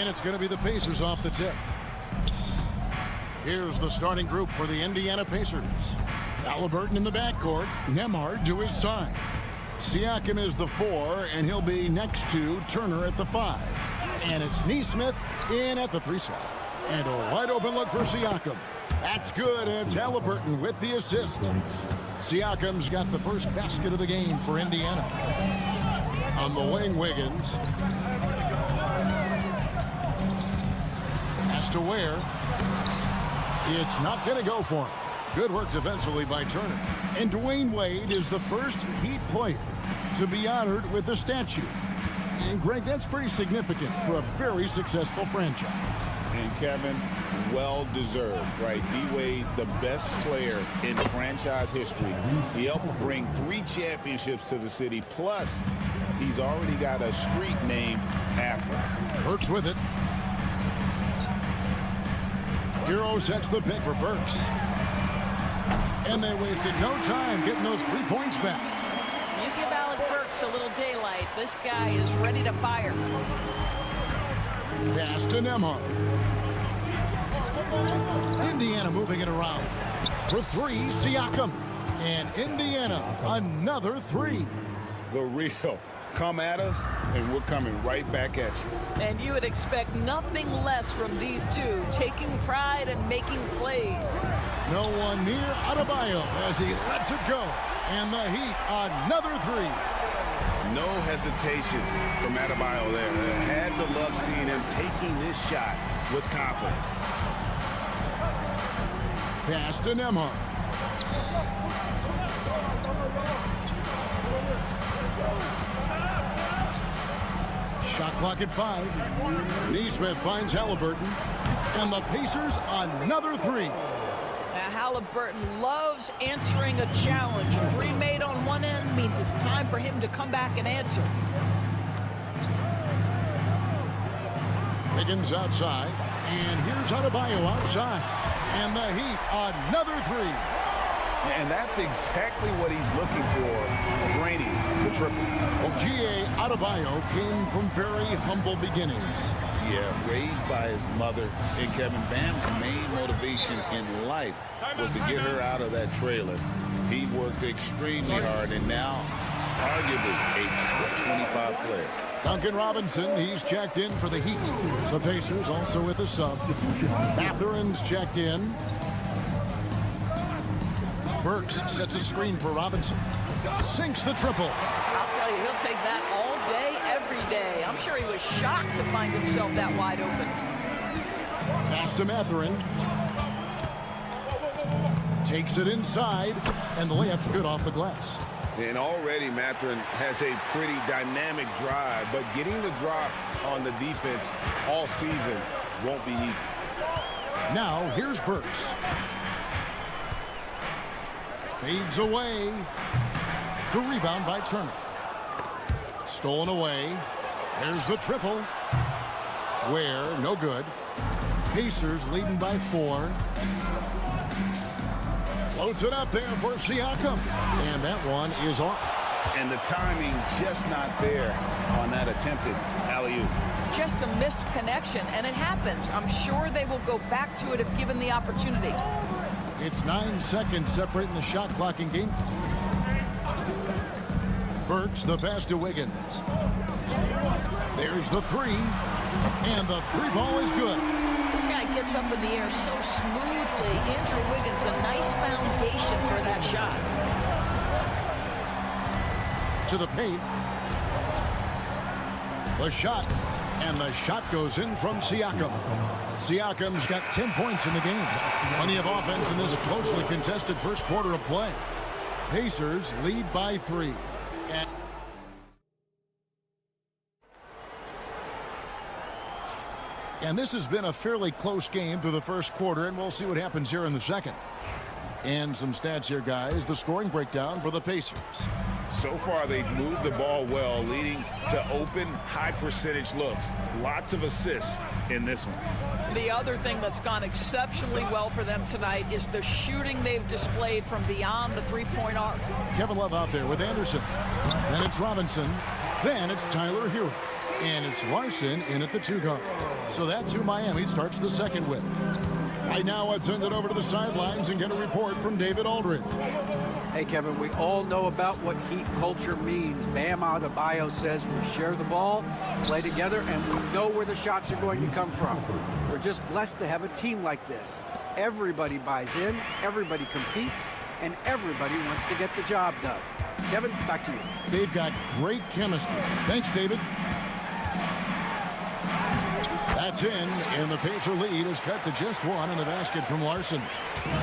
It's going to be the Pacers off the tip. Here's the starting group for the Indiana Pacers. Halliburton in the backcourt. Nembhard to his side. Siakam is the 4, and he'll be next to Turner at the 5. And it's Nesmith in at the 3 slot. And a wide open look for Siakam. That's good, and it's Halliburton with the assist. Siakam's got the first basket of the game for Indiana. On the wing, Wiggins. To where it's not going to go for him. Good work defensively by Turner. And Dwayne Wade is the first Heat player to be honored with a statue. And Greg, that's pretty significant for a very successful franchise. And Kevin, well deserved, right? D-Wade, the best player in franchise history. He helped bring 3 championships to the city. Plus, he's already got a street named after him. Burks with it. Hero sets the pick for Burks. And they wasted no time getting those 3 points back. You give Alec Burks a little daylight. This guy is ready to fire. Pass to Nembhard. Indiana moving it around. For 3, Siakam. And Indiana, another 3. The real. Come at us, and we're coming right back at you. And you would expect nothing less from these two, taking pride and making plays. No one near Adebayo as he lets it go. And the Heat, another 3. No hesitation from Adebayo there. I had to love seeing him taking this shot with confidence. Pass to Nembhard. Shot clock at 5. Nesmith finds Halliburton. And the Pacers another 3. Now, Halliburton loves answering a challenge. A 3 made on one end means it's time for him to come back and answer. Wiggins outside. And here's Adebayo outside. And the Heat another 3. And that's exactly what he's looking for, draining the triple. Ogie Adebayo came from very humble beginnings. Yeah, raised by his mother. And Kevin, Bam's main motivation in life was to get her out of that trailer. He worked extremely hard and now arguably a top 25 player. Duncan Robinson, he's checked in for the Heat. The Pacers also with a sub. Matherin's checked in. Burks sets a screen for Robinson. Sinks the triple. I'll tell you, he'll take that all day, every day. I'm sure he was shocked to find himself that wide open. Pass to Matherin. Takes it inside, and the layup's good off the glass. And already Matherin has a pretty dynamic drive, but getting the drop on the defense all season won't be easy. Now, here's Burks. Fades away. The rebound by Turner. Stolen away. There's the triple. Where, no good. Pacers leading by 4. Floats it up there for Siakam. And that one is off. And the timing just not there on that attempted alley-oop. Just a missed connection, and it happens. I'm sure they will go back to it if given the opportunity. It's 9 seconds separating the shot clock and game. Burks the pass to Wiggins. There's the 3. And the 3 ball is good. This guy gets up in the air so smoothly. Andrew Wiggins, a nice foundation for that shot. To the paint. The shot And the shot goes in from Siakam. Siakam's got 10 points in the game. Plenty of offense in this closely contested first quarter of play. Pacers lead by 3. And this has been a fairly close game through the first quarter, and we'll see what happens here in the second. And some stats here, guys. The scoring breakdown for the Pacers. So far, they've moved the ball well, leading to open, high-percentage looks. Lots of assists in this one. The other thing that's gone exceptionally well for them tonight is the shooting they've displayed from beyond the three-point arc. Kevin Love out there with Anderson. Then it's Robinson. Then it's Tyler Hero. And it's Larson in at the 2 guard. So that's who Miami starts the second with. Right now, let's send it over to the sidelines and get a report from David Aldridge. Hey, Kevin, we all know about what Heat culture means. Bam Adebayo says we share the ball, play together, and we know where the shots are going to come from. We're just blessed to have a team like this. Everybody buys in, everybody competes, and everybody wants to get the job done. Kevin, back to you. They've got great chemistry. Thanks, David. That's in, and the Pacer lead is cut to just 1 in the basket from Larson.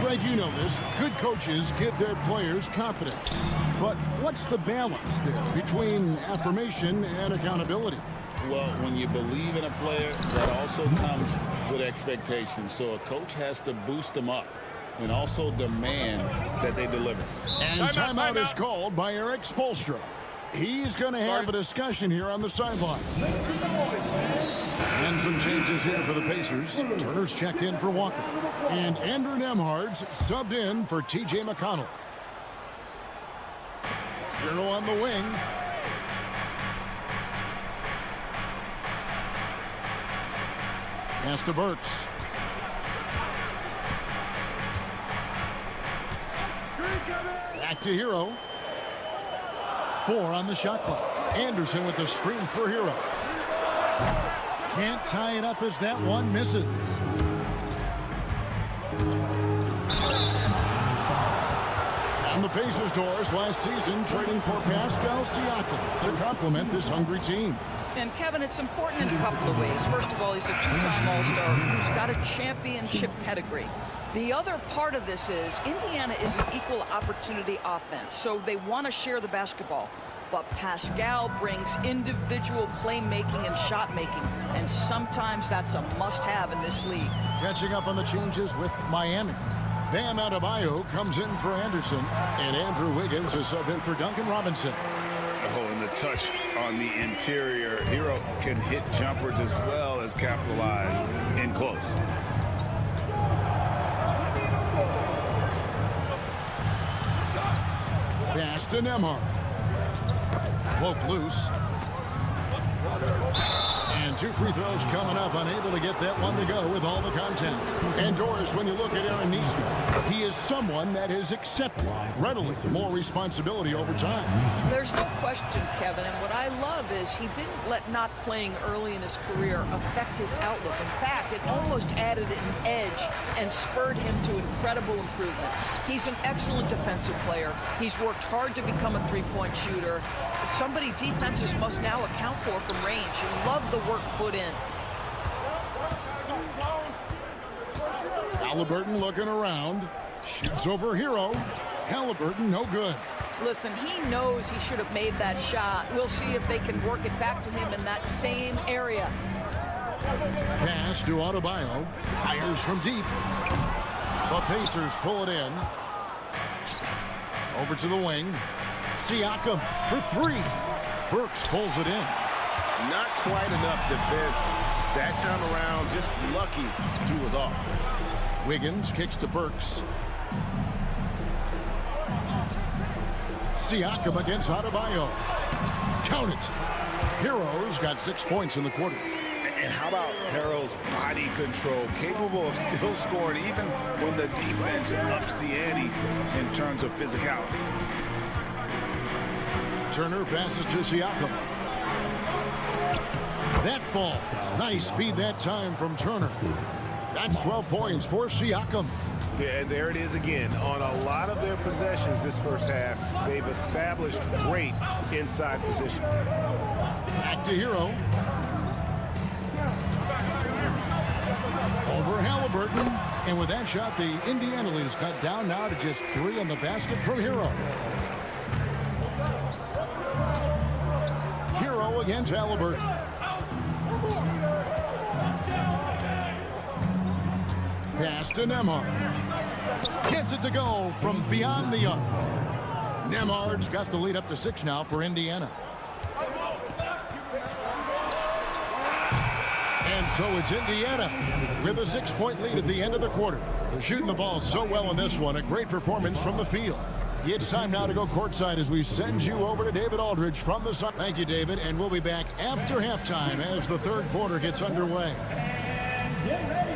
Greg, you know this. Good coaches give their players confidence. But what's the balance there between affirmation and accountability? Well, when you believe in a player, that also comes with expectations. So a coach has to boost them up and also demand that they deliver. And timeout is called by Eric Spoelstra. He's going to have a discussion here on the sideline. And some changes here for the Pacers. Turner's checked in for Walker. And Andrew Nembhard's subbed in for T.J. McConnell. Hero on the wing. Pass to Burks. Back to Hero. 4 on the shot clock. Anderson with the screen for Hero. Can't tie it up as that one misses. On the Pacers' doors last season, trading for Pascal Siakam to complement this hungry team. And, Kevin, it's important in a couple of ways. First of all, he's a 2-time All-Star who's got a championship pedigree. The other part of this is Indiana is an equal opportunity offense, so they want to share the basketball. But Pascal brings individual playmaking and shot making, and sometimes that's a must-have in this league. Catching up on the changes with Miami. Bam Adebayo comes in for Anderson, and Andrew Wiggins is subbed in for Duncan Robinson. Oh, and the touch on the interior. Hero can hit jumpers as well as capitalize in close. Pass to Nembhard. Poke loose. And 2 free throws coming up, unable to get that one to go with all the contact. And Doris, when you look at Aaron Nesmith, he is someone that has accepted readily more responsibility over time. There's no question, Kevin, and what I love is he didn't let not playing early in his career affect his outlook. In fact, it almost added an edge and spurred him to incredible improvement. He's an excellent defensive player. He's worked hard to become a three-point shooter. Somebody defenses must now account for from range. You love the work put in. Halliburton looking around. Shoots over Hero. Halliburton no good. Listen, he knows he should have made that shot. We'll see if they can work it back to him in that same area. Pass to Adebayo. Fires from deep. The Pacers pull it in. Over to the wing. Siakam for 3. Burks pulls it in. Not quite enough defense that time around. Just lucky he was off. Wiggins kicks to Burks. Siakam against Adebayo. Count it. Hero's got 6 points in the quarter. And how about Harrell's body control, capable of still scoring even when the defense ups the ante in terms of physicality. Turner passes to Siakam. That ball. Nice feed that time from Turner. That's 12 points for Siakam. Yeah, and there it is again. On a lot of their possessions this first half, they've established great inside position. Back to Hero. And with that shot, the Indiana lead is cut down now to just 3 on the basket from Hero. Hero against Halliburton. Pass to Nembhard. Gets it to go from beyond the arc. Nembhard's got the lead up to 6 now for Indiana. And so it's Indiana with a 6-point lead at the end of the quarter. They're shooting the ball so well in this one. A great performance from the field. It's time now to go courtside as we send you over to David Aldridge from the Sun. Thank you, David, and we'll be back after halftime as the third quarter gets underway. And get ready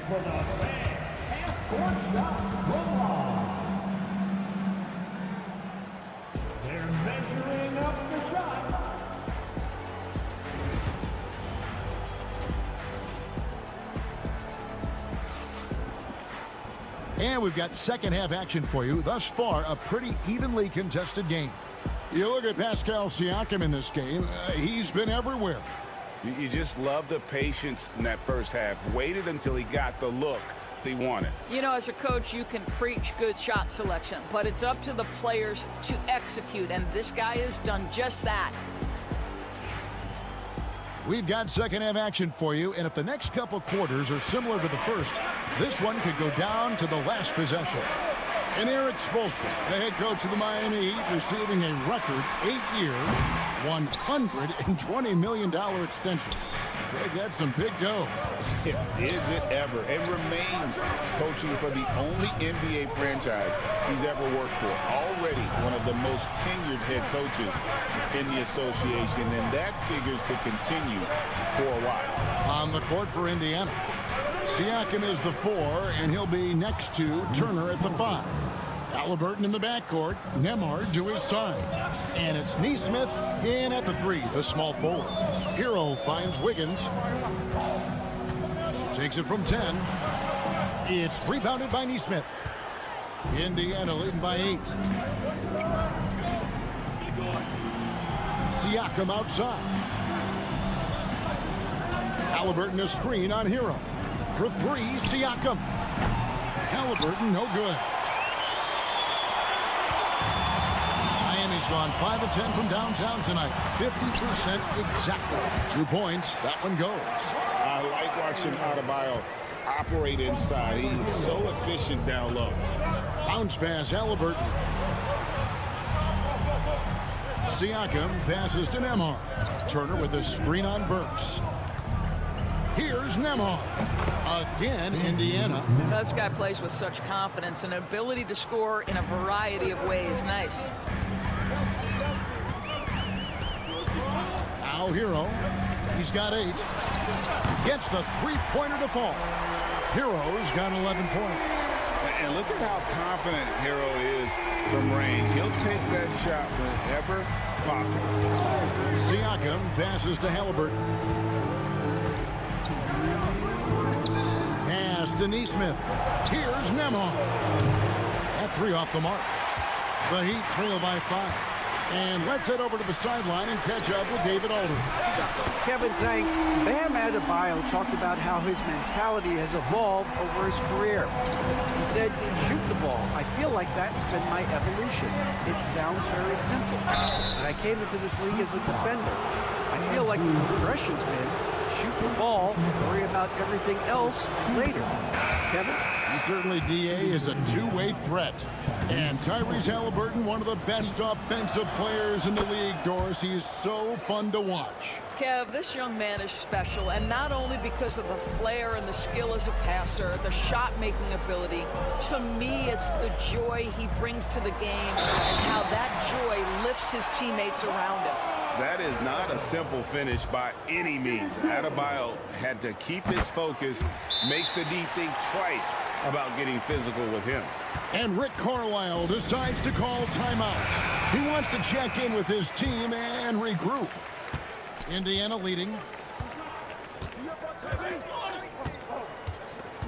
for the half-court shot draw. They're measuring up the shot. And we've got second half action for you. Thus far, a pretty evenly contested game. You look at Pascal Siakam in this game, he's been everywhere. You just love the patience in that first half. Waited until he got the look he wanted. You know, as a coach, you can preach good shot selection, but it's up to the players to execute, and this guy has done just that. We've got second half action for you, and if the next couple quarters are similar to the first, this one could go down to the last possession. And Eric Spoelstra, the head coach of the Miami Heat, receiving a record 8-year, $120 million extension. Greg, that's some big dough. Is it ever? And remains coaching for the only NBA franchise he's ever worked for. Already one of the most tenured head coaches in the association, and that figures to continue for a while. On the court for Indiana, Siakam is the 4, and he'll be next to Turner at the 5. Halliburton in the backcourt, Nembhard to his side. And it's Nesmith in at the 3, the small forward. Hero finds Wiggins. Takes it from 10. It's rebounded by Nesmith. Indiana leading by 8. Siakam outside. Halliburton a screen on Hero. For 3, Siakam. Halliburton no good. Miami's gone 5 of 10 from downtown tonight. 50% exactly. 2 points. That one goes. I like watching Adebayo operate inside. He's so efficient down low. Bounce pass, Halliburton. Siakam passes to Nembhard. Turner with a screen on Burks. Here's Nembhard. Again, Indiana. This guy plays with such confidence and an ability to score in a variety of ways. Nice. Now Hero. He's got 8. Gets the 3-pointer to fall. Hero's got 11 points. And look at how confident Hero is from range. He'll take that shot whenever possible. Siakam passes to Halliburton. Pass to Nesmith. Here's Nembhard. That 3 off the mark. The Heat trail by 5. And let's head over to the sideline and catch up with David Aldridge. Kevin, thanks. Bam Adebayo talked about how his mentality has evolved over his career. He said, shoot the ball. I feel like that's been my evolution. It sounds very simple. But I came into this league as a defender. I feel like the progression's been shoot the ball, worry about everything else later. Kevin? Certainly, DA is a two-way threat. And Tyrese Halliburton, one of the best offensive players in the league, Doris. He is so fun to watch. Kev, this young man is special, and not only because of the flair and the skill as a passer, the shot-making ability. To me, it's the joy he brings to the game and how that joy lifts his teammates around him. That is not a simple finish by any means. Adebayo had to keep his focus, makes the D think twice about getting physical with him. And Rick Carlisle decides to call timeout. He wants to check in with his team and regroup. Indiana leading.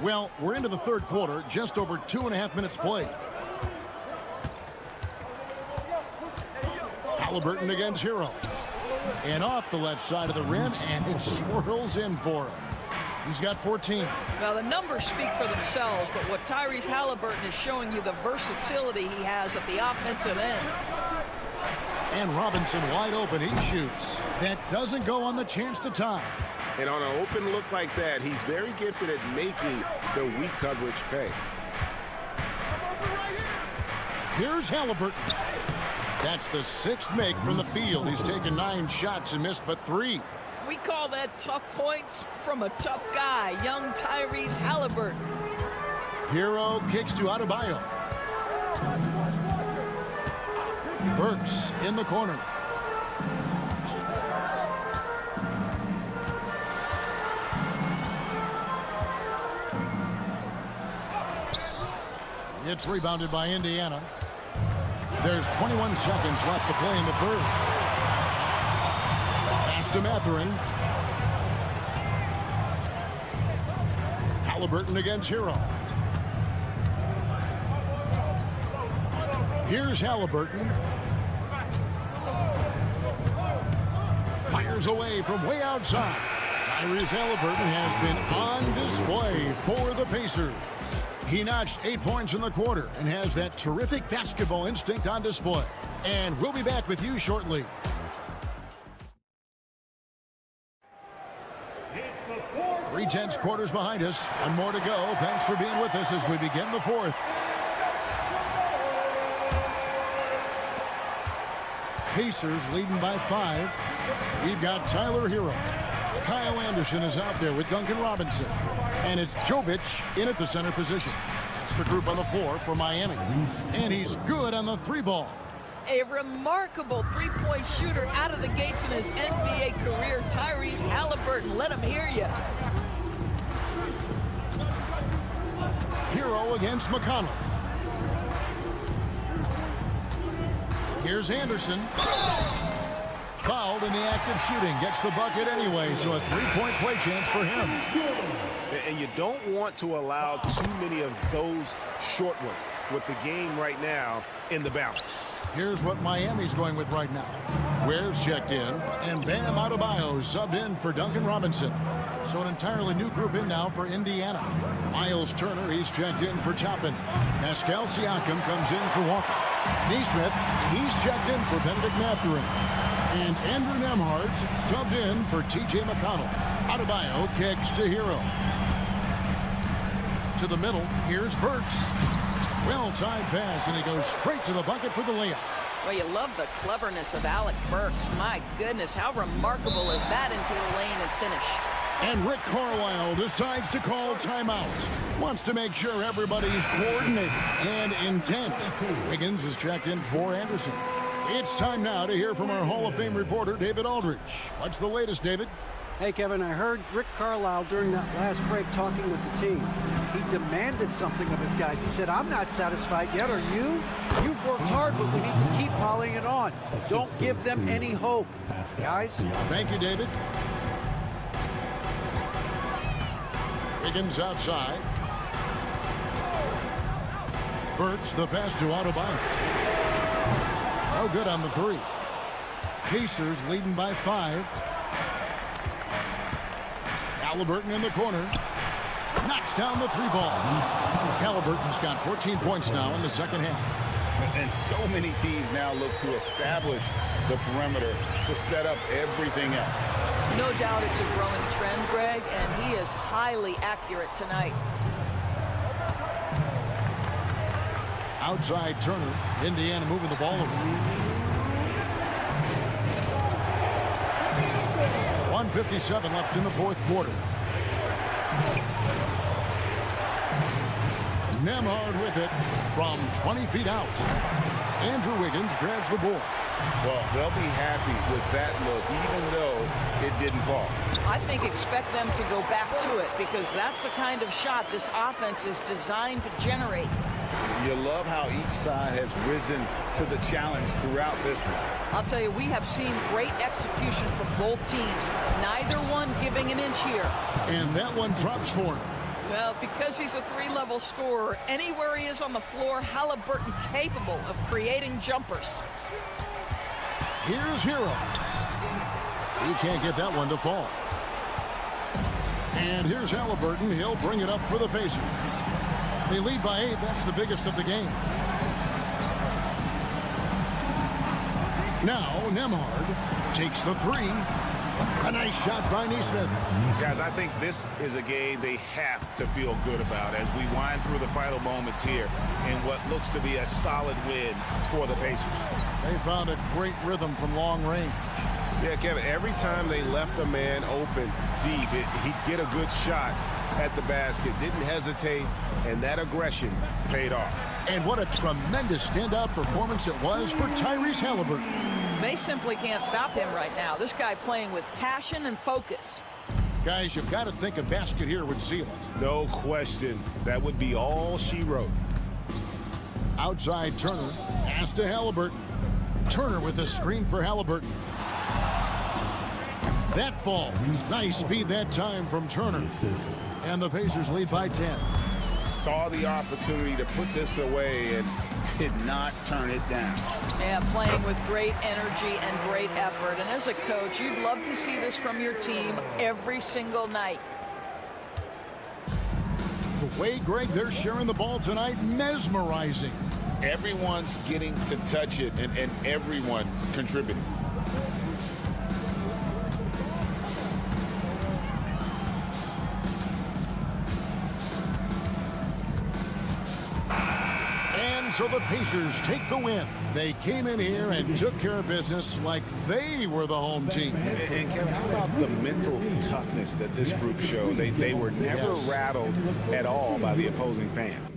Well, we're into the third quarter, just over 2.5 minutes played. Halliburton against Hero. And off the left side of the rim, and it swirls in for him. He's got 14. Now, the numbers speak for themselves, but what Tyrese Halliburton is showing you the versatility he has at the offensive end. And Robinson wide open. He shoots. That doesn't go on the chance to tie. And on an open look like that, he's very gifted at making the weak coverage pay. Here's Halliburton. That's the 6th make from the field. He's taken 9 shots and missed but 3. We call that tough points from a tough guy, young Tyrese Halliburton. Hero kicks to Adebayo. Burks in the corner. It's rebounded by Indiana. There's 21 seconds left to play in the third. Pass to Mathurin. Halliburton against Hero. Here's Halliburton. Fires away from way outside. Tyrese Halliburton has been on display for the Pacers. He notched 8 points in the quarter and has that terrific basketball instinct on display. And we'll be back with you shortly. It's the 3/10 quarters behind us. One more to go. Thanks for being with us as we begin the fourth. Pacers leading by 5. We've got Tyler Hero. Kyle Anderson is out there with Duncan Robinson. And it's Jovic in at the center position. That's the group on the floor for Miami. And he's good on the 3 ball. A remarkable three-point shooter out of the gates in his NBA career, Tyrese Halliburton. Let him hear you. Hero against McConnell. Here's Anderson. Fouled in the act of shooting. Gets the bucket anyway, so a 3-point play chance for him. And you don't want to allow too many of those short ones with the game right now in the balance. Here's what Miami's going with right now. Ware's checked in, and Bam Adebayo subbed in for Duncan Robinson. So an entirely new group in now for Indiana. Miles Turner, he's checked in for Toppin. Pascal Siakam comes in for Walker. Neesmith, he's checked in for Benedict Mathurin. And Andrew Nembhard's subbed in for T.J. McConnell. Adebayo kicks to Hero. To the middle, here's Burks. Well-timed pass, and he goes straight to the bucket for the layup. Well, you love the cleverness of Alec Burks. My goodness, how remarkable is that into the lane and finish? And Rick Carlisle decides to call timeout. Wants to make sure everybody's coordinated and intent. Wiggins is checked in for Anderson. It's time now to hear from our Hall of Fame reporter, David Aldridge. What's the latest, David? Hey, Kevin, I heard Rick Carlisle during that last break talking with the team. He demanded something of his guys. He said, I'm not satisfied yet, are you? You've worked hard, but we need to keep piling it on. Don't give them any hope, guys. Thank you, David. Wiggins outside. Burks, the pass to Adebayo. No good on the 3. Pacers leading by 5. Halliburton in the corner. Knocks down the 3 ball. Halliburton's got 14 points now in the second half. And so many teams now look to establish the perimeter to set up everything else. No doubt it's a growing trend, Greg, and he is highly accurate tonight. Outside Turner. Indiana moving the ball over. 1:57 left in the fourth quarter. Nembhard with it from 20 feet out. Andrew Wiggins grabs the board. Well, they'll be happy with that look, even though it didn't fall. I think expect them to go back to it because that's the kind of shot this offense is designed to generate. You love how each side has risen to the challenge throughout this one. I'll tell you, we have seen great execution from both teams. Neither one giving an inch here. And that one drops for him. Well, because he's a 3-level scorer, anywhere he is on the floor, Halliburton capable of creating jumpers. Here's Hero. He can't get that one to fall. And here's Halliburton. He'll bring it up for the Pacers. They lead by 8. That's the biggest of the game. Now Nembhard takes the 3. A nice shot by Nesmith. Guys, I think this is a game they have to feel good about as we wind through the final moments here in what looks to be a solid win for the Pacers. They found a great rhythm from long range. Yeah, Kevin, every time they left a man open deep, he'd get a good shot at the basket. Didn't hesitate, and that aggression paid off. And what a tremendous standout performance it was for Tyrese Halliburton. They simply can't stop him right now. This guy playing with passion and focus. Guys, you've got to think a basket here would seal it. No question. That would be all she wrote. Outside Turner, pass to Halliburton. Turner with the screen for Halliburton. That falls. Nice speed that time from Turner. And the Pacers lead by 10. Saw the opportunity to put this away and did not turn it down. Yeah, playing with great energy and great effort. And as a coach, you'd love to see this from your team every single night. The way, Greg, they're sharing the ball tonight, mesmerizing. Everyone's getting to touch it, and everyone's contributing. So the Pacers take the win. They came in here and took care of business like they were the home team. And Kevin, how about the mental toughness that this group showed? They were never rattled at all by the opposing fans.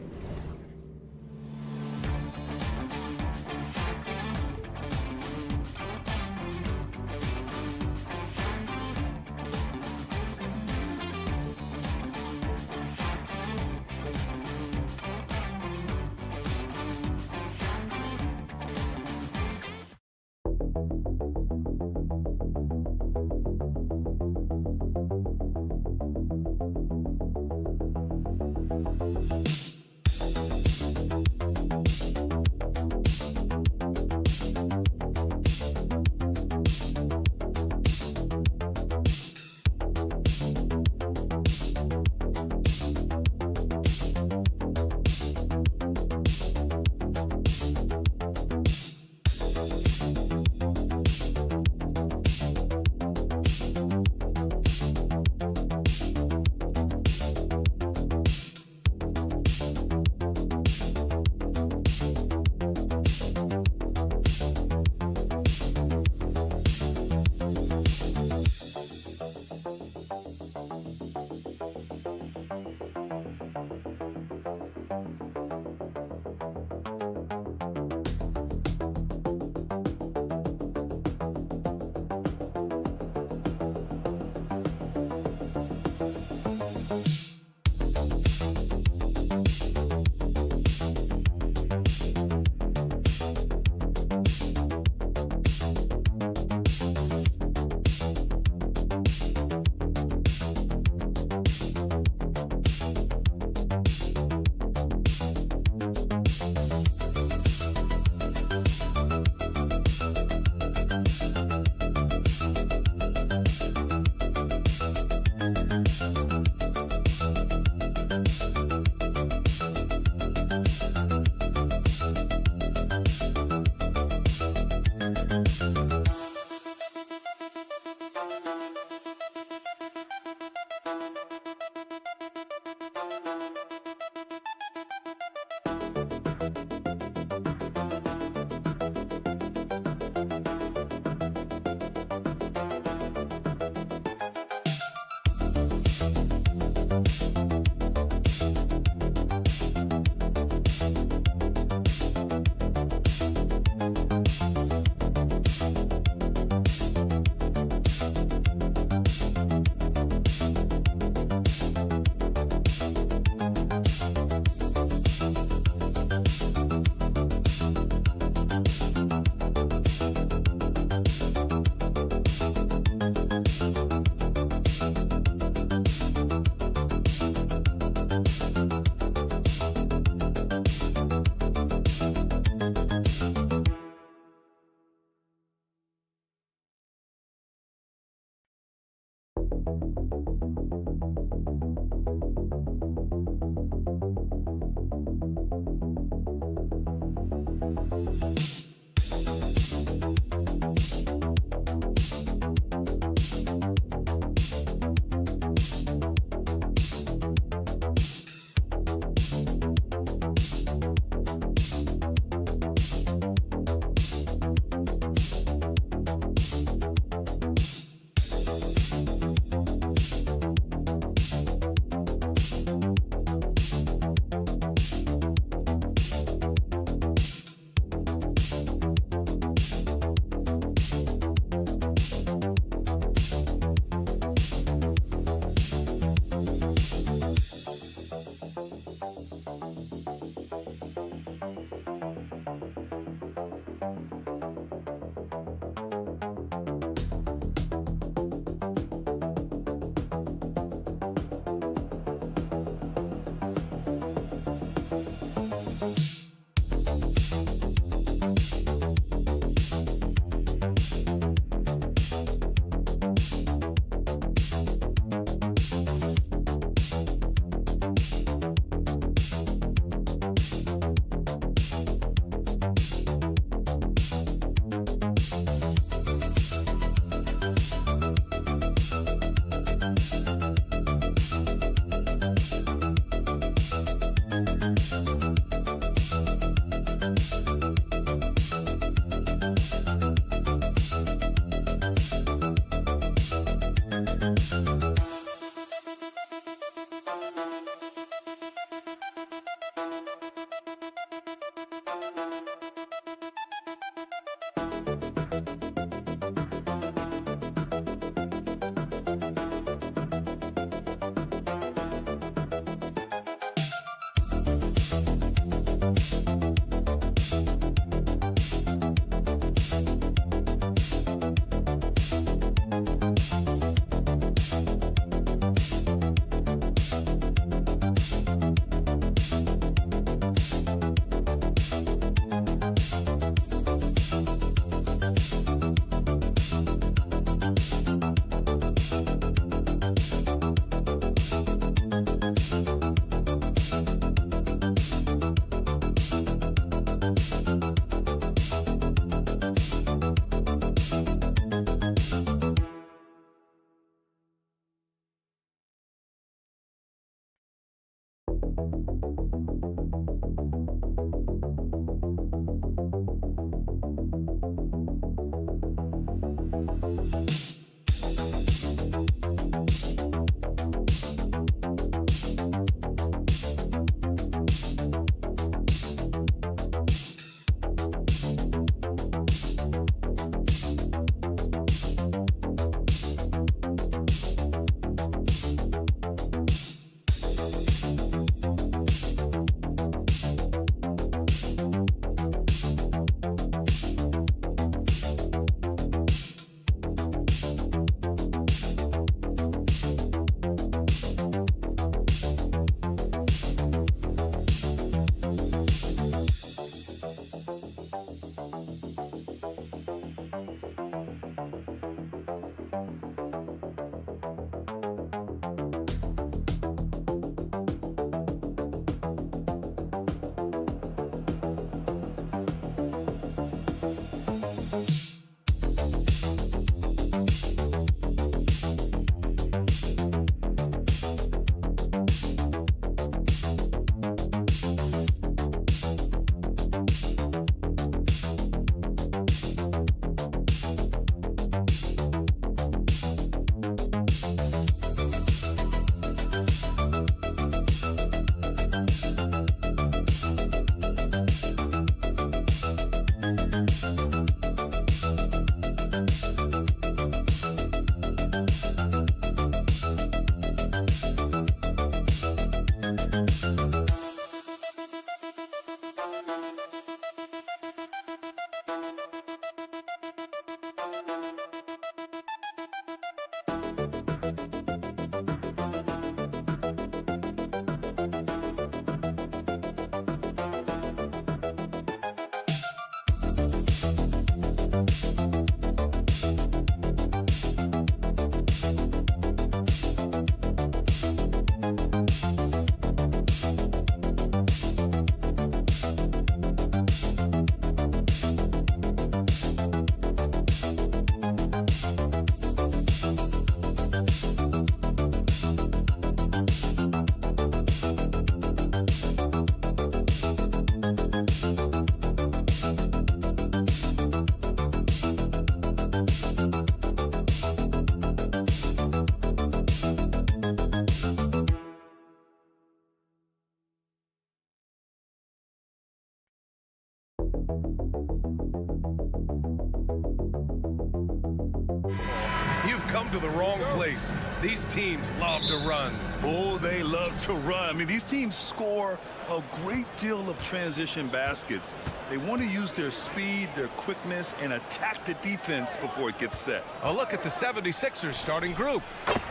You've come to the wrong place. These teams love to run. Oh, they love to run. I mean, these teams score a great deal of transition baskets. They want to use their speed, their quickness, and attack the defense before it gets set. A look at the 76ers starting group.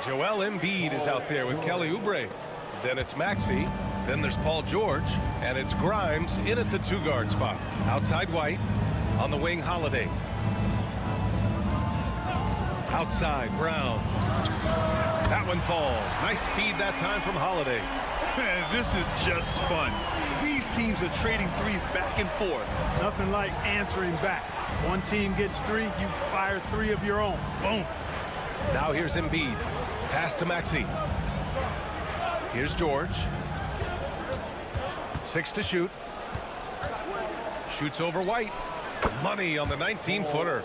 Joel Embiid is out there with Kelly Oubre. Then it's Maxey. Then there's Paul George. And it's Grimes in at the 2-guard spot. Outside White. On the wing, Holiday. Outside, Brown. That one falls. Nice feed that time from Holiday. Man, this is just fun. These teams are trading threes back and forth. Nothing like answering back. One team gets 3, you fire 3 of your own. Boom. Now here's Embiid. Pass to Maxey. Here's George. 6 to shoot. Shoots over White. Money on the 19-footer.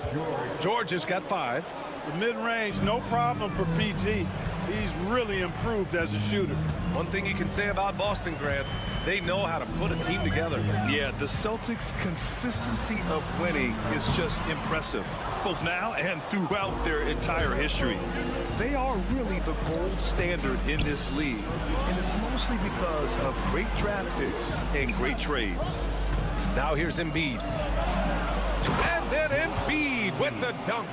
George has got 5. The mid-range, no problem for PG. He's really improved as a shooter. One thing you can say about Boston, Grant, they know how to put a team together. Yeah, the Celtics' consistency of winning is just impressive, both now and throughout their entire history. They are really the gold standard in this league, and it's mostly because of great draft picks and great trades. Now here's Embiid. And then Embiid with the dunk.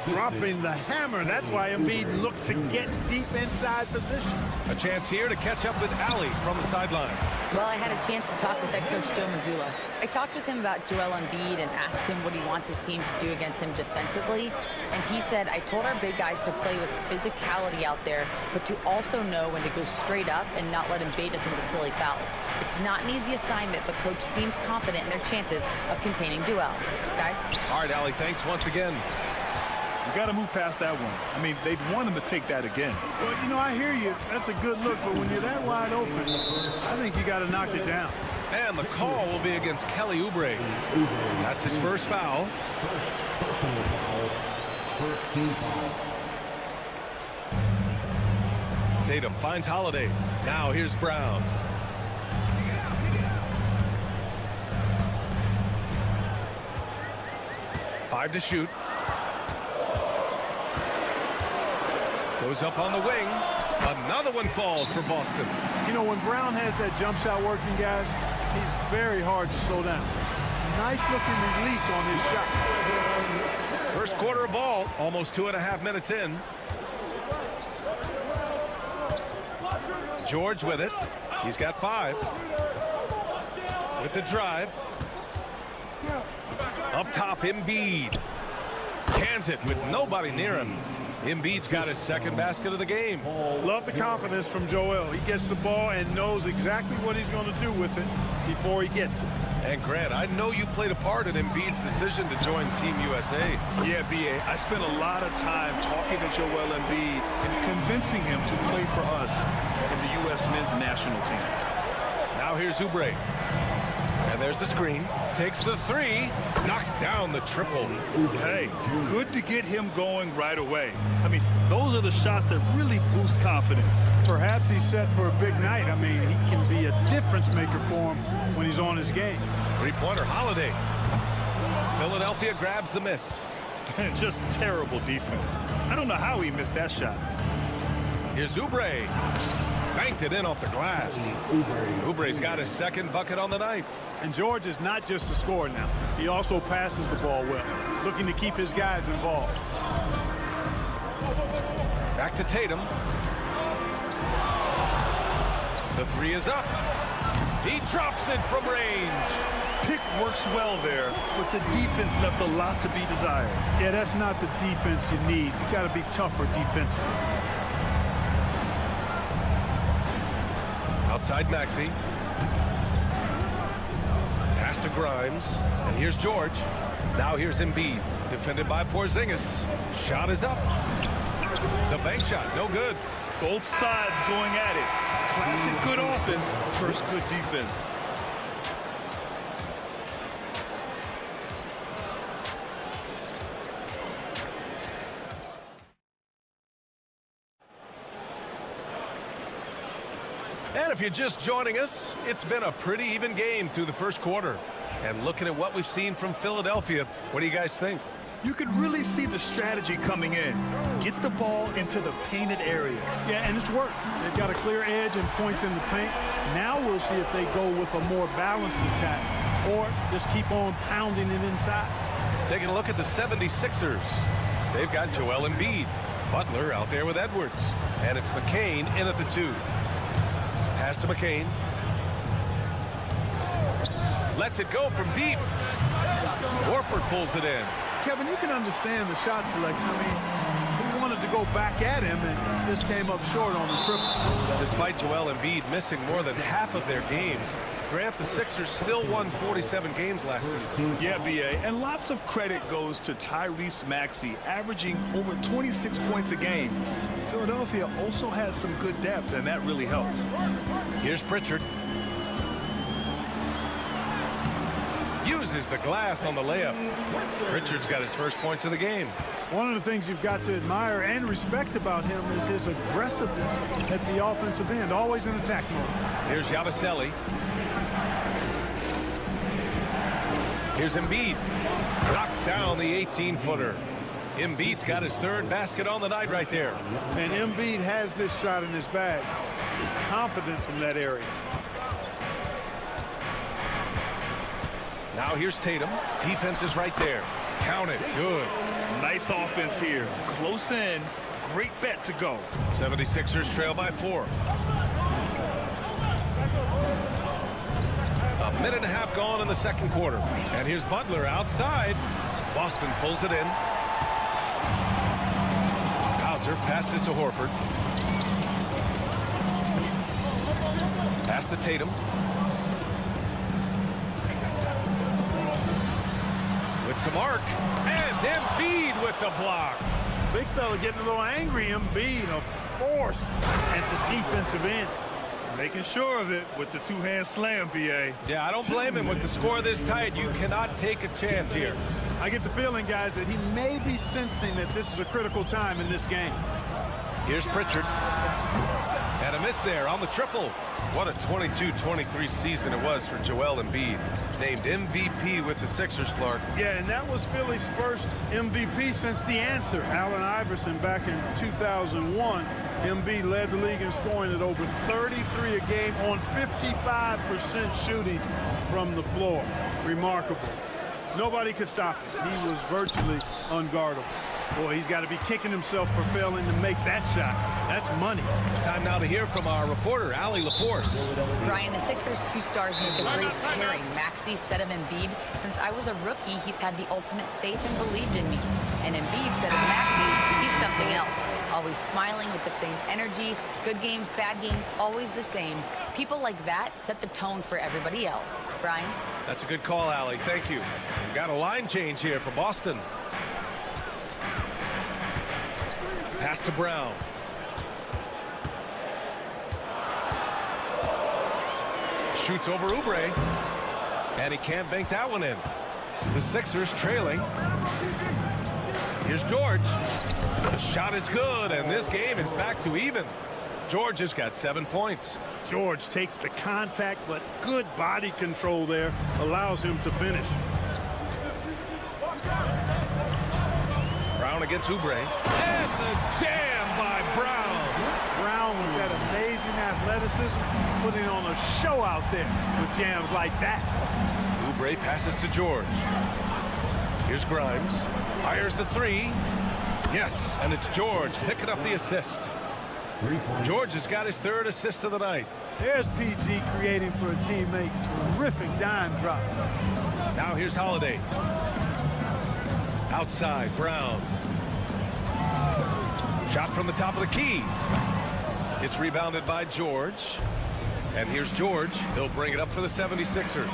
Dropping the hammer. That's why Embiid looks to get deep inside position. A chance here to catch up with Ali from the sideline. Well, I had a chance to talk with head coach Joe Mazzulla. I talked with him about Joel Embiid and asked him what he wants his team to do against him defensively. And he said, I told our big guys to play with physicality out there, but to also know when to go straight up and not let him bait us into silly fouls. It's not an easy assignment, but coach seemed confident in their chances of containing Joel. Guys? All right, Ali, thanks once again. You got to move past that one. I mean, they'd want him to take that again. Well, you know, I hear you. That's a good look, but when you're that wide open, I think you got to knock it down. And the call will be against Kelly Oubre. That's his first foul. Personal foul. First team foul. Tatum finds Holiday. Now here's Brown. Five to shoot. Goes up on the wing. Another one falls for Boston. You know, when Brown has that jump shot working, guys, he's very hard to slow down. Nice looking release on his shot. First quarter of ball, almost 2.5 minutes in. George with it. He's got 5. With the drive. Up top, Embiid. Cans it with nobody near him. Embiid's got his second basket of the game. Love the confidence from Joel. He gets the ball and knows exactly what he's going to do with it before he gets it. And Grant, I know you played a part in Embiid's decision to join Team USA. Yeah, B.A., I spent a lot of time talking to Joel Embiid and convincing him to play for us in the U.S. men's national team. Now here's Oubre. And there's the screen. Takes the 3. Knocks down the triple. Hey, good to get him going right away. I mean, those are the shots that really boost confidence. Perhaps he's set for a big night. I mean, he can be a difference maker for him when he's on his game. 3-pointer Holiday. Philadelphia grabs the miss. Just terrible defense. I don't know how he missed that shot. Here's Oubre. Banked it in off the glass. Oubre's got his second bucket on the night. And George is not just a scorer now. He also passes the ball well, looking to keep his guys involved. Back to Tatum. The 3 is up. He drops it from range. Pick works well there, but the defense left a lot to be desired. Yeah, that's not the defense you need. You got to be tougher defensively. Outside Maxey. Pass to Grimes. And here's George. Now here's Embiid. Defended by Porzingis. Shot is up. The bank shot, no good. Both sides going at it. Classic good offense versus good defense. And if you're just joining us, it's been a pretty even game through the first quarter. And looking at what we've seen from Philadelphia, what do you guys think? You could really see the strategy coming in. Get the ball into the painted area. Yeah, and it's worked. They've got a clear edge and points in the paint. Now we'll see if they go with a more balanced attack or just keep on pounding it inside. Taking a look at the 76ers. They've got Joel Embiid. Butler out there with Edwards. And it's McCain in at the 2. Pass to McCain. Lets it go from deep. Horford pulls it in. Kevin, you can understand the shot selection. I mean, he wanted to go back at him and just came up short on the triple. Despite Joel Embiid missing more than half of their games, Grant, the Sixers still won 47 games last season. Yeah, B.A., and lots of credit goes to Tyrese Maxey, averaging over 26 points a game. Philadelphia also had some good depth, and that really helped. Here's Pritchard. Uses the glass on the layup. Pritchard's got his first points of the game. One of the things you've got to admire and respect about him is his aggressiveness at the offensive end, always in attack mode. Here's Yabusele. Here's Embiid. Knocks down the 18-footer. Embiid's got his third basket on the night right there. And Embiid has this shot in his bag. He's confident from that area. Now here's Tatum. Defense is right there. Count it. Good. Nice offense here. Close in. Great bet to go. 76ers trail by 4. A minute and a half gone in the second quarter. And here's Butler outside. Boston pulls it in. Hauser passes to Horford. Pass to Tatum. With some arc. And Embiid with the block. Big fella getting a little angry. Embiid, a force at the defensive end. Making sure of it with the two-hand slam, B.A. Yeah, I don't blame him. With the score this tight, you cannot take a chance here. I get the feeling, guys, that he may be sensing that this is a critical time in this game. Here's Pritchard. And a miss there on the triple. What a 22-23 season it was for Joel Embiid. Named MVP with the Sixers, Clark. Yeah, and that was Philly's first MVP since the answer. Allen Iverson back in 2001. Embiid led the league in scoring at over 33 a game on 55% shooting from the floor. Remarkable. Nobody could stop him. He was virtually unguardable. Boy, he's got to be kicking himself for failing to make that shot. That's money. Time now to hear from our reporter, Allie LaForce. Brian, the Sixers' two stars make a great pairing. Maxey said of Embiid, since I was a rookie, he's had the ultimate faith and believed in me. And Embiid said of Maxey, he's something else. Always smiling with the same energy. Good games, bad games, always the same. People like that set the tone for everybody else. Brian? That's a good call, Allie. Thank you. We've got a line change here for Boston. Pass to Brown. Shoots over Oubre. And he can't bank that one in. The Sixers trailing. Here's George. The shot is good, and this game is back to even. George has got 7 points. George takes the contact, but good body control there allows him to finish. Brown against Oubre. And the jam by Brown. Brown with that amazing athleticism, putting on a show out there with jams like that. Oubre passes to George. Here's Grimes. Fires the 3. Yes, and it's George picking up the assist. George has got his 3rd assist of the night. There's PG creating for a teammate. Terrific dime drop. Now here's Holiday. Outside, Brown. Shot from the top of the key. It's rebounded by George. And here's George. He'll bring it up for the 76ers.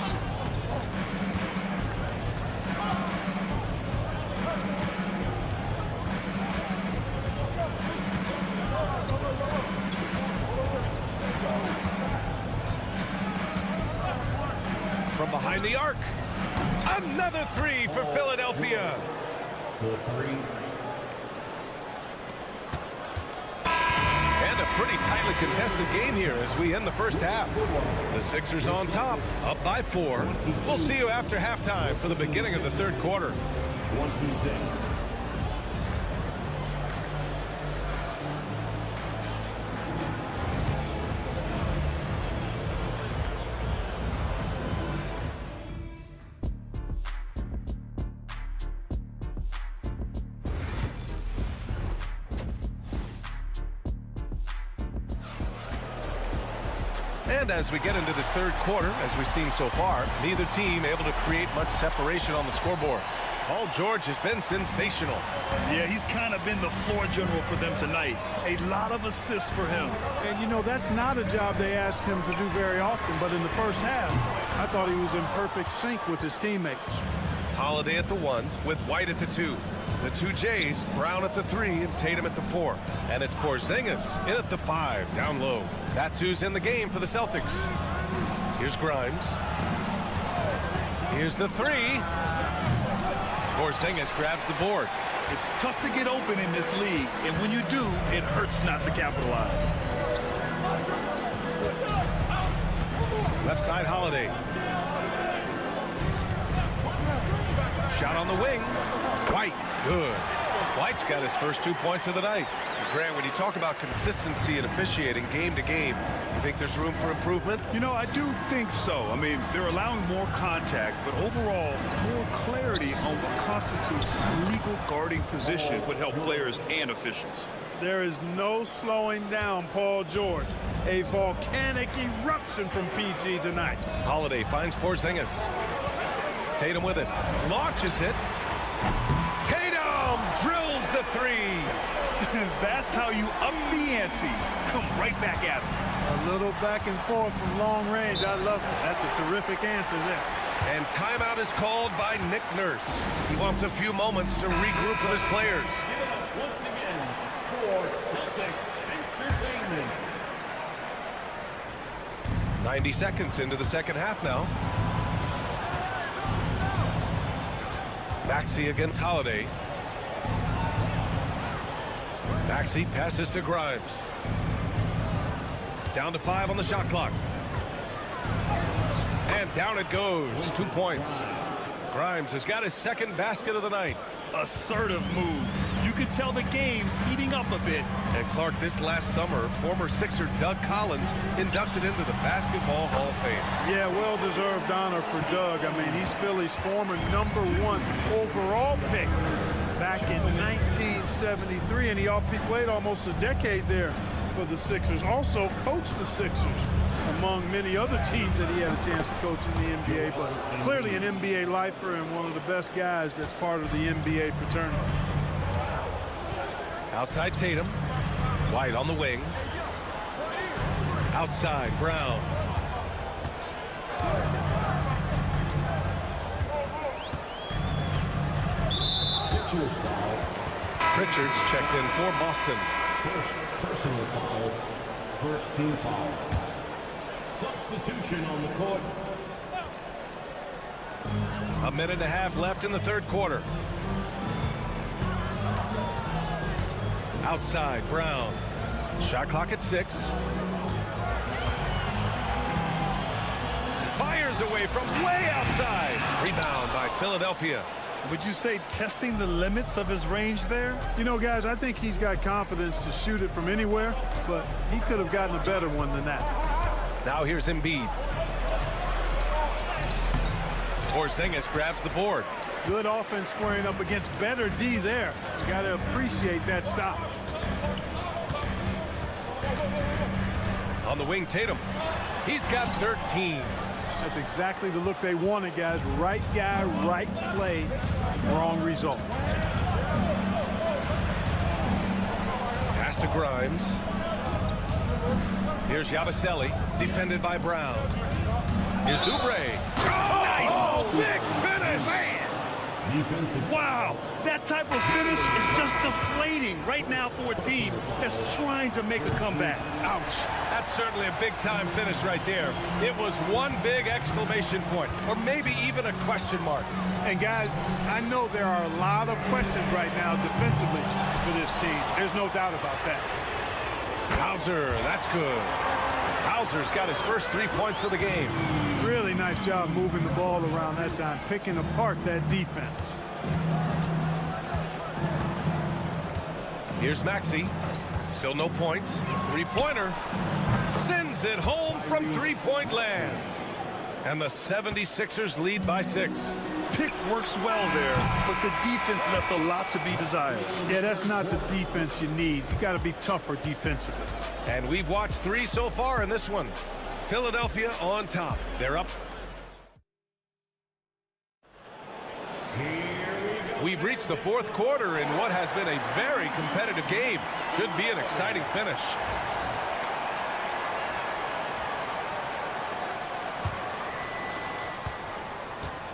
From behind the arc. Another 3 for Philadelphia. And a pretty tightly contested game here as we end the first half. The Sixers on top, up by 4. We'll see you after halftime for the beginning of the third quarter. 26. And as we get into this third quarter, as we've seen so far, neither team able to create much separation on the scoreboard. Paul George has been sensational. Yeah, he's kind of been the floor general for them tonight. A lot of assists for him. And, you know, that's not a job they ask him to do very often. But in the first half, I thought he was in perfect sync with his teammates. Holiday at the 1 with White at the 2. The 2 Jays, Brown at the 3 and Tatum at the 4. And it's Porzingis in at the 5, down low. That's who's in the game for the Celtics. Here's Grimes. Here's the 3. Porzingis grabs the board. It's tough to get open in this league, and when you do, it hurts not to capitalize. Left side, Holiday. Shot on the wing. White, good. White's got his first 2 points of the night. Grant, when you talk about consistency and officiating game to game, you think there's room for improvement? You know, I do think so. I mean, they're allowing more contact, but overall, more clarity on what constitutes a legal guarding position would help players and officials. There is no slowing down Paul George. A volcanic eruption from PG tonight. Holiday finds Porzingis. Tatum with it. Launches it. Tatum drills the 3. That's how you up the ante. Come right back at him. A little back and forth from long range. I love it. That's a terrific answer there. And timeout is called by Nick Nurse. He wants a few moments to regroup with his players. Give it up once again for Celtics Entertainment. 90 seconds into the second half now. Maxey against Holiday. Maxey passes to Grimes. Down to 5 on the shot clock. And down it goes. 2 points. Grimes has got his second basket of the night. Assertive move. You could tell the game's heating up a bit. And Clark, this last summer, former Sixer Doug Collins inducted into the Basketball Hall of Fame. Yeah, well-deserved honor for Doug. I mean, he's Philly's former #1 overall pick back in 1973, and he played almost a decade there for the Sixers. Also coached the Sixers, among many other teams that he had a chance to coach in the NBA, but clearly an NBA lifer and one of the best guys that's part of the NBA fraternity. Outside Tatum. White on the wing. Outside Brown. Sixers foul. Pritchard's checked in for Boston. First personal foul. First team foul. Substitution on the court. A minute and a half left in the third quarter. Outside Brown. Shot clock at 6. Fires away from way outside. Rebound by Philadelphia. Would you say testing the limits of his range there? You know, guys, I think he's got confidence to shoot it from anywhere, but he could have gotten a better one than that. Now here's Embiid. Porzingis grabs the board. Good offense squaring up against better D there. You got to appreciate that stop. On the wing, Tatum. He's got 13. That's exactly the look they wanted, guys. Right guy, right play, wrong result. Pass to Grimes. Here's Yabusele, defended by Brown. Here's Oubre. Oh, big finish! Man. Wow, that type of finish is just deflating right now for a team that's trying to make a comeback. Ouch. That's certainly a big-time finish right there. It was one big exclamation point, or maybe even a question mark. And, guys, I know there are a lot of questions right now defensively for this team. There's no doubt about that. Hauser, that's good. Hauser's got his first 3 points of the game. Really nice job moving the ball around that time, picking apart that defense. Here's Maxey. Still no points. Three-pointer. Sends it home from three-point land. And the 76ers lead by 6. Pick works well there, but the defense left a lot to be desired. Yeah, that's not the defense you need. You got to be tougher defensively. And we've watched 3 so far in this one. Philadelphia on top. They're up. We've reached the 4th quarter in what has been a very competitive game. Should be an exciting finish.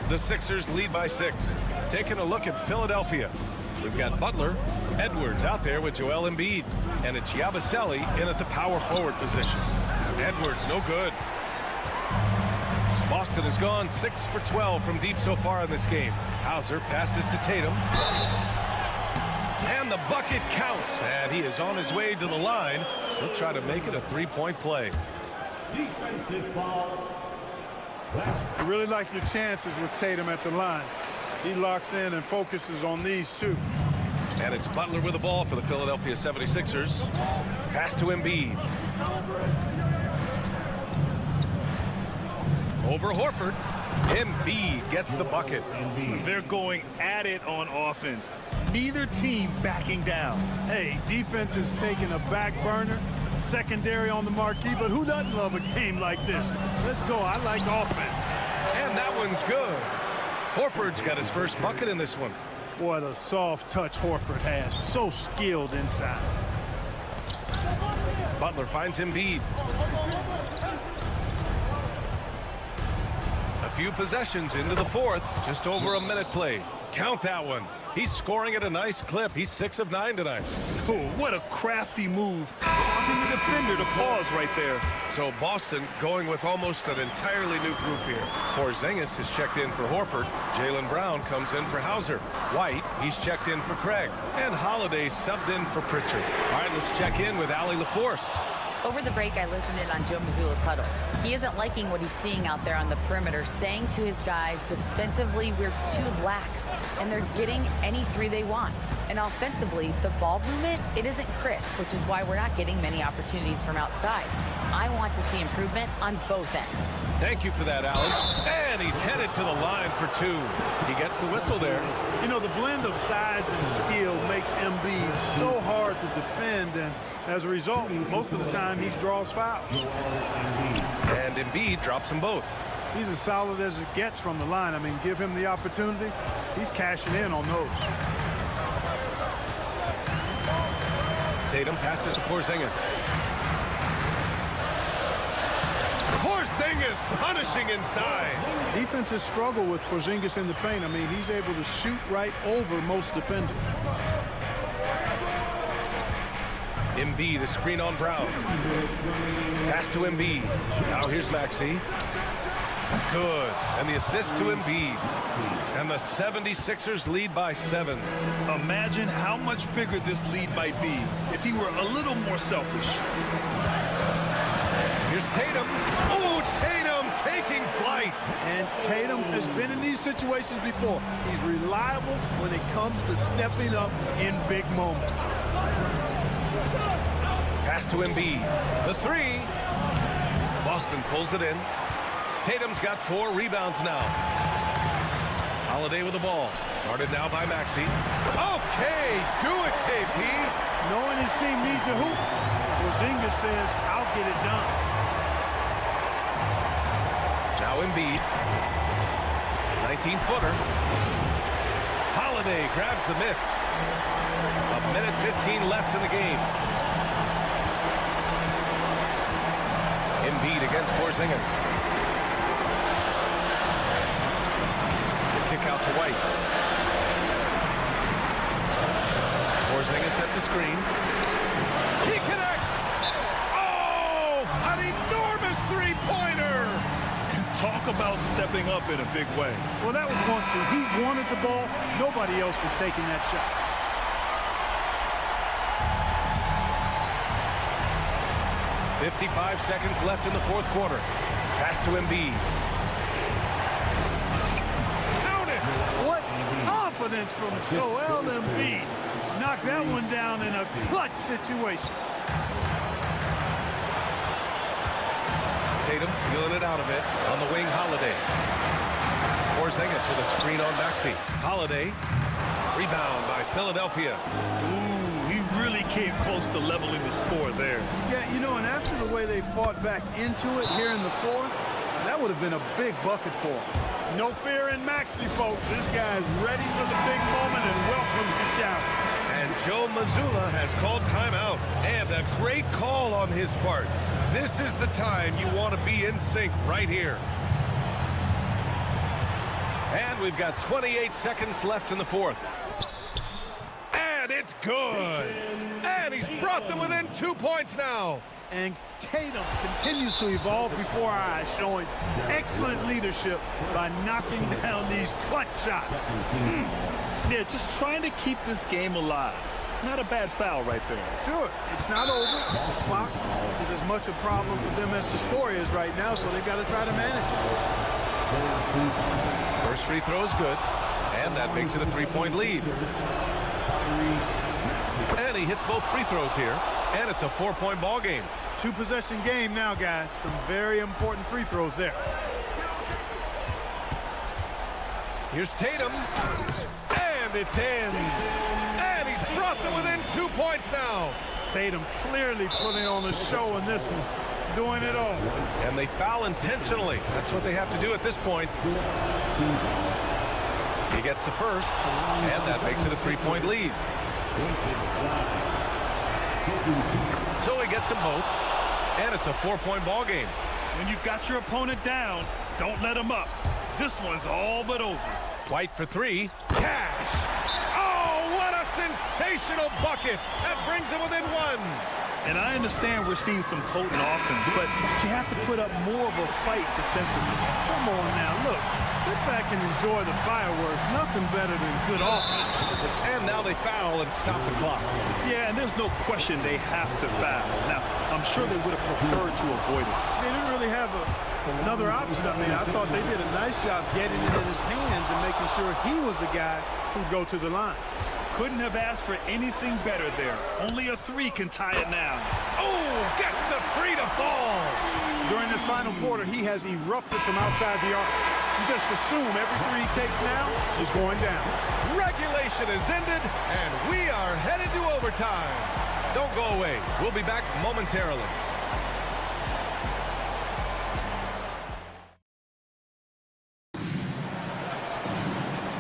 The Sixers lead by 6. Taking a look at Philadelphia. We've got Butler, Edwards out there with Joel Embiid, and it's Yabusele in at the power forward position. Edwards, no good. Boston has gone 6 for 12 from deep so far in this game. Hauser passes to Tatum. And the bucket counts, and he is on his way to the line. He'll try to make it a 3-point play. Defensive foul. You really like your chances with Tatum at the line. He locks in and focuses on these two. And it's Butler with the ball for the Philadelphia 76ers. Pass to Embiid. Over Horford. Embiid gets the bucket. They're going at it on offense. Neither team backing down. Hey, defense is taking a back burner. Secondary on the marquee, but who doesn't love a game like this? Let's go. I like offense. And that one's good. Horford's got his first bucket in this one. What a soft touch Horford has. So skilled inside. Butler finds Embiid. A few possessions into the 4th. Just over a minute played. Count that one. He's scoring at a nice clip. He's 6 of 9 tonight. Oh, what a crafty move. Causing the defender to pause right there. So Boston going with almost an entirely new group here. Porzingis is checked in for Horford. Jaylen Brown comes in for Hauser. White, he's checked in for Craig. And Holiday subbed in for Pritchard. All right, let's check in with Allie LaForce. Over the break, I listened in on Joe Mazzulla's huddle. He isn't liking what he's seeing out there on the perimeter, saying to his guys, defensively, we're too lax, and they're getting any 3 they want. And offensively, the ball movement, it isn't crisp, which is why we're not getting many opportunities from outside. I want to see improvement on both ends. Thank you for that, Allen. And he's headed to the line for 2. He gets the whistle there. You know, the blend of size and skill makes Embiid so hard to defend, and as a result, most of the time he draws fouls. And Embiid drops them both. He's as solid as it gets from the line. I mean, give him the opportunity, he's cashing in on those. Tatum passes to Porzingis. Porzingis punishing inside. Defenses struggle with Porzingis in the paint. I mean, he's able to shoot right over most defenders. Embiid, a screen on Brown. Pass to Embiid. Now here's Maxey. Good. And the assist to Embiid. And the 76ers lead by 7. Imagine how much bigger this lead might be if he were a little more selfish. Here's Tatum. Oh, Tatum taking flight. And Tatum has been in these situations before. He's reliable when it comes to stepping up in big moments. Pass to Embiid. The 3. Boston pulls it in. Tatum's got 4 rebounds now. Holiday with the ball. Guarded now by Maxey. Okay, do it, KP. Knowing his team needs a hoop, Porzingis says, I'll get it done. Now Embiid. 19-footer. Holiday grabs the miss. A minute 15 left in the game. Embiid against Porzingis. The kick out to White. Porzingis sets a screen. He connects! Oh! An enormous three-pointer! Talk about stepping up in a big way. Well, that was 1-2. He wanted the ball. Nobody else was taking that shot. 55 seconds left in the fourth quarter. Pass to Embiid. Count it! What confidence from Joel Embiid. Knocked that one down in a clutch situation. Tatum feeling it out of it on the wing. Holiday. Porzingis with a screen on Maxey. Holiday. Rebound by Philadelphia. Ooh, he really came close to leveling the score there. Yeah, you know, and after the way they fought back into it here in the fourth, that would have been a big bucket for him. No fear in Maxey, folks. This guy's ready for the big moment and welcomes the challenge. And Joe Mazzulla has called timeout. And a great call on his part. This is the time you want to be in sync right here. And we've got 28 seconds left in the fourth. And it's good. And he's brought them within 2 points now. And Tatum continues to evolve before our eyes, showing excellent leadership by knocking down these clutch shots. Yeah, just trying to keep this game alive. Not a bad foul right there. Sure, it's not over. The clock is as much a problem for them as the score is right now, so they've got to try to manage it. First free throw is good, and that makes it a 3-point lead. And he hits both free throws here, and it's a 4-point ball game. 2-possession game now, guys. Some very important free throws there. Here's Tatum, and it's in. And he's brought them within 2 points now. Tatum clearly putting on a show in this one, doing it all. And they foul intentionally. That's what they have to do at this point. He gets the first, and that makes it a 3-point lead. So he gets them both, and it's a 4-point ball game. When you've got your opponent down, don't let him up. This one's all but over. White for three. Cash! Oh, what a sensational bucket! That brings him within one. And I understand we're seeing some potent offense, but you have to put up more of a fight defensively. Come on now, look. Sit back and enjoy the fireworks. Nothing better than good offense. And now they foul and stop the clock. Yeah, and there's no question they have to foul. Now, I'm sure they would have preferred to avoid it. They didn't really have another option. I mean, I thought they did a nice job getting it in his hands and making sure he was the guy who'd go to the line. Couldn't have asked for anything better there. Only a 3 can tie it now. Oh, gets the free to fall. During this final quarter, he has erupted from outside the arc. You just assume every 3 he takes now is going down. Regulation is ended, and we are headed to overtime. Don't go away. We'll be back momentarily.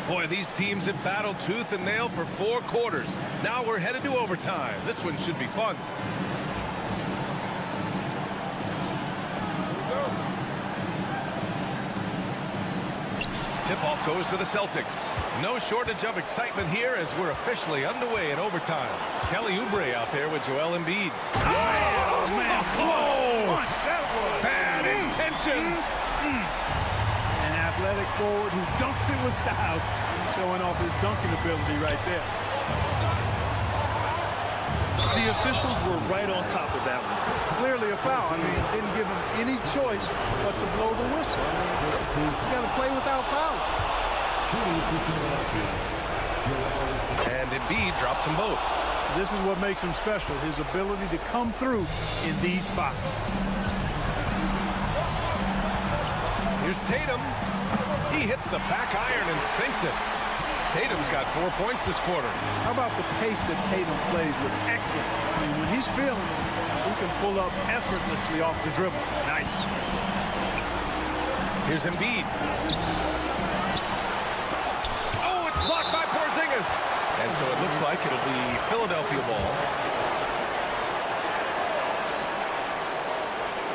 Boy, these teams have battled tooth and nail for 4 quarters. Now we're headed to overtime. This one should be fun. Tip-off goes to the Celtics. No shortage of excitement here as we're officially underway in overtime. Kelly Oubre out there with Joel Embiid. Oh, man. Whoa! Punch, that was. Bad intentions. An athletic forward who dunks it with style. He's showing off his dunking ability right there. The officials were right on top of that one. Clearly a foul. I mean, didn't give him any choice but to blow the whistle. I mean, you got to play without fouling. And Embiid drops them both. This is what makes him special, his ability to come through in these spots. Here's Tatum. He hits the back iron and sinks it. Tatum's got 4 points this quarter. How about the pace that Tatum plays with? Excellent. I mean, when he's feeling it, he can pull up effortlessly off the dribble. Nice. Here's Embiid. Oh, it's blocked by Porzingis. And so it looks like it'll be Philadelphia ball.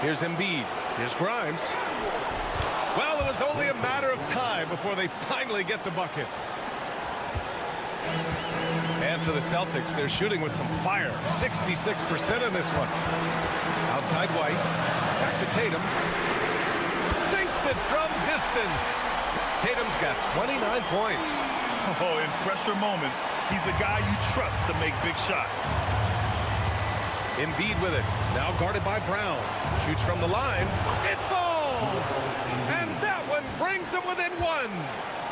Here's Embiid. Here's Grimes. Well, it was only a matter of time before they finally get the bucket. And for the Celtics, they're shooting with some fire. 66% in this one. Outside White. Back to Tatum. Sinks it from distance. Tatum's got 29 points. Oh, in pressure moments, he's a guy you trust to make big shots. Embiid with it. Now guarded by Brown. Shoots from the line. It falls! And that one brings them within one.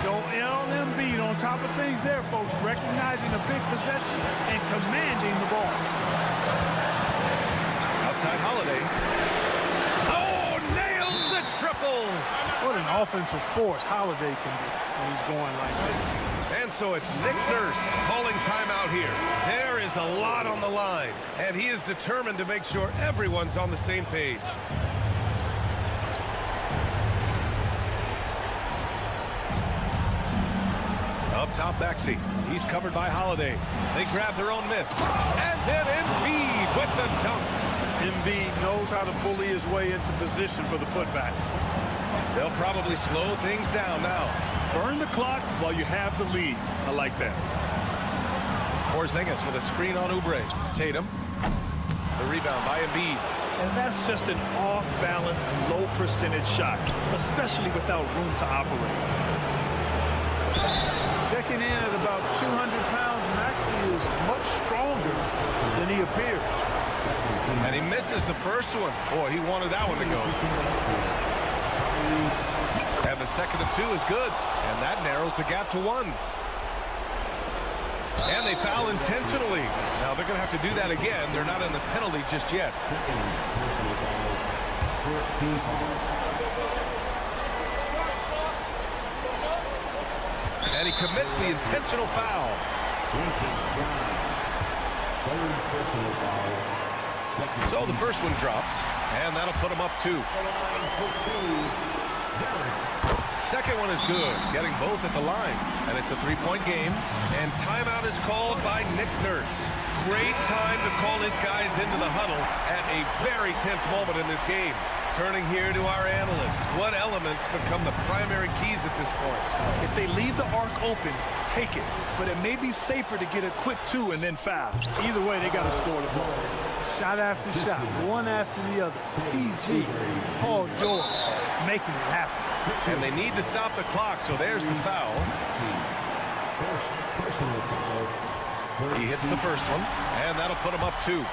Joel Embiid on top of things there, folks, recognizing a big possession and commanding the ball. Outside Holiday. Oh, nails the triple! What an offensive force Holiday can be when he's going like this. And so it's Nick Nurse calling timeout here. There is a lot on the line, and he is determined to make sure everyone's on the same page. Up top, Maxey. He's covered by Holiday. They grab their own miss. And then Embiid with the dunk. Embiid knows how to bully his way into position for the putback. They'll probably slow things down now. Burn the clock while you have the lead. I like that. Porzingis with a screen on Oubre. Tatum. The rebound by Embiid. And that's just an off-balance, low-percentage shot, especially without room to operate. Checking in at about 200 pounds, Maxey is much stronger than he appears. And he misses the first one. Boy, he wanted that one to go. And the second of two is good. And that narrows the gap to one. And they foul intentionally. Now they're going to have to do that again. They're not in the penalty just yet. And he commits the intentional foul. So the first one drops, and that'll put him up 2. Second one is good, getting both at the line. And it's a 3-point game, and timeout is called by Nick Nurse. Great time to call his guys into the huddle at a very tense moment in this game. Turning here to our analyst. What elements become the primary keys at this point? If they leave the arc open, take it. But it may be safer to get a quick 2 and then foul. Either way, they got to score the ball. Shot after shot, one after the other. PG, Paul George, making it happen. And they need to stop the clock, so there's the foul. He hits the first one, and that'll put him up 2.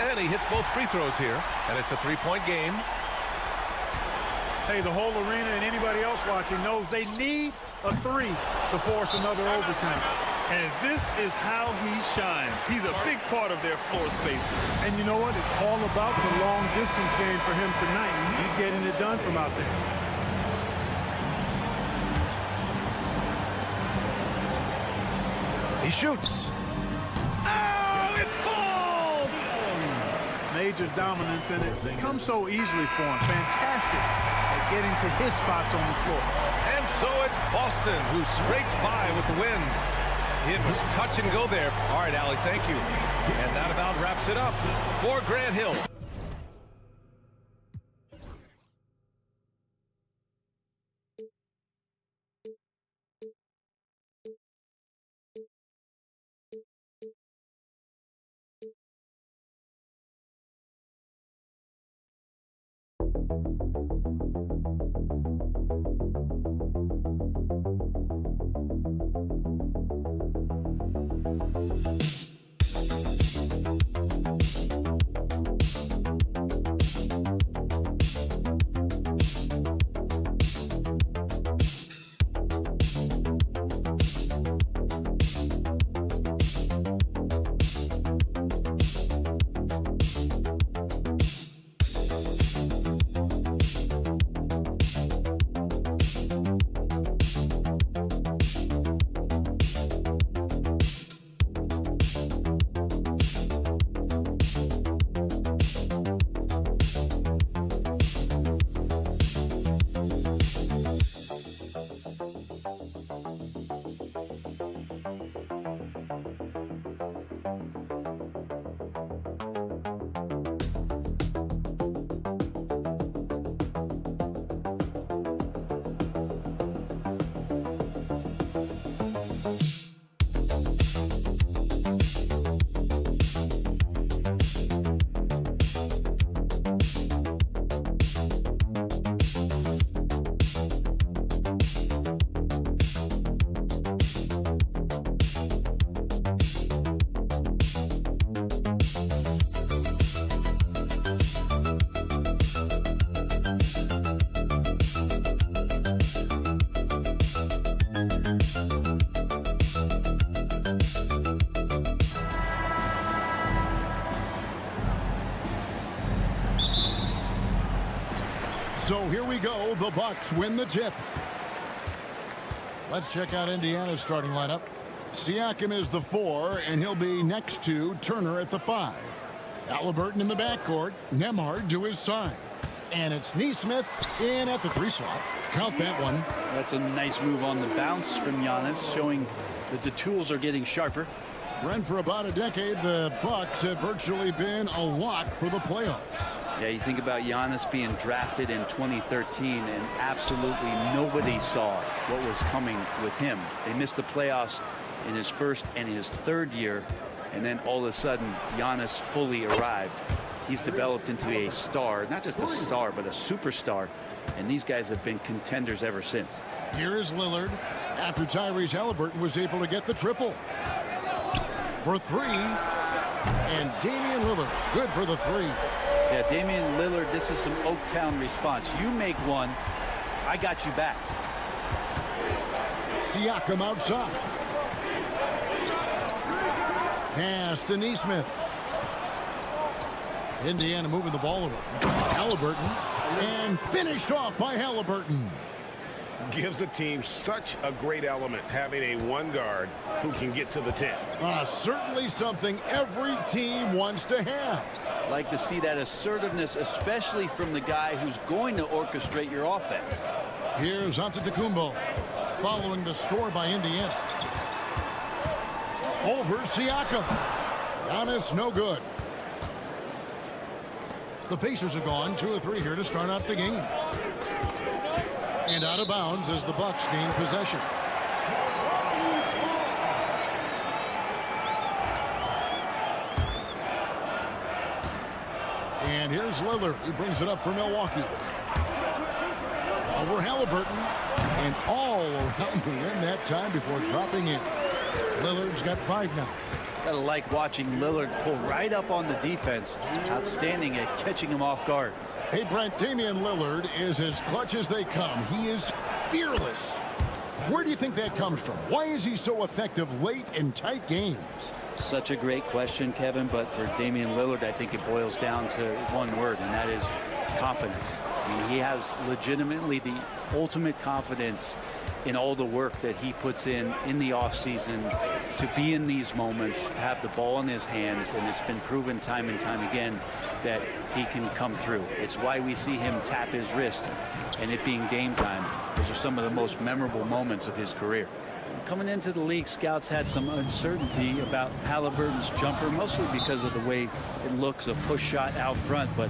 And he hits both free throws here, and it's a 3-point game. Hey, the whole arena and anybody else watching knows they need a 3 to force another overtime. And this is how he shines. He's a big part of their floor space. And you know what? It's all about the long distance game for him tonight. He's getting it done from out there. He shoots. Oh, it falls! Major dominance, and it comes so easily for him. Fantastic at getting to his spots on the floor. And so it's Boston who scrapes by with the win. It was touch and go there. All right, Allie, thank you. And that about wraps it up for Grant Hill. So here we go. The Bucks win the tip. Let's check out Indiana's starting lineup. Siakam is the 4, and he'll be next to Turner at the 5. Halliburton in the backcourt. Nembhard to his side. And it's Nesmith in at the 3 slot. Count that one. That's a nice move on the bounce from Giannis, showing that the tools are getting sharper. Brent, for about a decade, the Bucks have virtually been a lock for the playoffs. Yeah, you think about Giannis being drafted in 2013, and absolutely nobody saw what was coming with him. They missed the playoffs in his first and his third year, and then all of a sudden, Giannis fully arrived. He's developed into a star, not just a star, but a superstar, and these guys have been contenders ever since. Here is Lillard after Tyrese Halliburton was able to get the triple. For 3, and Damian Lillard, good for the 3. Yeah, Damian Lillard, this is some Oaktown response. You make one, I got you back. Siakam outside. Pass to Nesmith. Indiana moving the ball around. Halliburton, and finished off by Halliburton. Gives the team such a great element having a 1 guard who can get to the 10. Certainly something every team wants to have. Like to see that assertiveness, especially from the guy who's going to orchestrate your offense. Here's Antetokounmpo following the score by Indiana. Over Siakam. Giannis no good. The Pacers are gone 2 of 3 here to start out the game. And out of bounds as the Bucks gain possession. And here's Lillard. He brings it up for Milwaukee. Over Halliburton. And all around the rim that time before dropping in. Lillard's got 5 now. Gotta like watching Lillard pull right up on the defense. Outstanding at catching him off guard. Hey, Brent, Damian Lillard is as clutch as they come. He is fearless. Where do you think that comes from? Why is he so effective late in tight games? Such a great question, Kevin, but for Damian Lillard, I think it boils down to one word, and that is confidence. I mean, he has legitimately the ultimate confidence in all the work that he puts in the offseason to be in these moments, to have the ball in his hands, and it's been proven time and time again that he can come through. It's why we see him tap his wrist and it being game time. Those are some of the most memorable moments of his career. Coming into the league, scouts had some uncertainty about Halliburton's jumper, mostly because of the way it looks, a push shot out front, but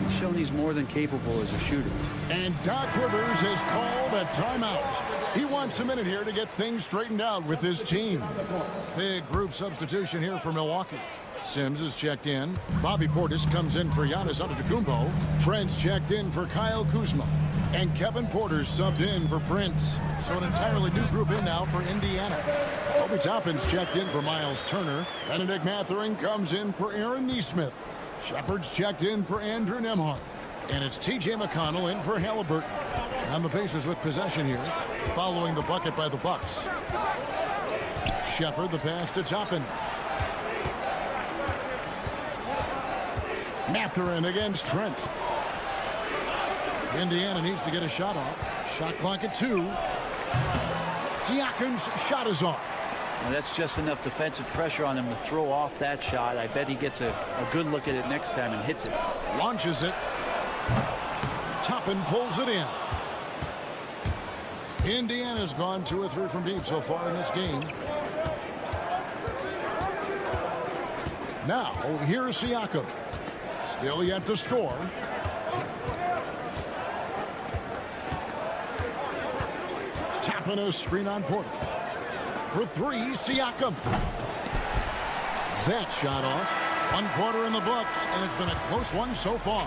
he's shown he's more than capable as a shooter. And Doc Rivers has called a timeout. He wants a minute here to get things straightened out with his team. Big group substitution here for Milwaukee. Sims is checked in. Bobby Portis comes in for Giannis Antetokounmpo. Trent's checked in for Kyle Kuzma. And Kevin Porter's subbed in for Prince. So an entirely new group in now for Indiana. Obi Toppin's checked in for Miles Turner. Benedict Mathurin comes in for Aaron Nesmith. Shepard's checked in for Andrew Nembhard. And it's T.J. McConnell in for Halliburton. And the Pacers with possession here, following the bucket by the Bucks. Shepard, the pass to Toppin. Mathurin against Trent. Indiana needs to get a shot off. Shot clock at 2. Siakam's shot is off. And that's just enough defensive pressure on him to throw off that shot. I bet he gets a good look at it next time and hits it. Launches it. Toppin pulls it in. Indiana's gone 2 or 3 from deep so far in this game. Now, here's Siakam. Still yet to score. Toppin a screen on Porter. For 3, Siakam. That shot off. 1 quarter in the books, and it's been a close one so far.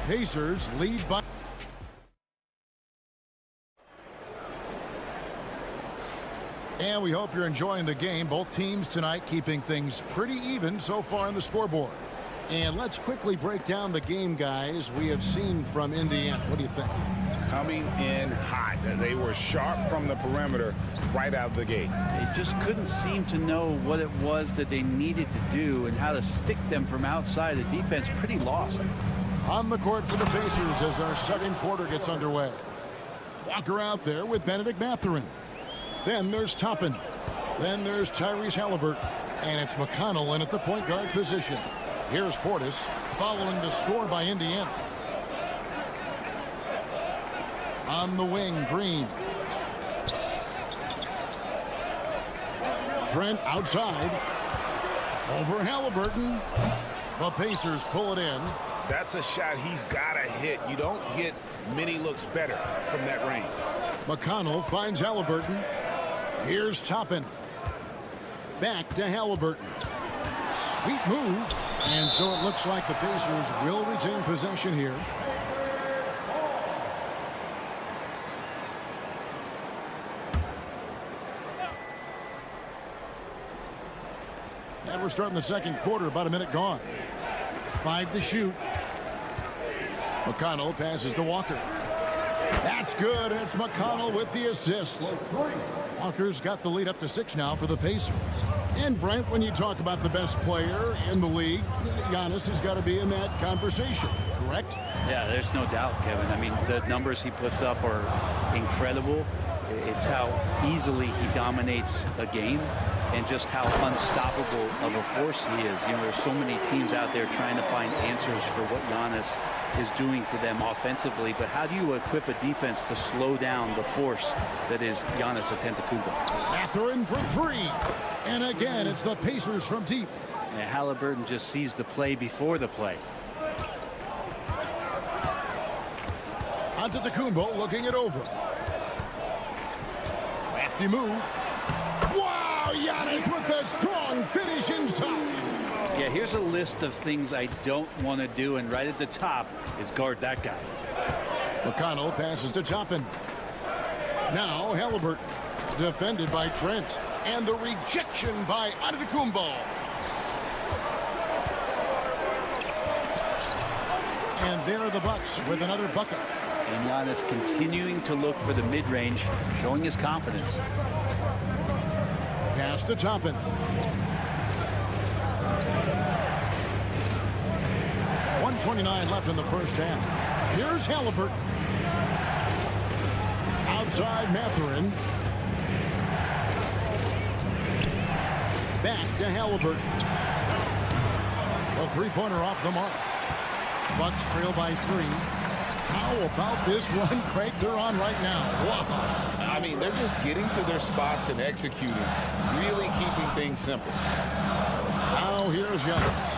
Pacers lead by... And we hope you're enjoying the game. Both teams tonight keeping things pretty even so far on the scoreboard. And let's quickly break down the game, guys, we have seen from Indiana. What do you think? Coming in hot. They were sharp from the perimeter right out of the gate. They just couldn't seem to know what it was that they needed to do and how to stick them from outside. The defense pretty lost. On the court for the Pacers as our second quarter gets underway. Walker out there with Benedict Mathurin. Then there's Toppin. Then there's Tyrese Halliburton. And it's McConnell in at the point guard position. Here's Portis following the score by Indiana. On the wing, Green. Trent outside. Over Halliburton. The Pacers pull it in. That's a shot he's got to hit. You don't get many looks better from that range. McConnell finds Halliburton. Here's Toppin. Back to Halliburton. Sweet move. And so it looks like the Pacers will retain possession here. And we're starting the second quarter, about a minute gone. 5 to shoot. McConnell passes to Walker. That's good. It's McConnell with the assist. Walker's got the lead up to 6 now for the Pacers. And Brent, when you talk about the best player in the league, Giannis has got to be in that conversation, correct? Yeah, there's no doubt, Kevin. I mean, the numbers he puts up are incredible. It's how easily he dominates a game and just how unstoppable of a force he is. You know, there's so many teams out there trying to find answers for what Giannis is doing to them offensively, but how do you equip a defense to slow down the force that is Giannis Antetokounmpo? Mathurin for 3. And again, it's the Pacers from deep. And Halliburton just sees the play before the play. Antetokounmpo looking it over. Crafty move. Wow, Giannis with a strong finish inside. Yeah, here's a list of things I don't want to do, and right at the top is guard that guy. McConnell passes to Toppin. Now Halliburton, defended by Trent, and the rejection by Antetokounmpo. And there are the Bucks with another bucket. And Giannis continuing to look for the mid-range, showing his confidence. Pass to Toppin. .29 left in the first half. Here's Halliburton. Outside Mathurin. Back to Halliburton. The three-pointer off the mark. Bucks trail by 3. How about this run, Craig, they're on right now? Wow. I mean, they're just getting to their spots and executing, really keeping things simple. Now here's Giannis.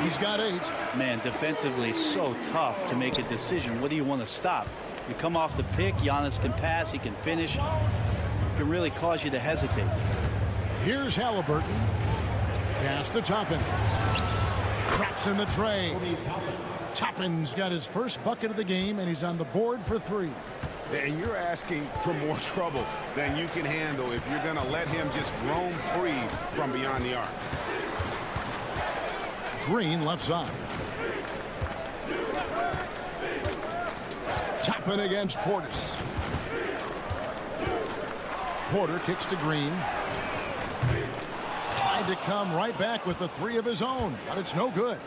He's got 8. Man, defensively so tough to make a decision. What do you want to stop? You come off the pick, Giannis can pass, he can finish. It can really cause you to hesitate. Here's Halliburton. Pass to Toppin. Traps in the tray. Toppin's got his first bucket of the game, and he's on the board for 3. And you're asking for more trouble than you can handle if you're going to let him just roam free from beyond the arc. Green left side. Toppin against Portis. Porter kicks to Green. Tried to come right back with the 3 of his own, but it's no good.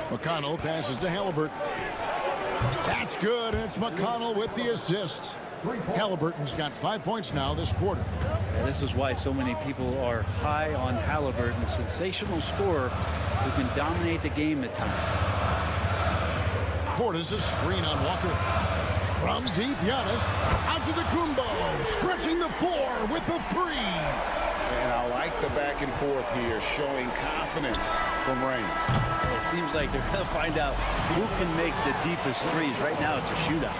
McConnell passes to Halliburton. That's good, and it's McConnell with the assist. Halliburton's got 5 points now this quarter. And this is why so many people are high on Halliburton. Sensational scorer who can dominate the game at times. Portis a screen on Walker. From deep, Giannis. Out to the Kumbo. Stretching the floor with the 3. And I like the back and forth here, showing confidence from Rain. It seems like they're going to find out who can make the deepest threes. Right now, it's a shootout.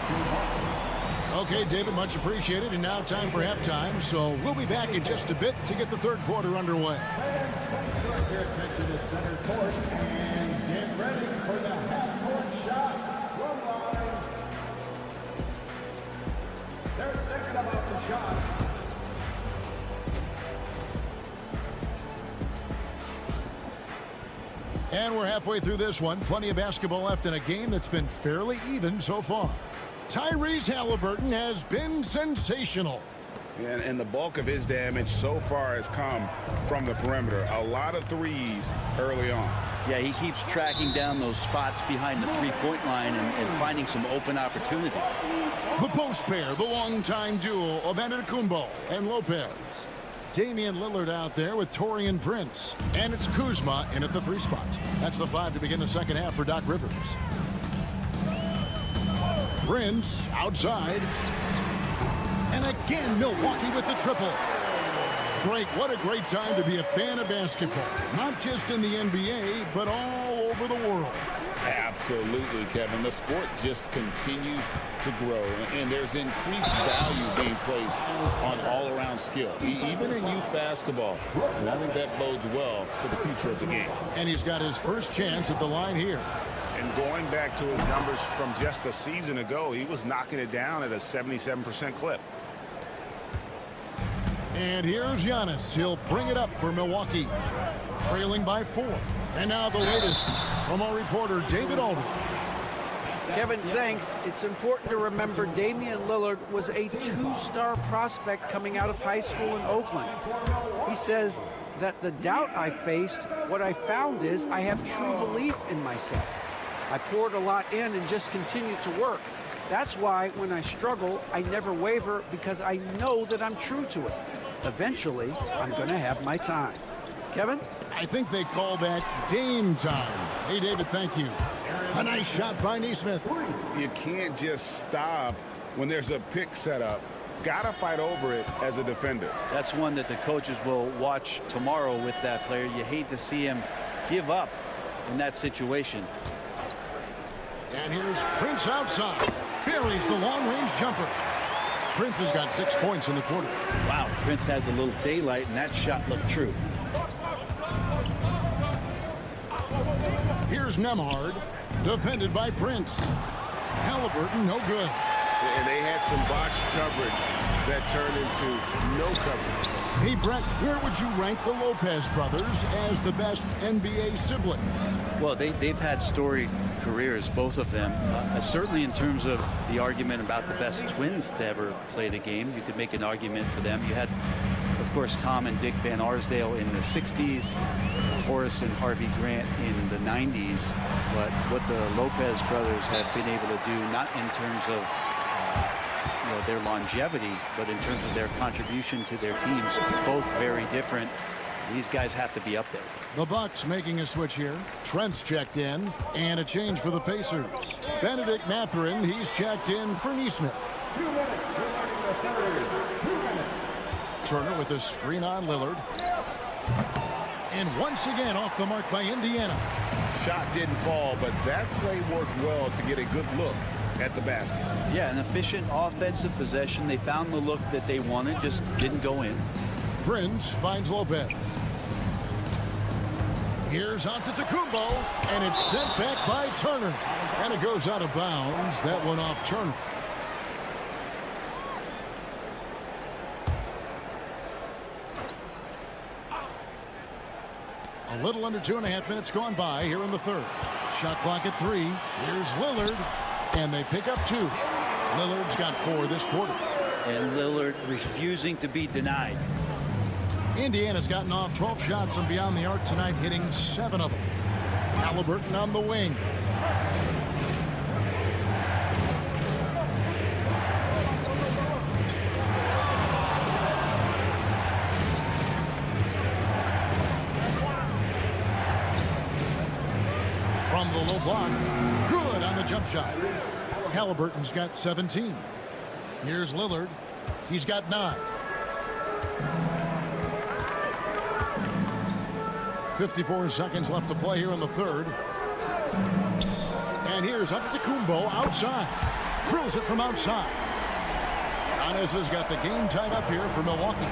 Okay, David, much appreciated. And now time for halftime. So we'll be back in just a bit to get the third quarter underway. Turn your attention to center court and get ready for the half-court shot. Run line. They're thinking about the shot. And we're halfway through this one. Plenty of basketball left in a game that's been fairly even so far. Tyrese Halliburton has been sensational. And the bulk of his damage so far has come from the perimeter. A lot of threes early on. Yeah, he keeps tracking down those spots behind the three-point line and finding some open opportunities. The post pair, the longtime duo of Antetokounmpo and Lopez. Damian Lillard out there with Taurean Prince. And it's Kuzma in at the 3 spot. That's the 5 to begin the second half for Doc Rivers. Prince outside. And again, Milwaukee with the triple. Great, what a great time to be a fan of basketball. Not just in the NBA, but all over the world. Absolutely, Kevin. The sport just continues to grow, and there's increased value being placed on all-around skill, even in youth basketball. And I think that bodes well for the future of the game. And he's got his first chance at the line here. And going back to his numbers from just a season ago, he was knocking it down at a 77% clip. And here's Giannis. He'll bring it up for Milwaukee, trailing by 4. And now the latest from our reporter, David Aldridge. Kevin, thanks. It's important to remember Damian Lillard was a 2-star prospect coming out of high school in Oakland. He says that the doubt I faced, what I found is I have true belief in myself. I poured a lot in and just continued to work. That's why when I struggle, I never waver because I know that I'm true to it. Eventually, I'm going to have my time. Kevin? I think they call that Dame time. Hey, David, thank you. A nice shot by Nesmith. You can't just stop when there's a pick set up. Gotta fight over it as a defender. That's one that the coaches will watch tomorrow with that player. You hate to see him give up in that situation. And here's Prince outside. Buries the long-range jumper. Prince has got 6 points in the quarter. Wow, Prince has a little daylight, and that shot looked true. Here's Nemhard, defended by Prince. Halliburton, no good. And they had some botched coverage that turned into no coverage. Hey, Brett, where would you rank the Lopez brothers as the best NBA siblings? Well, they've had storied careers, both of them. Certainly in terms of the argument about the best twins to ever play the game, you could make an argument for them. You had, of course, Tom and Dick Van Arsdale in the 60s, Horace and Harvey Grant in the 90s. But what the Lopez brothers have been able to do, not in terms of their longevity, but in terms of their contribution to their teams, both very different. These guys have to be up there. The Bucks making a switch here. Trent's checked in, and a change for the Pacers. Benedict Mathurin, he's checked in for Nesmith. 2 minutes remaining the third. 2 minutes. Turner with a screen on Lillard. And once again off the mark by Indiana. Shot didn't fall, but that play worked well to get a good look at the basket. Yeah, an efficient offensive possession. They found the look that they wanted, just didn't go in. Prince finds Lopez. Here's Antetokounmpo, and it's sent back by Turner. And it goes out of bounds. That one off Turner. A little under 2.5 minutes gone by here in the third. Shot clock at 3. Here's Lillard, and they pick up 2. Lillard's got 4 this quarter. And Lillard refusing to be denied. Indiana's gotten off 12 shots from beyond the arc tonight, hitting 7 of them. Halliburton on the wing. From the low block, good on the jump shot. Halliburton's got 17. Here's Lillard. He's got 9. 54 seconds left to play here in the third. And here's Antetokounmpo outside. Drills it from outside. Giannis has got the game tied up here for Milwaukee.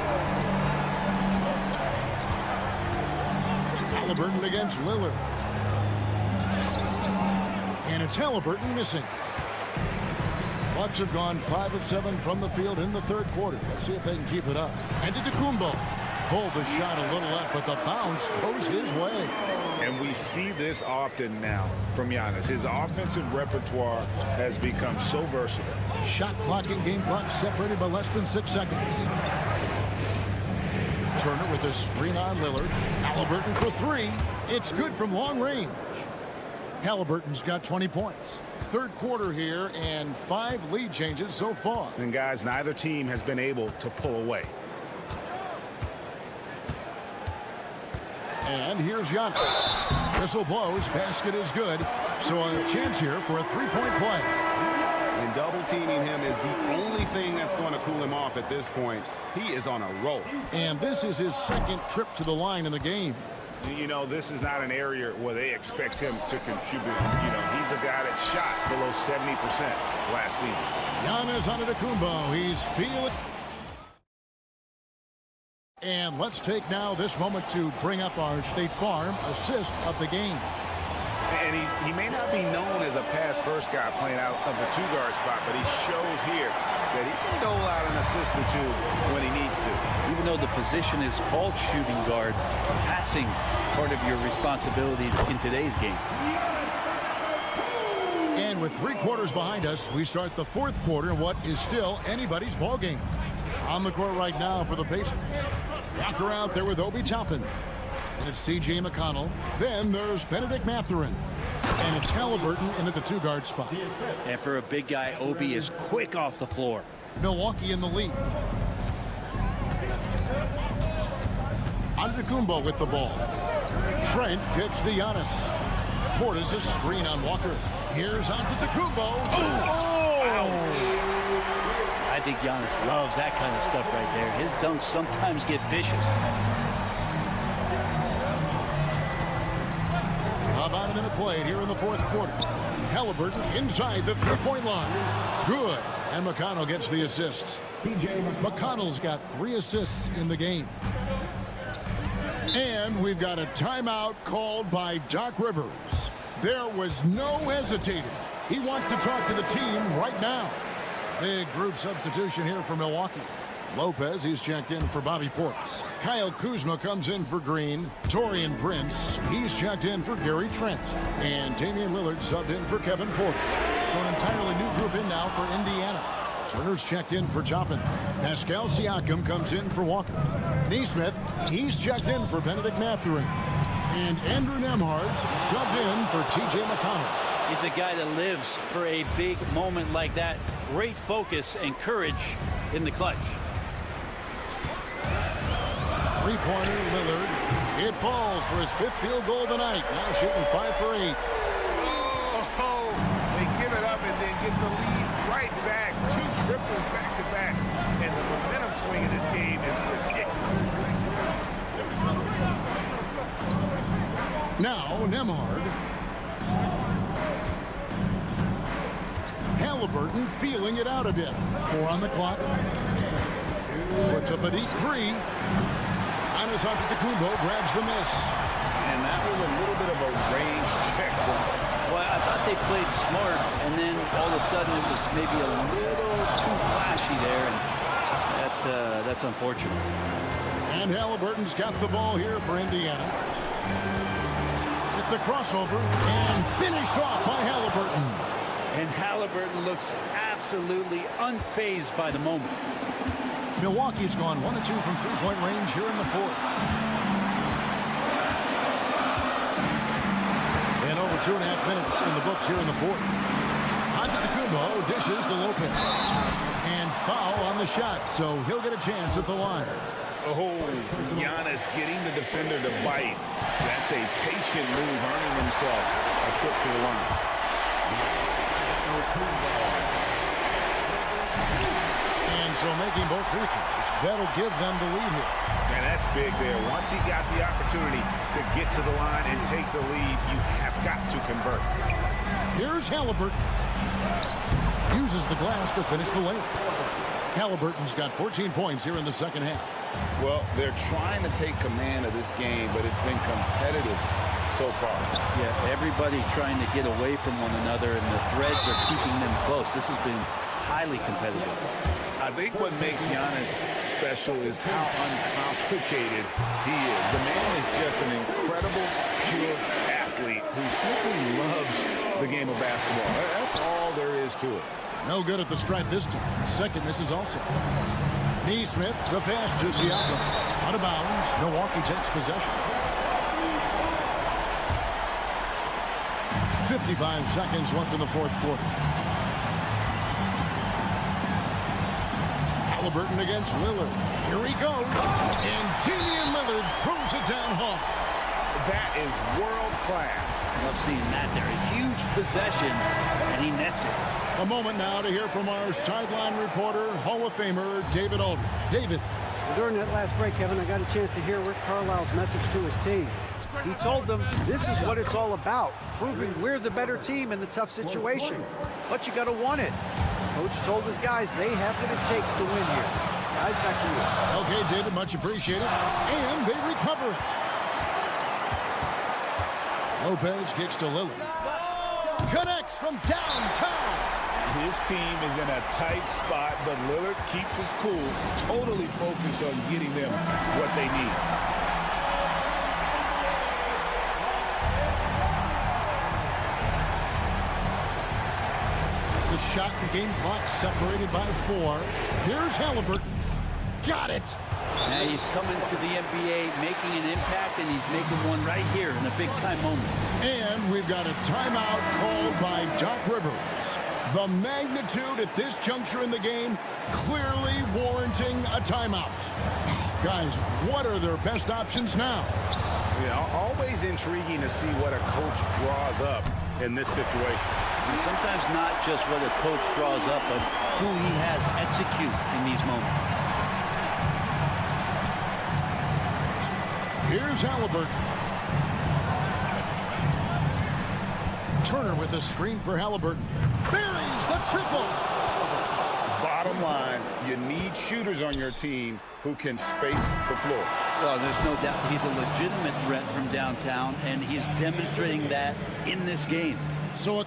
Halliburton against Lillard. And it's Halliburton missing. Bucks have gone 5 of 7 from the field in the third quarter. Let's see if they can keep it up. Antetokounmpo pulled the shot a little left, but the bounce goes his way. And we see this often now from Giannis. His offensive repertoire has become so versatile. Shot clock and game clock separated by less than 6 seconds. Turner with a screen on Lillard. Halliburton for 3, It's good from long range. Halliburton's got 20 points. Third quarter here and 5 lead changes so far. And guys, neither team has been able to pull away. And here's Giannis. Whistle blows, basket is good. So a chance here for a three-point play. And double teaming him is the only thing that's going to cool him off at this point. He is on a roll. And this is his second trip to the line in the game. You know, this is not an area where they expect him to contribute. You know, he's a guy that shot below 70% last season. Giannis Antetokounmpo, he's feeling. And let's take now this moment to bring up our State Farm assist of the game. And he may not be known as a pass-first guy playing out of the two-guard spot, but he shows here that he can dole out an assist or two when he needs to. Even though the position is called shooting guard, passing part of your responsibilities in today's game. And with 3 quarters behind us, we start the fourth quarter in what is still anybody's ball game. On the court right now for the Pacers. Walker out there with Obi Toppin. And it's T.J. McConnell. Then there's Benedict Mathurin. And it's Halliburton in at the two-guard spot. And for a big guy, Obi is quick off the floor. Milwaukee in the lead. Antetokounmpo with the ball. Trent kicks to Giannis. Portis a screen on Walker. Here's Antetokounmpo. I think Giannis loves that kind of stuff right there. His dunks sometimes get vicious. About a minute played here in the fourth quarter. Halliburton inside the three-point line. Good. And McConnell gets the assist. McConnell's got 3 assists in the game. And we've got a timeout called by Doc Rivers. There was no hesitating. He wants to talk to the team right now. Big group substitution here for Milwaukee. Lopez, he's checked in for Bobby Portis. Kyle Kuzma comes in for Green. Taurean Prince, he's checked in for Gary Trent. And Damian Lillard subbed in for Kevin Porter. So an entirely new group in now for Indiana. Turner's checked in for Toppin. Pascal Siakam comes in for Walker. Neesmith, he's checked in for Benedict Mathurin. And Andrew Nembhard's subbed in for T.J. McConnell. He's a guy that lives for a big moment like that. Great focus and courage in the clutch. Three-pointer, Lillard. It falls for his 5th field goal of the night. Now shooting 5 for 8. Oh, they give it up and then get the lead right back. 2 triples back-to-back. And the momentum swing in this game is ridiculous. Now, Nembhard. Halliburton feeling it out a bit. 4 on the clock. Puts up a deep 3. Giannis Antetokounmpo grabs the miss. And that was a little bit of a range check for him. Well, I thought they played smart, and then all of a sudden it was maybe a little too flashy there, and that's unfortunate. And Halliburton's got the ball here for Indiana. With the crossover, and finished off by Halliburton. And Halliburton looks absolutely unfazed by the moment. Milwaukee's gone 1 of 2 from three-point range here in the fourth. And over 2.5 minutes in the books here in the fourth. Antetokounmpo dishes to Lopez. And foul on the shot, so he'll get a chance at the line. Oh, Giannis getting the defender to bite. That's a patient move, earning himself a trip to the line. And so making both free throws, that'll give them the lead here. And that's big there. Once he got the opportunity to get to the line and take the lead, you have got to convert. Here's Halliburton. Uses the glass to finish the layup. Halliburton's got 14 points here in the second half. Well, they're trying to take command of this game, but it's been competitive so far. Yeah, everybody trying to get away from one another, and the threads are keeping them close. This has been highly competitive. I think what makes Giannis special is how uncomplicated he is. The man is just an incredible, pure athlete who simply loves the game of basketball. That's all there is to it. No good at the stripe this time. Second misses also. Neesmith, the pass to Siakam. Out of bounds. Milwaukee takes possession. 55 seconds left in the fourth quarter. Halliburton against Lillard. Here he goes. And Damian Lillard throws it down hard. That is world class. Love seeing that there. A huge possession, and he nets it. A moment now to hear from our sideline reporter, Hall of Famer David Aldridge. David. During that last break, Kevin, I got a chance to hear Rick Carlisle's message to his team. He told them this is what it's all about, proving we're the better team in the tough situations. But you got to want it. Coach told his guys they have what it takes to win here. Guys, back to you. Okay, David, much appreciated. And they recover it. Lopez kicks to Lillard. Connects from downtown. His team is in a tight spot, but Lillard keeps his cool, totally focused on getting them what they need. The shot and game clock separated by 4. Here's Halliburton. Got it. Now he's coming to the NBA, making an impact, and he's making one right here in a big-time moment. And we've got a timeout called by Doc Rivers. The magnitude at this juncture in the game clearly warranting a timeout. Guys, what are their best options now? Yeah, always intriguing to see what a coach draws up in this situation. And sometimes not just what a coach draws up, but who he has execute in these moments. Here's Halliburton. Turner with a screen for Halliburton. Buries the triple. Bottom line, you need shooters on your team who can space the floor. Well, there's no doubt he's a legitimate threat from downtown, and he's demonstrating that in this game. So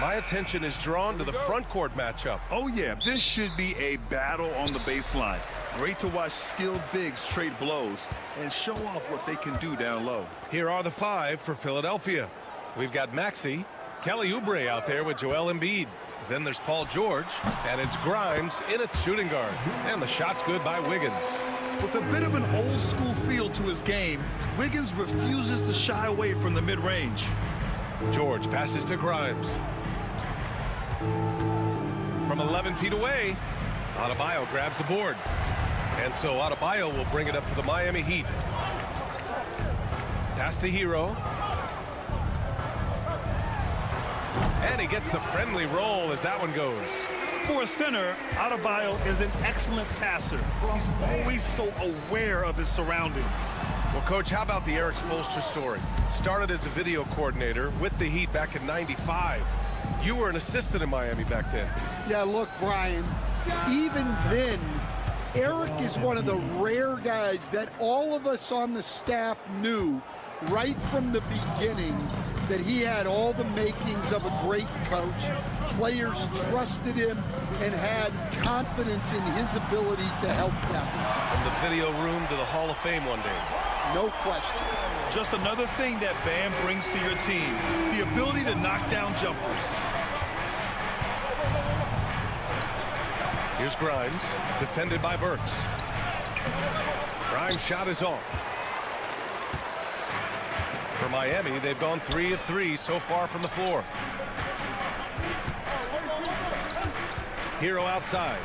My attention is drawn to the front court matchup. Oh, yeah, this should be a battle on the baseline. Great to watch skilled bigs trade blows and show off what they can do down low. Here are the 5 for Philadelphia. We've got Maxey, Kelly Oubre out there with Joel Embiid. Then there's Paul George, and it's Grimes in at shooting guard. And the shot's good by Wiggins. With a bit of an old school feel to his game, Wiggins refuses to shy away from the mid-range. George passes to Grimes. From 11 feet away, Adebayo grabs the board. And so Adebayo will bring it up for the Miami Heat. Pass to Hero. And he gets the friendly roll as that one goes. For a center, Adebayo is an excellent passer. He's always so aware of his surroundings. Well, Coach, how about the Eric Spoelstra story? Started as a video coordinator with the Heat back in '95. You were an assistant in Miami back then. Yeah, look, Brian, even then, Eric is one of the rare guys that all of us on the staff knew right from the beginning that he had all the makings of a great coach. Players trusted him and had confidence in his ability to help them. From the video room to the Hall of Fame one day. No question. Just another thing that Bam brings to your team, the ability to knock down jumpers. Here's Grimes, defended by Burks. Grimes' shot is off. For Miami, they've gone 3 of 3 so far from the floor. Hero outside.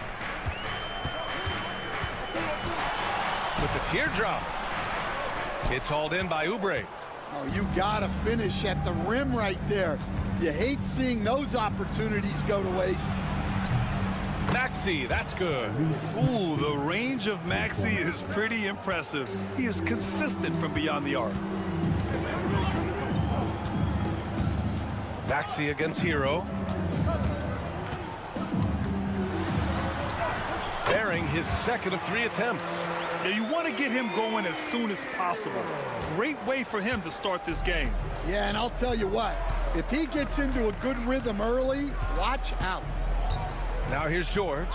With the teardrop. It's hauled in by Oubre. Oh, you gotta finish at the rim right there. You hate seeing those opportunities go to waste. Maxey, that's good. Ooh, the range of Maxey is pretty impressive. He is consistent from beyond the arc. Maxey against Hero. Bearing his second of 3 attempts. Yeah, you want to get him going as soon as possible. Great way for him to start this game. Yeah, and I'll tell you what, if he gets into a good rhythm early, watch out. Now here's George.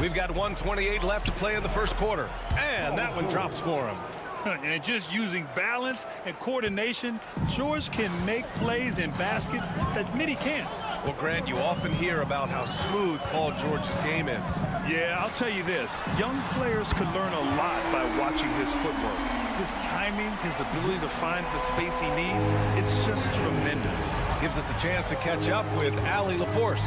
We've got 1:28 left to play in the first quarter. And that one drops for him. And just using balance and coordination, George can make plays and baskets that many can't. Well, Grant, you often hear about how smooth Paul George's game is. Yeah, I'll tell you this. Young players could learn a lot by watching his footwork. His timing, his ability to find the space he needs, it's just tremendous. Gives us a chance to catch up with Allie LaForce.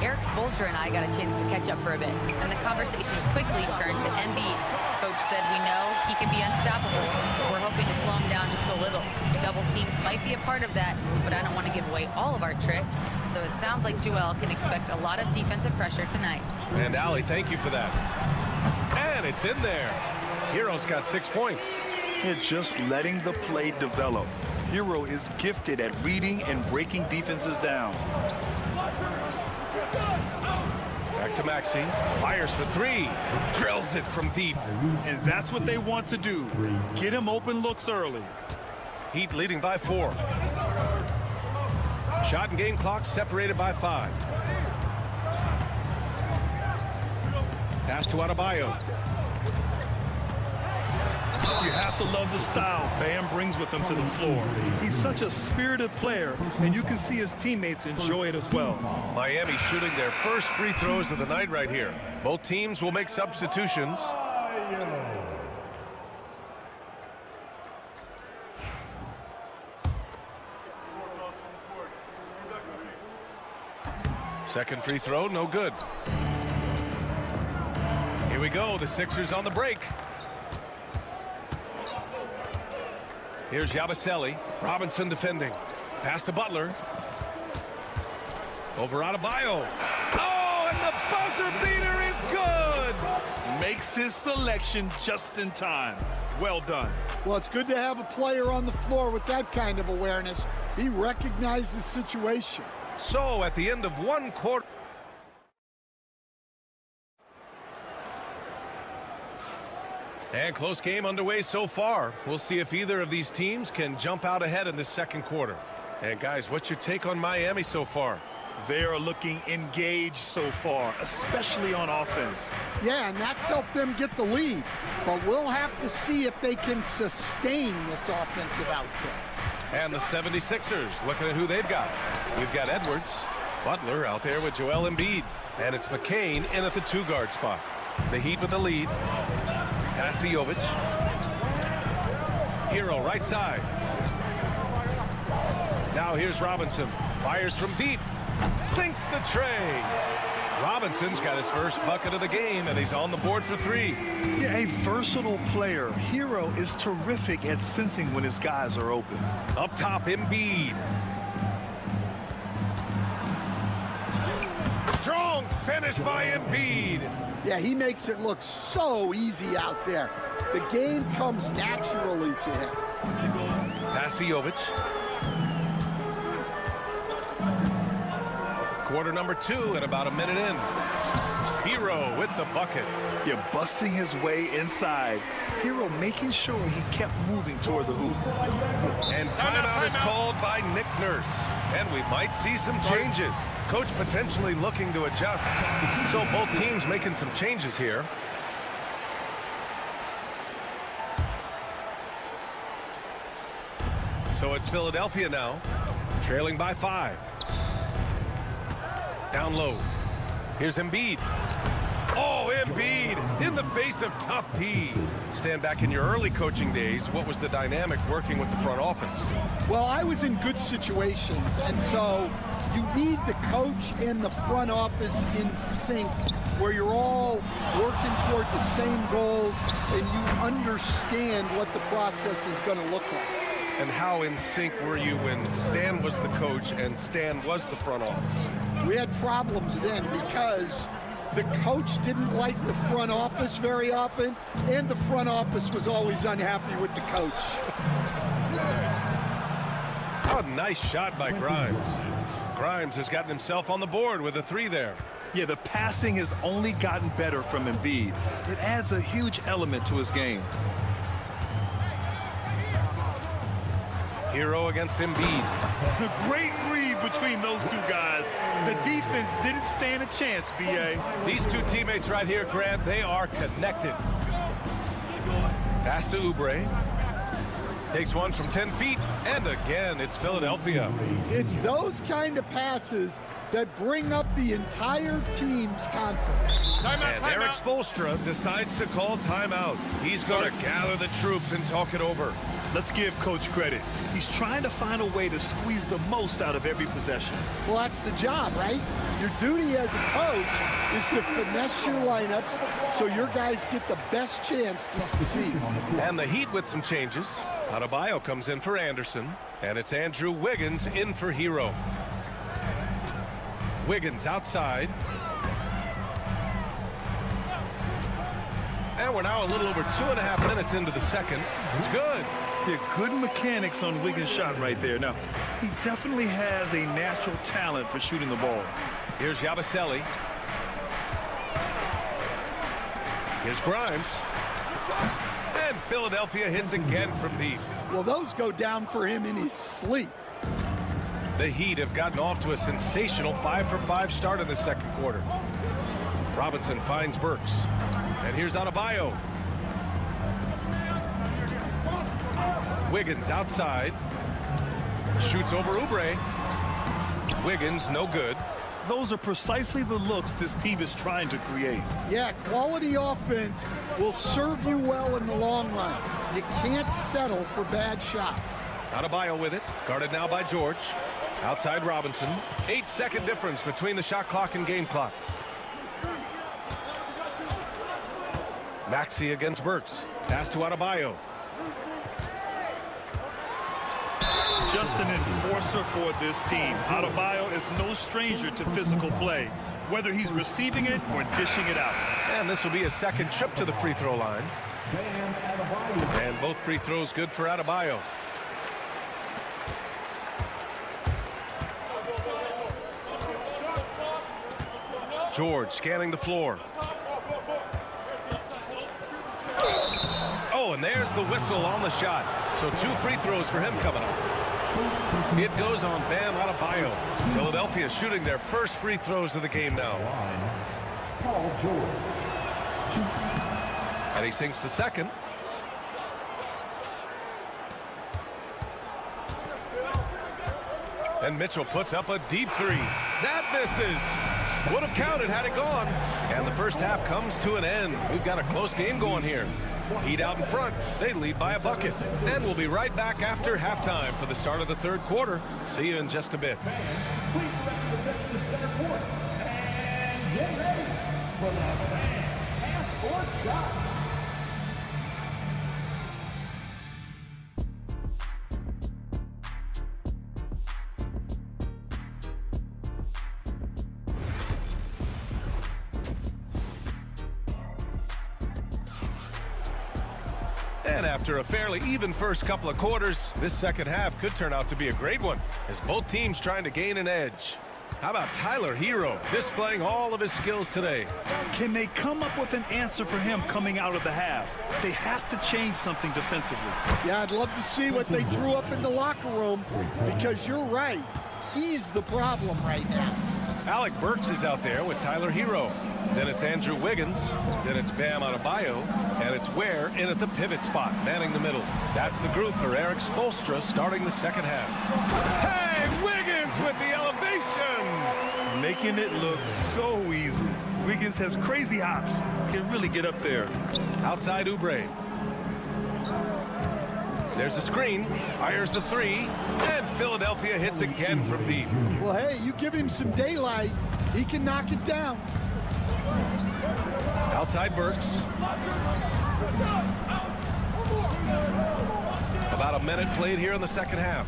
Eric Spoelstra and I got a chance to catch up for a bit, and the conversation quickly turned to Embiid. Coach said we know he can be unstoppable. We're hoping to slow him down just a little. Double teams might be a part of that, but I don't want to give away all of our tricks. So it sounds like Joel can expect a lot of defensive pressure tonight. And Allie, thank you for that. And it's in there. Hero's got 6 points. And just letting the play develop. Hero is gifted at reading and breaking defenses down. Back to Maxey. Fires for 3. Drills it from deep. And that's what they want to do. Get him open looks early. Heat leading by 4. Shot and game clock separated by 5. Pass to Adebayo. You have to love the style Bam brings with him to the floor. He's such a spirited player, and you can see his teammates enjoy it as well. Miami shooting their first free throws of the night right here. Both teams will make substitutions. Second free throw, no good. Here we go, the Sixers on the break. Here's Yabusele. Robinson defending. Pass to Butler. Over Adebayo. Oh, and the buzzer beater is good! Makes his selection just in time. Well done. Well, it's good to have a player on the floor with that kind of awareness. He recognized the situation. So, at the end of 1 quarter... And close game underway so far. We'll see if either of these teams can jump out ahead in this second quarter. And guys, what's your take on Miami so far? They are looking engaged so far, especially on offense. Yeah, and that's helped them get the lead. But we'll have to see if they can sustain this offensive output. And the 76ers looking at who they've got. We've got Edwards, Butler out there with Joel Embiid. And it's McCain in at the 2-guard spot. The Heat with the lead. Pass to Jovic. Hero right side. Now here's Robinson. Fires from deep. Sinks the tray. Robinson's got his first bucket of the game, and he's on the board for 3. Yeah, a versatile player. Hero is terrific at sensing when his guys are open. Up top, Embiid. Strong finish by Embiid. Yeah, he makes it look so easy out there. The game comes naturally to him. Pass to Jovic. Quarter number 2 and about a minute in. Hero with the bucket. Yeah, busting his way inside. Hero making sure he kept moving toward the hoop. And timeout is called by Nick Nurse. And we might see some changes. Coach potentially looking to adjust. So both teams making some changes here. So it's Philadelphia now, trailing by 5. Down low. Here's Embiid. Oh, Embiid in the face of tough D. Stand back in your early coaching days. What was the dynamic working with the front office? Well, I was in good situations, and so you need the coach and the front office in sync, where you're all working toward the same goals and you understand what the process is going to look like. And how in sync were you when Stan was the coach and Stan was the front office? We had problems then because the coach didn't like the front office very often, and the front office was always unhappy with the coach. Oh, nice shot by Grimes. Grimes has gotten himself on the board with a 3 there. Yeah, the passing has only gotten better from Embiid. It adds a huge element to his game. Hero against Embiid. The great read between those two guys. The defense didn't stand a chance, B.A. These two teammates right here, Grant, they are connected. Pass to Oubre. Takes one from 10 feet, and again, it's Philadelphia. It's those kind of passes that bring up the entire team's confidence. And Eric Spoelstra decides to call timeout. He's going to gather the troops and talk it over. Let's give Coach credit. He's trying to find a way to squeeze the most out of every possession. Well, that's the job, right? Your duty as a coach is to finesse your lineups so your guys get the best chance to succeed. And the Heat with some changes. Adebayo comes in for Anderson, and it's Andrew Wiggins in for Hero. Wiggins outside. And we're now a little over 2.5 minutes into the second. It's good. Yeah, good mechanics on Wiggins' shot right there. Now, he definitely has a natural talent for shooting the ball. Here's Yabusele. Here's Grimes. And Philadelphia hits again from deep. Well, those go down for him in his sleep. The Heat have gotten off to a sensational 5-for-5 start in the second quarter. Robinson finds Burks. And here's Adebayo. Wiggins outside. Shoots over Oubre. Wiggins, no good. Those are precisely the looks this team is trying to create. Yeah, quality offense will serve you well in the long run. You can't settle for bad shots. Adebayo with it. Guarded now by George. Outside Robinson. 8-second difference between the shot clock and game clock. Maxey against Burks. Pass to Adebayo. Just an enforcer for this team. Adebayo is no stranger to physical play, whether he's receiving it or dishing it out. And this will be a second trip to the free throw line. And both free throws good for Adebayo. George scanning the floor. Oh, and there's the whistle on the shot. So 2 free throws for him coming up. It goes on Bam Adebayo. Philadelphia shooting their first free throws of the game now. Paul George. And he sinks the second. And Mitchell puts up a deep 3. That misses. Would have counted had it gone. And the first half comes to an end. We've got a close game going here. Heat out in front. They lead by a bucket. And we'll be right back after halftime for the start of the third quarter. See you in just a bit. Please direct your attention to center court. And get ready for the fan half-court shot. And after a fairly even first couple of quarters, this second half could turn out to be a great one as both teams trying to gain an edge. How about Tyler Hero displaying all of his skills today? Can they come up with an answer for him coming out of the half? They have to change something defensively. Yeah, I'd love to see what they drew up in the locker room because you're right. He's the problem right now. Alec Burks is out there with Tyler Hero. Then it's Andrew Wiggins. Then it's Bam Adebayo. And it's Ware in at the pivot spot, manning the middle. That's the group for Eric Spoelstra starting the second half. Hey, Wiggins with the elevation! Making it look so easy. Wiggins has crazy hops. Can really get up there. Outside Oubre. There's a screen, fires the 3, and Philadelphia hits again from deep. Well, hey, you give him some daylight, he can knock it down. Outside Burks. About a minute played here in the second half.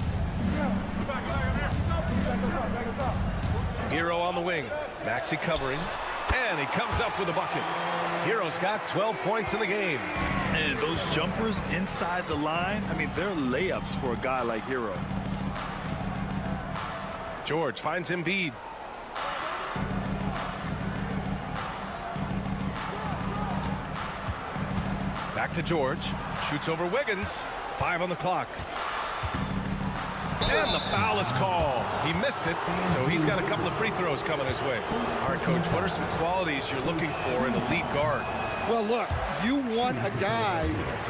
Hero on the wing. Maxey covering. And he comes up with a bucket. Hero's got 12 points in the game. And those jumpers inside the line, I mean, they're layups for a guy like Hero. George finds Embiid. Back to George. Shoots over Wiggins. 5 on the clock. And the foul is called. He missed it, so he's got a couple of free throws coming his way. All right, Coach, what are some qualities you're looking for in a lead guard? Well, look, you want a guy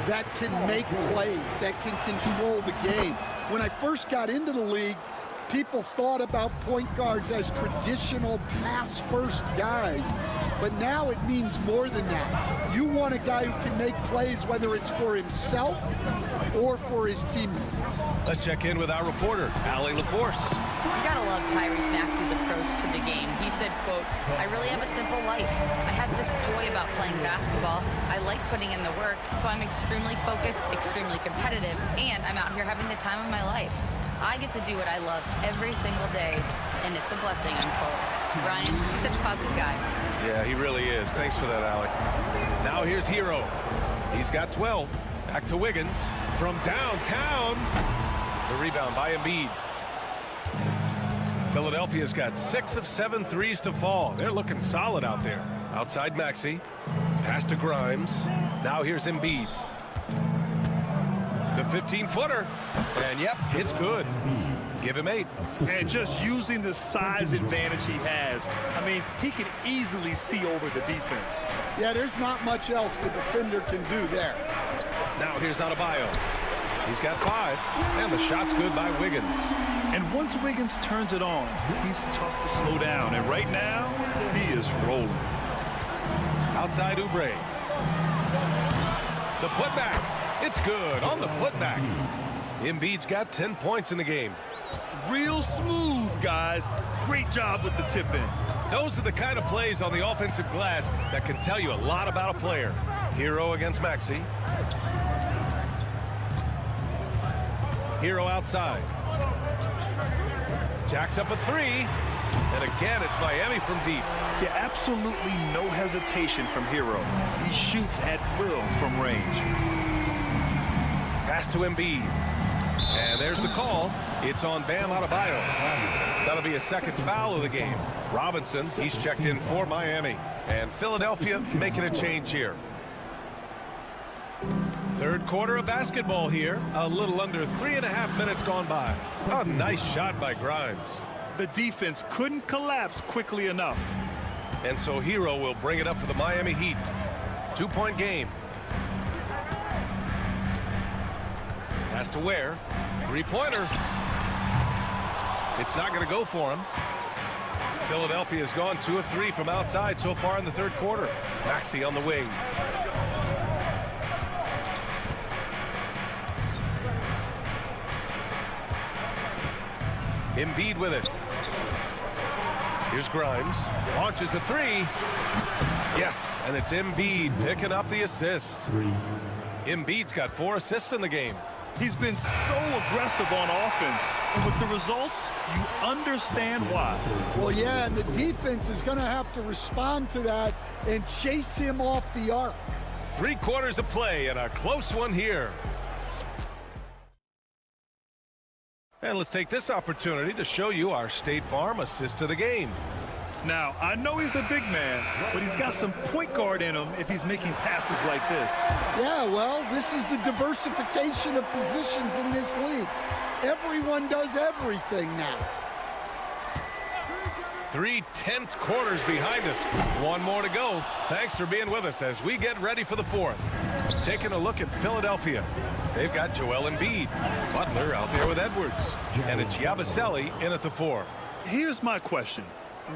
that can make plays, that can control the game. When I first got into the league, people thought about point guards as traditional pass-first guys. But now it means more than that. You want a guy who can make plays, whether it's for himself or for his teammates. Let's check in with our reporter, Allie LaForce. You gotta love Tyrese Maxey's approach to the game. He said, quote, "I really have a simple life. I have this joy about playing basketball. I like putting in the work, so I'm extremely focused, extremely competitive, and I'm out here having the time of my life. I get to do what I love every single day, and it's a blessing," unquote. Ryan, he's such a positive guy. Yeah, he really is. Thanks for that, Alec. Now here's Hero. He's got 12. Back to Wiggins from downtown. The rebound by Embiid. Philadelphia's got 6 of 7 threes to fall. They're looking solid out there. Outside Maxey. Pass to Grimes. Now here's Embiid. The 15-footer. And yep, it's good. Give him 8. And just using the size advantage he has, I mean, he can easily see over the defense. Yeah, there's not much else the defender can do there. Now here's Adebayo. He's got 5, and the shot's good by Wiggins. And once Wiggins turns it on, he's tough to slow down. And right now, he is rolling. Outside Oubre. The putback. It's good on the putback. Embiid's got 10 points in the game. Real smooth, guys. Great job with the tip-in. Those are the kind of plays on the offensive glass that can tell you a lot about a player. Hero against Maxey. Hero outside. Jacks up a 3. And again, it's Miami from deep. Yeah, absolutely no hesitation from Hero. He shoots at will from range. Pass to Embiid. And there's the call. It's on Bam Adebayo. That'll be a second foul of the game. Robinson, he's checked in for Miami. And Philadelphia making a change here. Third quarter of basketball here. A little under 3.5 minutes gone by. A nice shot by Grimes. The defense couldn't collapse quickly enough. And so Hero will bring it up for the Miami Heat. 2-point game. Pass to Ware. Three-pointer. It's not going to go for him. Philadelphia has gone 2 of 3 from outside so far in the third quarter. Maxey on the wing. Embiid with it. Here's Grimes. Launches a three. Yes, and it's Embiid picking up the assist. Embiid's got 4 assists in the game. He's been so aggressive on offense, and with the results, you understand why. Well, yeah, and the defense is going to have to respond to that and chase him off the arc. 3 quarters of play and a close one here. And let's take this opportunity to show you our State Farm assist to the game. Now, I know he's a big man, but he's got some point guard in him if he's making passes like this. Yeah, well, this is the diversification of positions in this league. Everyone does everything now. 3 tense quarters behind us. 1 more to go. Thanks for being with us as we get ready for the 4th. Taking a look at Philadelphia. They've got Joel Embiid. Butler out there with Edwards. And it's Yabusele in at the 4. Here's my question.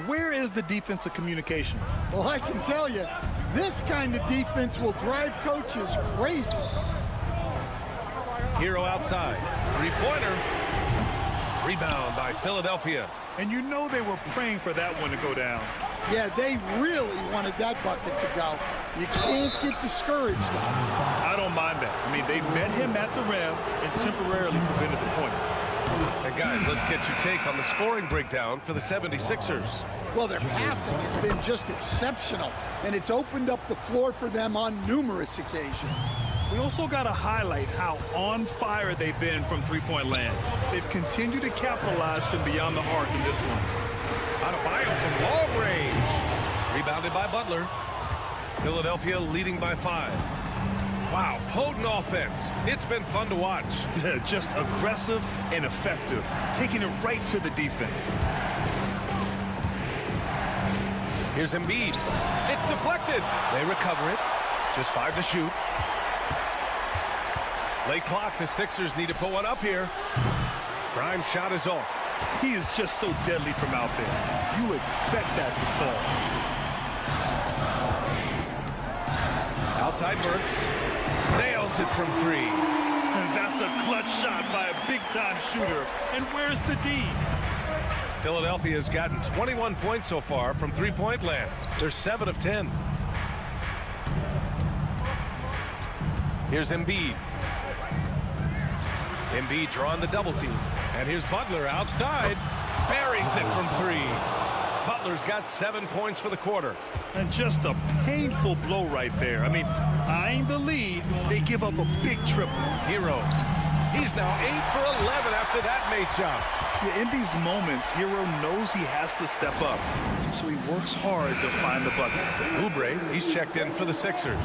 Where is the defensive communication? Well, I can tell you, this kind of defense will drive coaches crazy. Hero outside. Three-pointer. Rebound by Philadelphia. And you know they were praying for that one to go down. Yeah, they really wanted that bucket to go. You can't get discouraged, though. I don't mind that. I mean, they met him at the rim and temporarily prevented the points. And guys, let's get your take on the scoring breakdown for the 76ers. Well, their passing has been just exceptional, and it's opened up the floor for them on numerous occasions. We also got to highlight how on fire they've been from three-point land. They've continued to capitalize from beyond the arc in this one. Adebayo from long range. Rebounded by Butler. Philadelphia leading by 5. Wow, potent offense. It's been fun to watch. Just aggressive and effective, taking it right to the defense. Here's Embiid. It's deflected. They recover it. Just 5 to shoot. Late clock. The Sixers need to put one up here. Grimes' shot is off. He is just so deadly from out there. You expect that to fall. Outside Burks. Nails it from 3. And that's a clutch shot by a big-time shooter. And where's the D? Philadelphia has gotten 21 points so far from three-point land. They're 7 of 10. Here's Embiid. Embiid drawing the double team. And here's Butler outside. Buries it from 3. Butler's got 7 points for the quarter. And just a painful blow right there. I mean, eyeing the lead, they give up a big triple. Hero. He's now 8 for 11 after that made shot. Yeah, in these moments, Hero knows he has to step up. So he works hard to find the bucket. Oubre, he's checked in for the Sixers.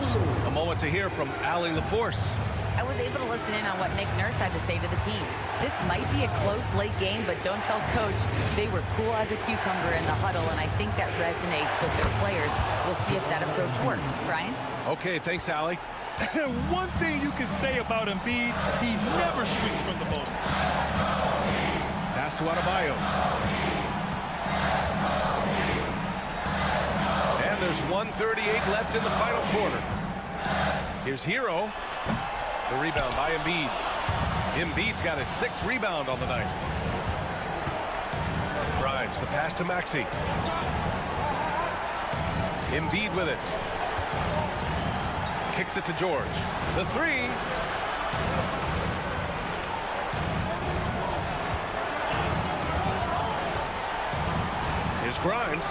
A moment to hear from Allie LaForce. I was able to listen in on what Nick Nurse had to say to the team. This might be a close late game, but don't tell coach. They were cool as a cucumber in the huddle, and I think that resonates with their players. We'll see if that approach works. Brian? Okay, thanks, Allie. One thing you can say about Embiid, he never shrinks from the moment. Pass to Adebayo. And there's 1:38 left in the final quarter. Here's Hero. The rebound by Embiid. Embiid's got his 6th rebound on the night. Grimes, the pass to Maxey. Embiid with it. Kicks it to George. The 3. Here's Grimes.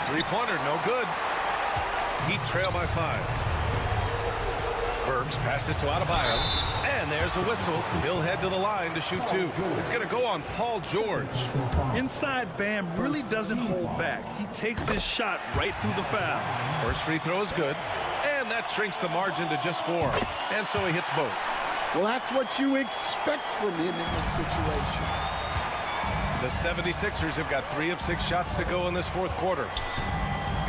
Three-pointer, no good. Heat trail by 5. Burks passes to Adebayo. And there's a whistle. He'll head to the line to shoot 2. It's going to go on Paul George. Inside Bam really doesn't hold back. He takes his shot right through the foul. First free throw is good. And And that shrinks the margin to just 4. And so he hits both. Well, that's what you expect from him in this situation. The 76ers have got 3 of 6 shots to go in this fourth quarter.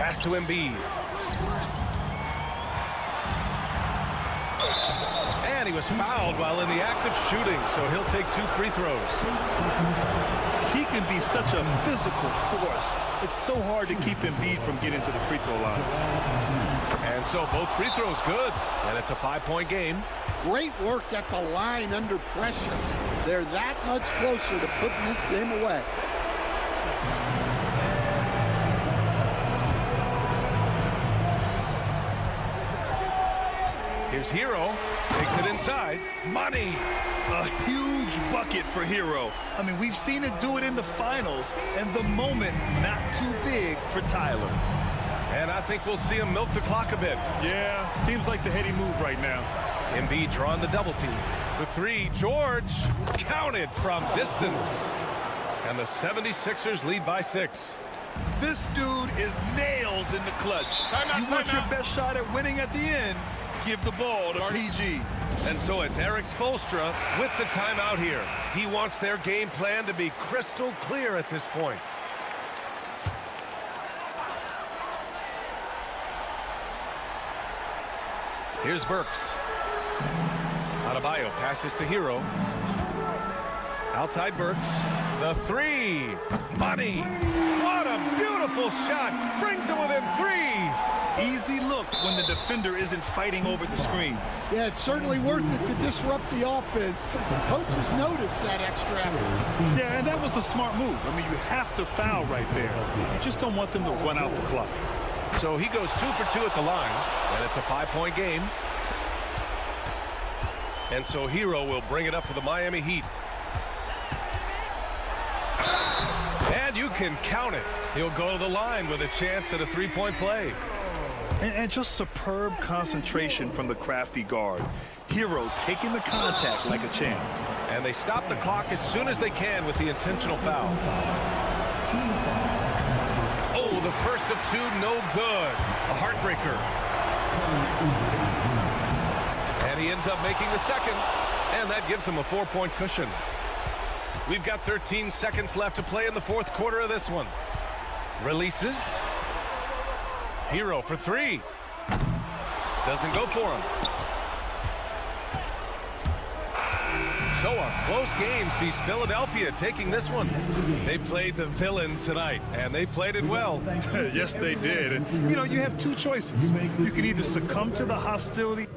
Pass to Embiid. And he was fouled while in the act of shooting, so he'll take 2 free throws. He can be such a physical force. It's so hard to keep Embiid from getting to the free throw line. And so both free throws good, and it's a 5-point game. Great work at the line under pressure. They're that much closer to putting this game away. Here's Hero, takes it inside. Money! A huge bucket for Hero. I mean, we've seen it do it in the finals, and the moment not too big for Tyler. And I think we'll see him milk the clock a bit. Yeah, seems like the heady move right now. Embiid drawing the double team. For 3, George counted from distance. And the 76ers lead by 6. This dude is nails in the clutch. You want your best shot at winning at the end, give the ball to PG. And so it's Eric Spoelstra with the timeout here. He wants their game plan to be crystal clear at this point. Here's Burks. Adebayo passes to Hero. Outside Burks. The 3. Money. What a beautiful shot. Brings it within 3. Easy look when the defender isn't fighting over the screen. Yeah, it's certainly worth it to disrupt the offense. Coaches notice that extra effort. Yeah, and that was a smart move. I mean, you have to foul right there. You just don't want them to run out the clock. So he goes 2 for 2 at the line, and it's a 5-point game. And so Hero will bring it up for the Miami Heat. And you can count it. He'll go to the line with a chance at a 3-point play. And just superb concentration from the crafty guard. Hero taking the contact like a champ. And they stop the clock as soon as they can with the intentional foul. Oh, the first of 2, no good. A heartbreaker. And he ends up making the second. And that gives him a 4-point cushion. We've got 13 seconds left to play in the fourth quarter of this one. Releases. Hero for 3. Doesn't go for him. So a close game sees Philadelphia taking this one. They played the villain tonight, and they played it well. Yes, they did. And, you know, you have 2 choices. You can either succumb to the hostility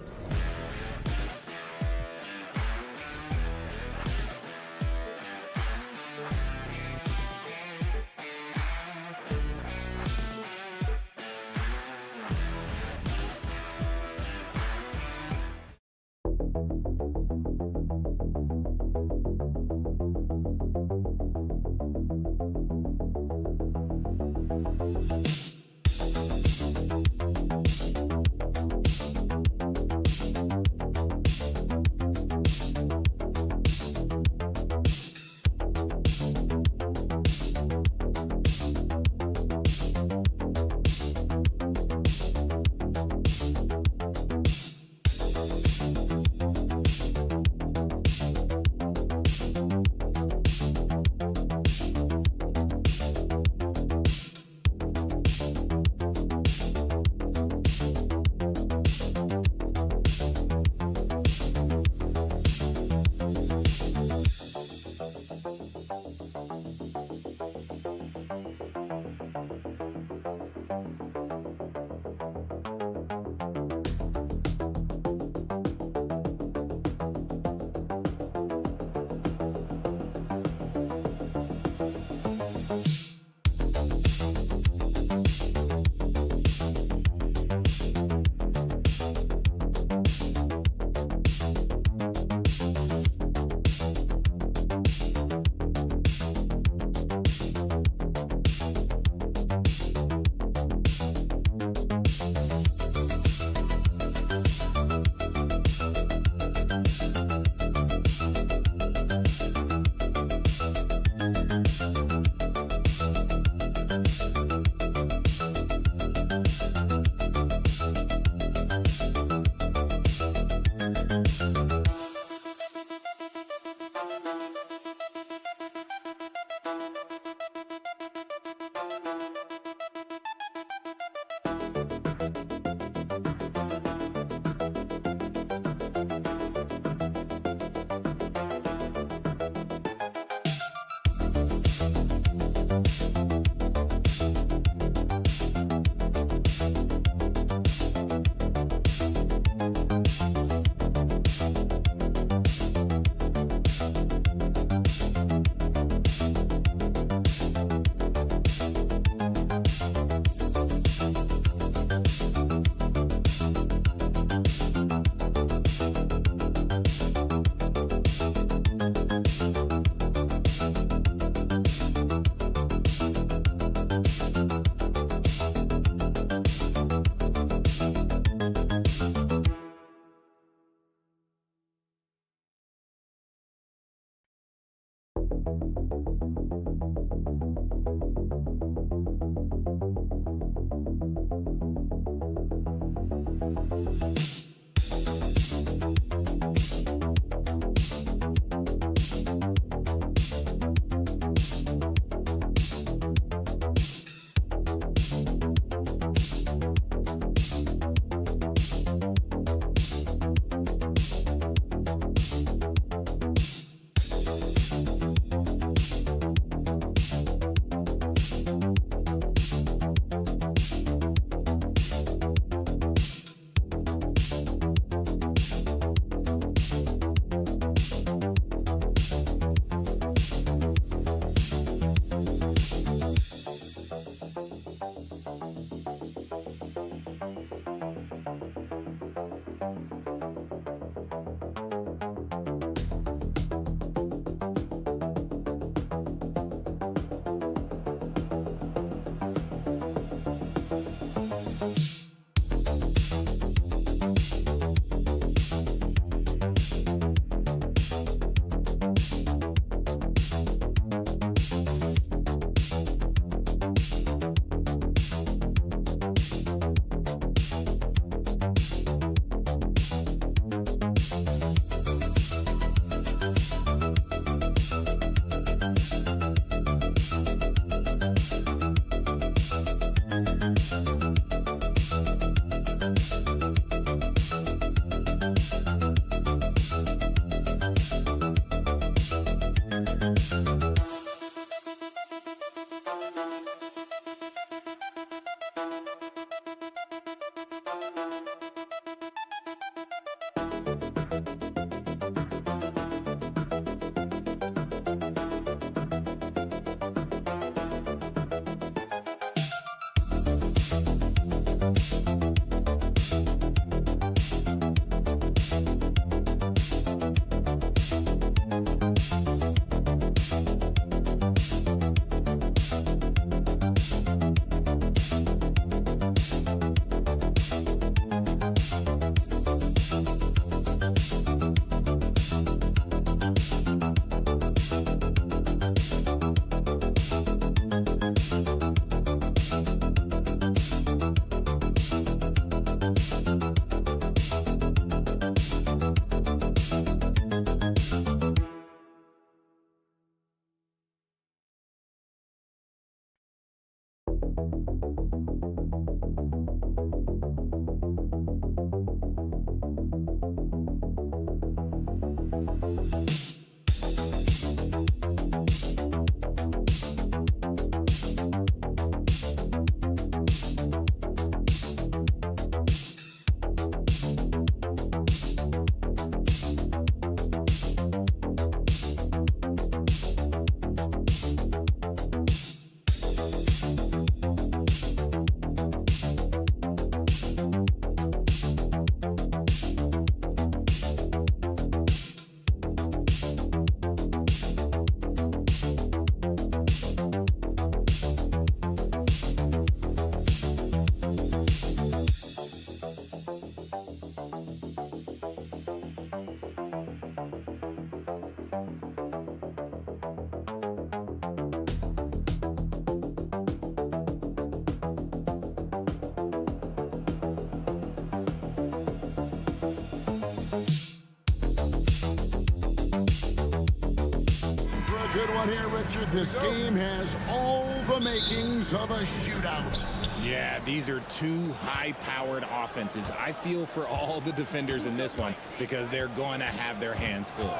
Good one here, Richard. This game has all the makings of a shootout. Yeah, these are two high-powered offenses. I feel for all the defenders in this one because they're going to have their hands full.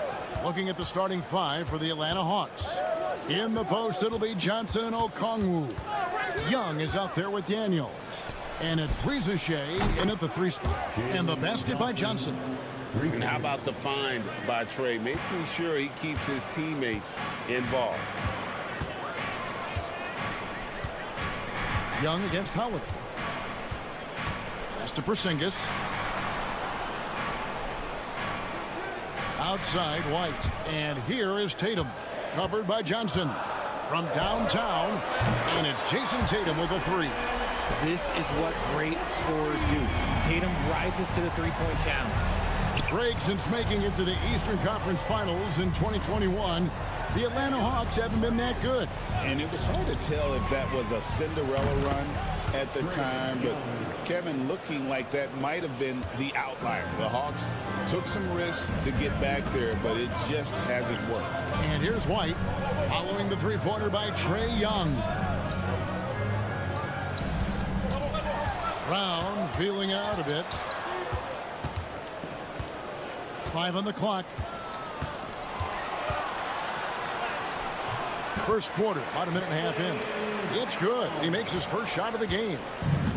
Looking at the starting five for the Atlanta Hawks. In the post, it'll be Johnson and Okongwu. Young is out there with Daniels. And it's Reza Shea in at the 3 spot. And the basket by Johnson. And how about the find by Trey, making sure he keeps his teammates involved. Young against Holiday. Pass to Porzingis. Outside White. And here is Tatum. Covered by Johnson. From downtown. And it's Jason Tatum with a 3. This is what great scorers do. Tatum rises to the three-point challenge. Break since making it to the Eastern Conference Finals in 2021. The Atlanta Hawks haven't been that good. And it was hard to tell if that was a Cinderella run at the time, but Kevin, looking like that might have been the outlier. The Hawks took some risks to get back there, but it just hasn't worked. And here's White following the three-pointer by Trae Young. Brown feeling out a bit. 5 on the clock. First quarter, about a minute and a half in. It's good. He makes his first shot of the game.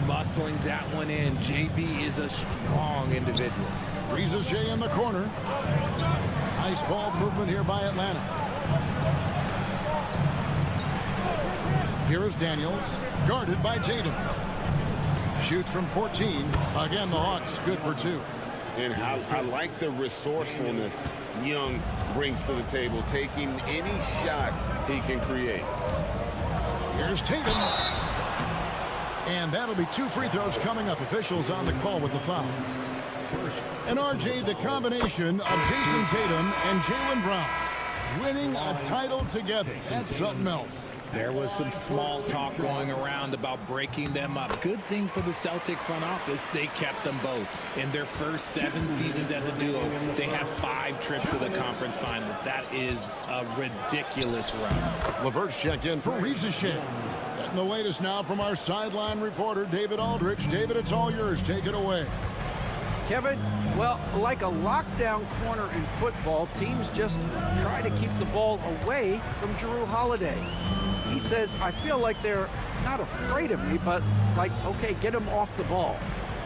Muscling that one in. JB is a strong individual. Reza Shea in the corner. Nice ball movement here by Atlanta. Here is Daniels, guarded by Tatum. Shoots from 14. Again, the Hawks good for 2. And I like the resourcefulness Young brings to the table, taking any shot he can create. Here's Tatum. And that'll be 2 free throws coming up. Officials on the call with the foul. And RJ, the combination of Jason Tatum and Jaylen Brown winning a title together. That's something else. There was some small talk going around about breaking them up. Good thing for the Celtic front office, they kept them both. In their first 7 seasons as a duo, they have 5 trips to the conference finals. That is a ridiculous run. LeVert's checked in for Reza Shea. Getting the latest now from our sideline reporter, David Aldrich. David, it's all yours. Take it away. Kevin, well, like a lockdown corner in football, teams just try to keep the ball away from Jrue Holiday. He says, I feel like they're not afraid of me, but like, okay, get them off the ball.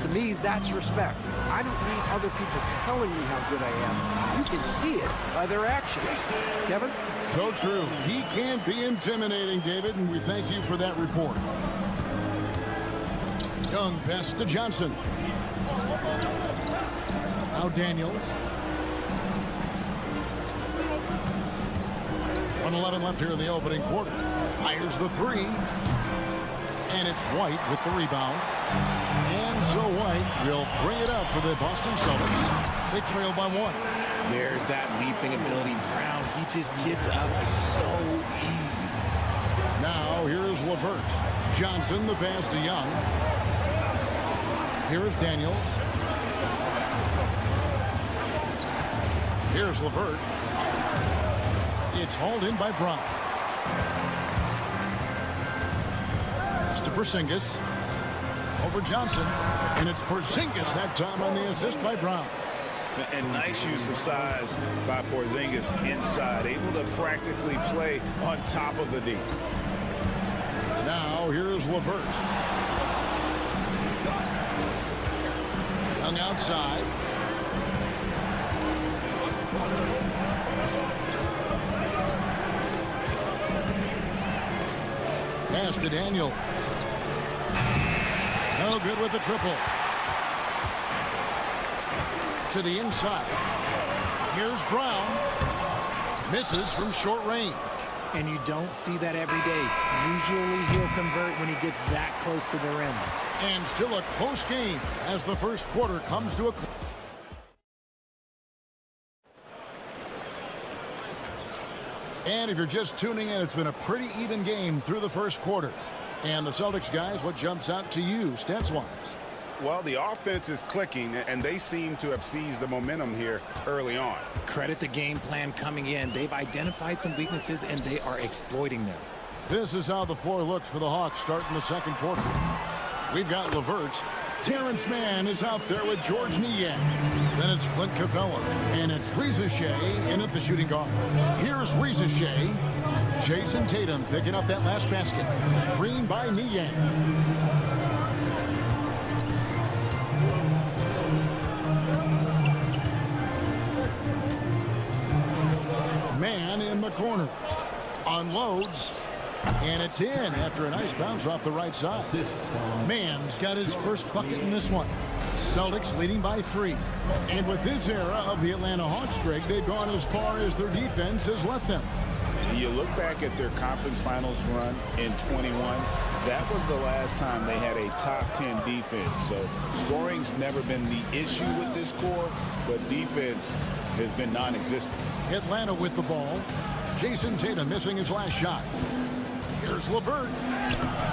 To me, that's respect. I don't need other people telling me how good I am. You can see it by their actions. Kevin? So true. He can't be intimidating, David, and we thank you for that report. Young pass to Johnson. Now Daniels. 1:11 left here in the opening quarter. Fires the three. And it's White with the rebound. And so White will bring it up for the Boston Celtics. They trail by 1. There's that leaping ability. Brown, he just gets up so easy. Now here's LeVert. Johnson, the pass to Young. Here is Daniels. Here's LeVert. It's hauled in by Brown. It's to Porzingis. Over Johnson. And it's Porzingis that time on the assist by Brown. And nice use of size by Porzingis inside. Able to practically play on top of the D. Now here's LeVert. Young outside. Pass to Daniel. No good with the triple. To the inside. Here's Brown. Misses from short range. And you don't see that every day. Usually he'll convert when he gets that close to the rim. And still a close game as the first quarter comes to a close. And if you're just tuning in, it's been a pretty even game through the first quarter. And the Celtics guys, what jumps out to you stats-wise? Well, the offense is clicking, and they seem to have seized the momentum here early on. Credit the game plan coming in. They've identified some weaknesses, and they are exploiting them. This is how the floor looks for the Hawks starting the second quarter. We've got LeVert. Terrence Mann is out there with George Niang. Then it's Clint Capella. And it's Reza Shea in at the shooting guard. Here's Reza Shea. Jason Tatum picking up that last basket. Screen by Niang. Man in the corner. Unloads. And it's in after a nice bounce off the right side. Mann's got his first bucket in this one. Celtics leading by 3. And with this era of the Atlanta Hawks streak, they've gone as far as their defense has let them. You look back at their conference finals run in 21, that was the last time they had a top 10 defense. So scoring's never been the issue with this core, but defense has been non-existent. Atlanta with the ball. Jason Tatum missing his last shot. Here's LeVert.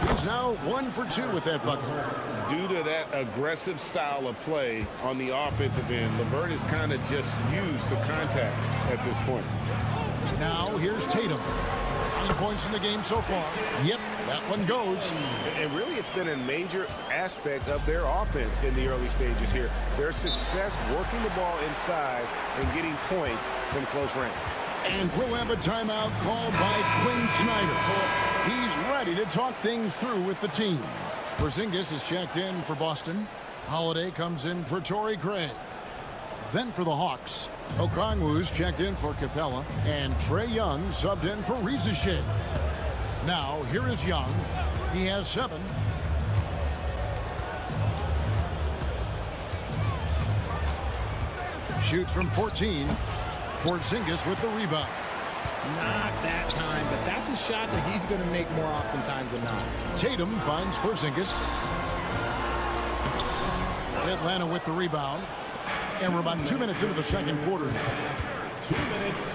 He's now 1 for 2 with that bucket. Due to that aggressive style of play on the offensive end, LeVert is kind of just used to contact at this point. Now here's Tatum. 9 points in the game so far. Yep, that one goes. And really, it's been a major aspect of their offense in the early stages here. Their success working the ball inside and getting points from close range. And we'll have a timeout called by Quinn Snyder. He's ready to talk things through with the team. Porzingis is checked in for Boston. Holiday comes in for Torrey Craig. Then for the Hawks, Okongwu's checked in for Capella, and Trae Young subbed in for Reza Shea. Now, here is Young. He has 7. Shoots from 14. Porzingis with the rebound. Not that time, but that's a shot that he's going to make more oftentimes than not. Tatum finds Porzingis. Atlanta with the rebound. And we're about 2 minutes into the second quarter. 2 minutes.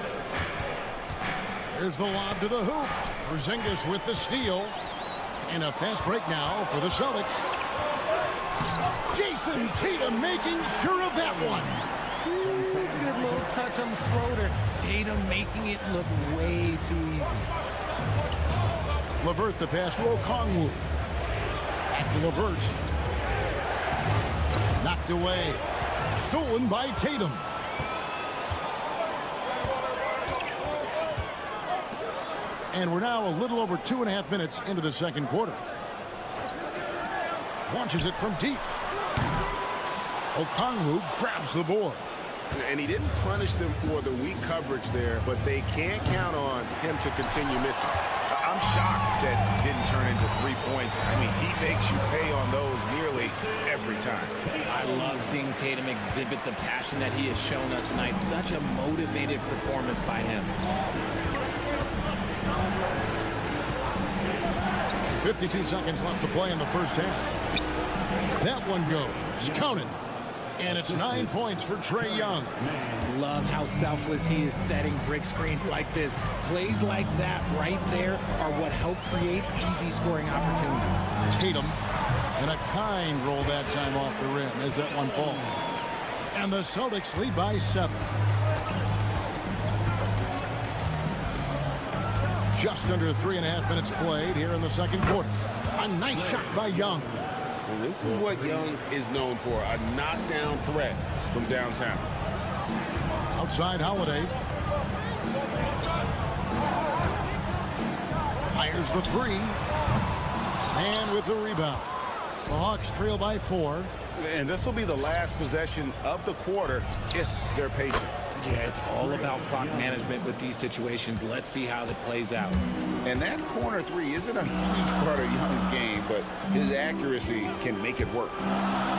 Here's the lob to the hoop. Porzingis with the steal. And a fast break now for the Celtics. Jason Tatum making sure of that one. Good little touch on the floater. Tatum making it look way too easy. LeVert the pass to Okongwu. Back to LeVert. Knocked away. Stolen by Tatum. And we're now a little over 2.5 minutes into the second quarter. Launches it from deep. Okongwu grabs the board. And he didn't punish them for the weak coverage there, but they can't count on him to continue missing. I'm shocked that it didn't turn into 3 points. I mean, he makes you pay on those nearly every time. I love seeing Tatum exhibit the passion that he has shown us tonight. Such a motivated performance by him. 52 seconds left to play in the first half. That one goes. Count it. And it's 9 points for Trae Young. Love how selfless he is setting brick screens like this. Plays like that right there are what help create easy scoring opportunities. Tatum, and a kind roll that time off the rim as that one falls. And the Celtics lead by 7. Just under 3.5 minutes played here in the second quarter. A nice shot by Young. And this is what Young is known for, a knockdown threat from downtown. Outside Holiday. Fires the 3. And with the rebound. The Hawks trail by 4. And this will be the last possession of the quarter if they're patient. Yeah, it's all about clock management with these situations. Let's see how that plays out. And that corner 3 isn't a huge part of Young's game, but his accuracy can make it work.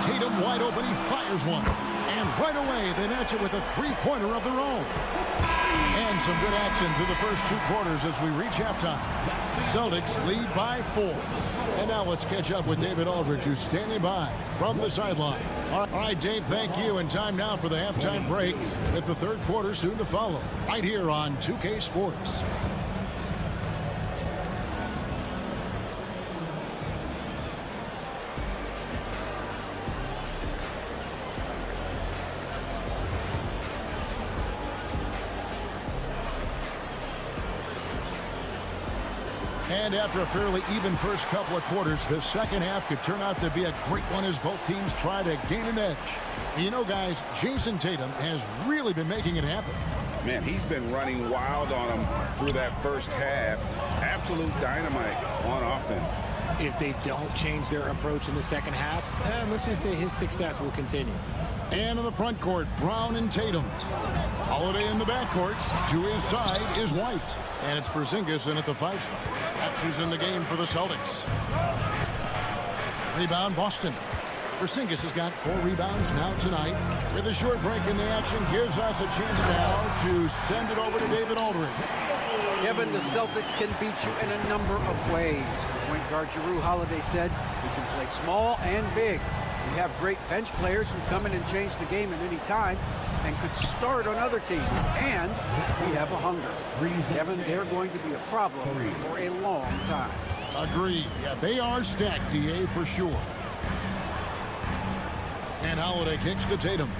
Tatum wide open, he fires one. And right away, they match it with a three-pointer of their own. And some good action through the first 2 quarters as we reach halftime. Celtics lead by 4. And now let's catch up with David Aldridge, who's standing by from the sideline. All right, Dave, thank you. And time now for the halftime break with the third quarter soon to follow. Right here on 2K Sports. And after a fairly even first couple of quarters, the second half could turn out to be a great one as both teams try to gain an edge. You know, guys, Jason Tatum has really been making it happen. Man, he's been running wild on them through that first half. Absolute dynamite on offense. If they don't change their approach in the second half, let's just say his success will continue. And in the front court, Brown and Tatum. Holiday in the backcourt. To his side is White. And it's Porzingis in at the 5 spot. That's who's in the game for the Celtics. Rebound, Boston. Porzingis has got 4 rebounds now tonight. With a short break in the action, gives us a chance now to send it over to David Aldridge. Kevin, the Celtics can beat you in a number of ways. Point guard Jrue Holiday said we can play small and big. We have great bench players who come in and change the game at any time and could start on other teams. And we have a hunger. Kevin, they're going to be a problem for a long time. Agreed. Yeah, they are stacked, DA, for sure. And Holiday kicks to Tatum.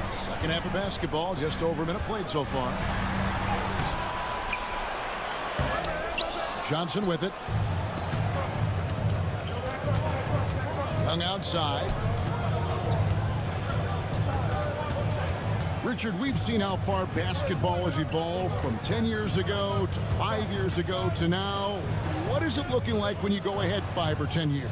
Second half of basketball, just over a minute played so far. Johnson with it. Young outside. Richard, we've seen how far basketball has evolved from 10 years ago to 5 years ago to now. What is it looking like when you go ahead 5 or 10 years?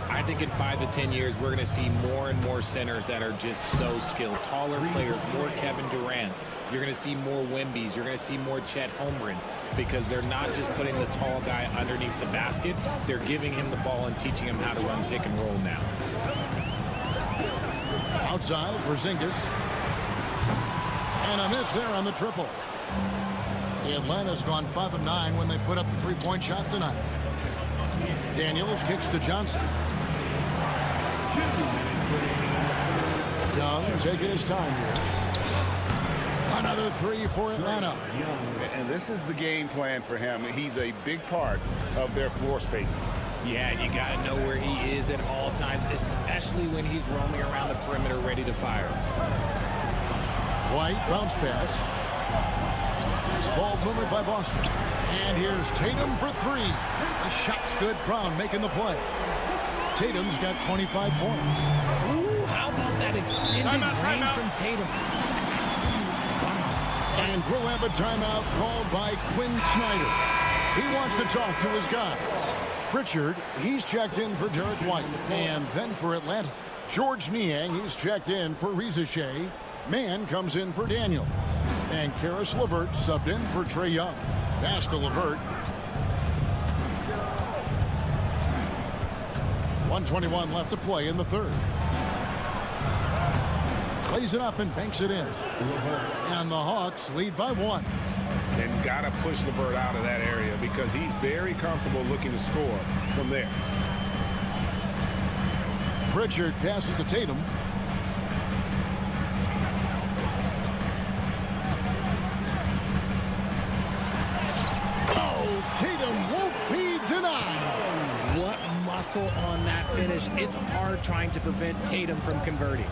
I think in 5 to 10 years, we're going to see more and more centers that are just so skilled. Taller players, more Kevin Durant's. You're going to see more Wemby's. You're going to see more Chet Holmgrens because they're not just putting the tall guy underneath the basket. They're giving him the ball and teaching him how to run pick and roll now. Outside, Porzingis. And a miss there on the triple. Atlanta's gone 5 of 9 when they put up the three-point shot tonight. Daniels kicks to Johnson. Young taking his time here. Another 3 for Atlanta. And this is the game plan for him. He's a big part of their floor spacing. Yeah, you got to know where he is at all times, especially when he's roaming around the perimeter ready to fire. White bounce pass. Ball moved by Boston. And here's Tatum for 3. The shot's good. Brown making the play. Tatum's got 25 points. Ooh, how about that extended range from Tatum? And And we'll have a timeout called by Quinn Snyder. He wants to talk to his guys. Pritchard, he's checked in for Derek White. And then for Atlanta, George Niang, he's checked in for Reza Shea. Mann comes in for Daniels. And Karis LeVert subbed in for Trae Young. Pass to LeVert. 1:21 left to play in the third. Plays it up and banks it in. And the Hawks lead by 1. And got to push LeVert out of that area because he's very comfortable looking to score from there. Pritchard passes to Tatum. Oh, Tatum won't be denied. What muscle on that finish. It's hard trying to prevent Tatum from converting.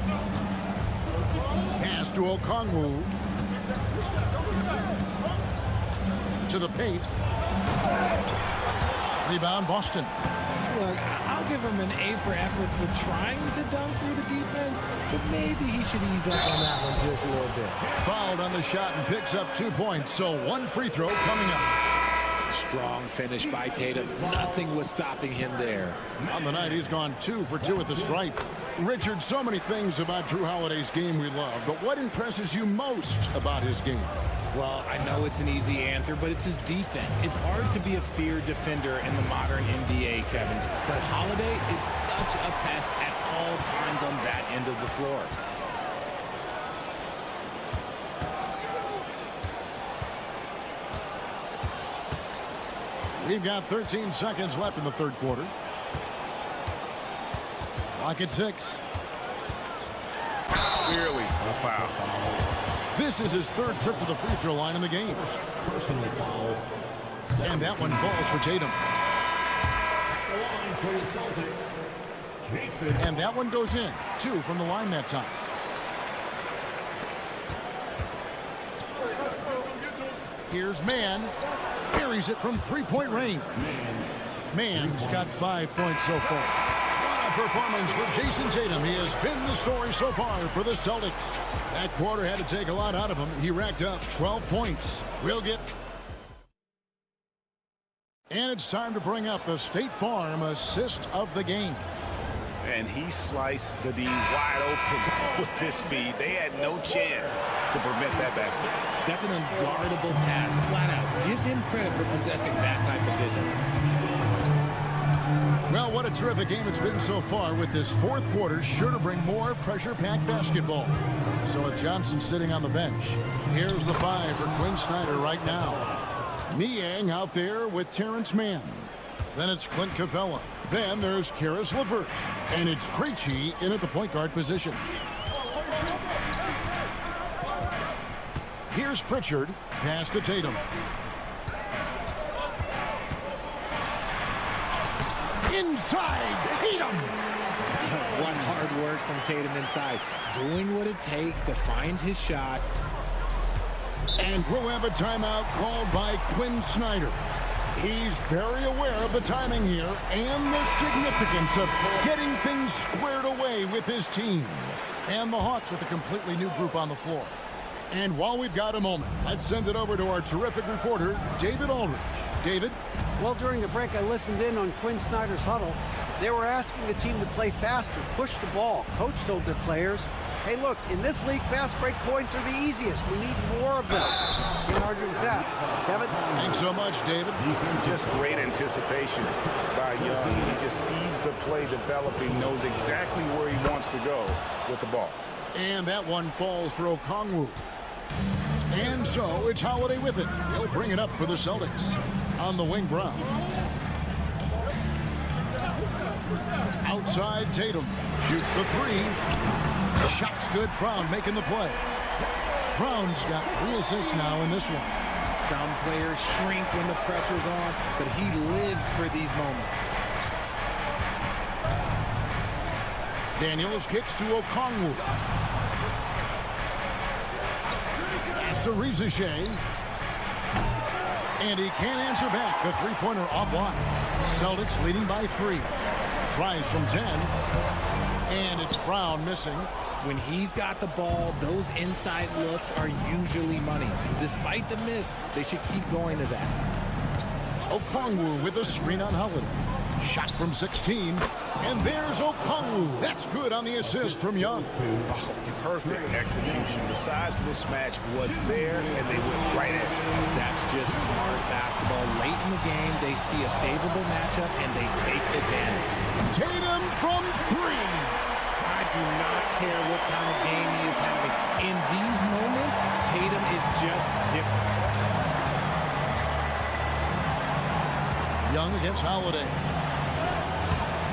Pass to Okongwu. To the paint. Rebound, Boston. Look, I'll give him an A for effort for trying to dunk through the defense, but maybe he should ease up on that one just a little bit. Fouled on the shot and picks up 2 points, so 1 free throw coming up. Strong finish by Tatum. Nothing was stopping him there. On the night, he's gone 2 for 2 at the stripe. Richard, so many things about Drew Holiday's game we love, but what impresses you most about his game? Well, I know it's an easy answer, but it's his defense. It's hard to be a feared defender in the modern NBA, Kevin. But Holiday is such a pest at all times on that end of the floor. We've got 13 seconds left in the third quarter. Clock at 6. Clearly a foul. This is his 3rd trip to the free throw line in the game. And that one falls for Tatum. And that one goes in. 2 from the line that time. Here's Mann. Buries it from 3-point range. Mann's got 5 points so far. What a performance for Jason Tatum. He has been the story so far for the Celtics. That quarter had to take a lot out of him. He racked up 12 points. We'll get... And it's time to bring up the State Farm assist of the game. And he sliced the D wide open with his feed. They had no chance to prevent that basket. That's an unguardable pass, flat out. Give him credit for possessing that type of vision. Well, what a terrific game it's been so far, with this 4th quarter sure to bring more pressure-packed basketball. So with Johnson sitting on the bench, here's the 5 for Quinn Snyder right now. Niang out there with Terrence Mann. Then it's Clint Capella. Then there's Karis LeVert. And it's Krejci in at the point guard position. Here's Pritchard. Pass to Tatum. Inside Tatum. What hard work from Tatum inside. Doing what it takes to find his shot. And we'll have a timeout called by Quinn Snyder. He's very aware of the timing here and the significance of getting things squared away with his team. And the Hawks with a completely new group on the floor. And while we've got a moment, let's send it over to our terrific reporter, David Aldridge. David? Well, during the break, I listened in on Quinn Snyder's huddle. They were asking the team to play faster, push the ball. Coach told their players, hey, look, in this league, fast break points are the easiest. We need more of them. Can't argue with that. Kevin? Thanks so much, David. Just great anticipation by Young. He just sees the play developing, knows exactly where he wants to go with the ball. And that one falls for Okongwu. And so it's Holiday with it. He'll bring it up for the Celtics. On the wing, Brown. Outside, Tatum shoots the 3. Shot's good. Brown making the play. Brown's got 3 assists now in this one. Some players shrink when the pressure's on, but he lives for these moments. Daniels kicks to Okongwu. Pass to Reza Shea. And he can't answer back. The 3-pointer offline. Celtics leading by 3. Tries from 10. And it's Brown missing. When he's got the ball, those inside looks are usually money. Despite the miss, they should keep going to that. Okongwu with a screen on Holiday. Shot from 16. And there's Okongwu. That's good on the assist from Young. Oh, perfect execution. The size mismatch was there, and they went right at it. That's just smart basketball. Late in the game, they see a favorable matchup, and they take advantage. Tatum from 3. I do not care what kind of game he is having. In these moments, Tatum is just different. Young against Holiday.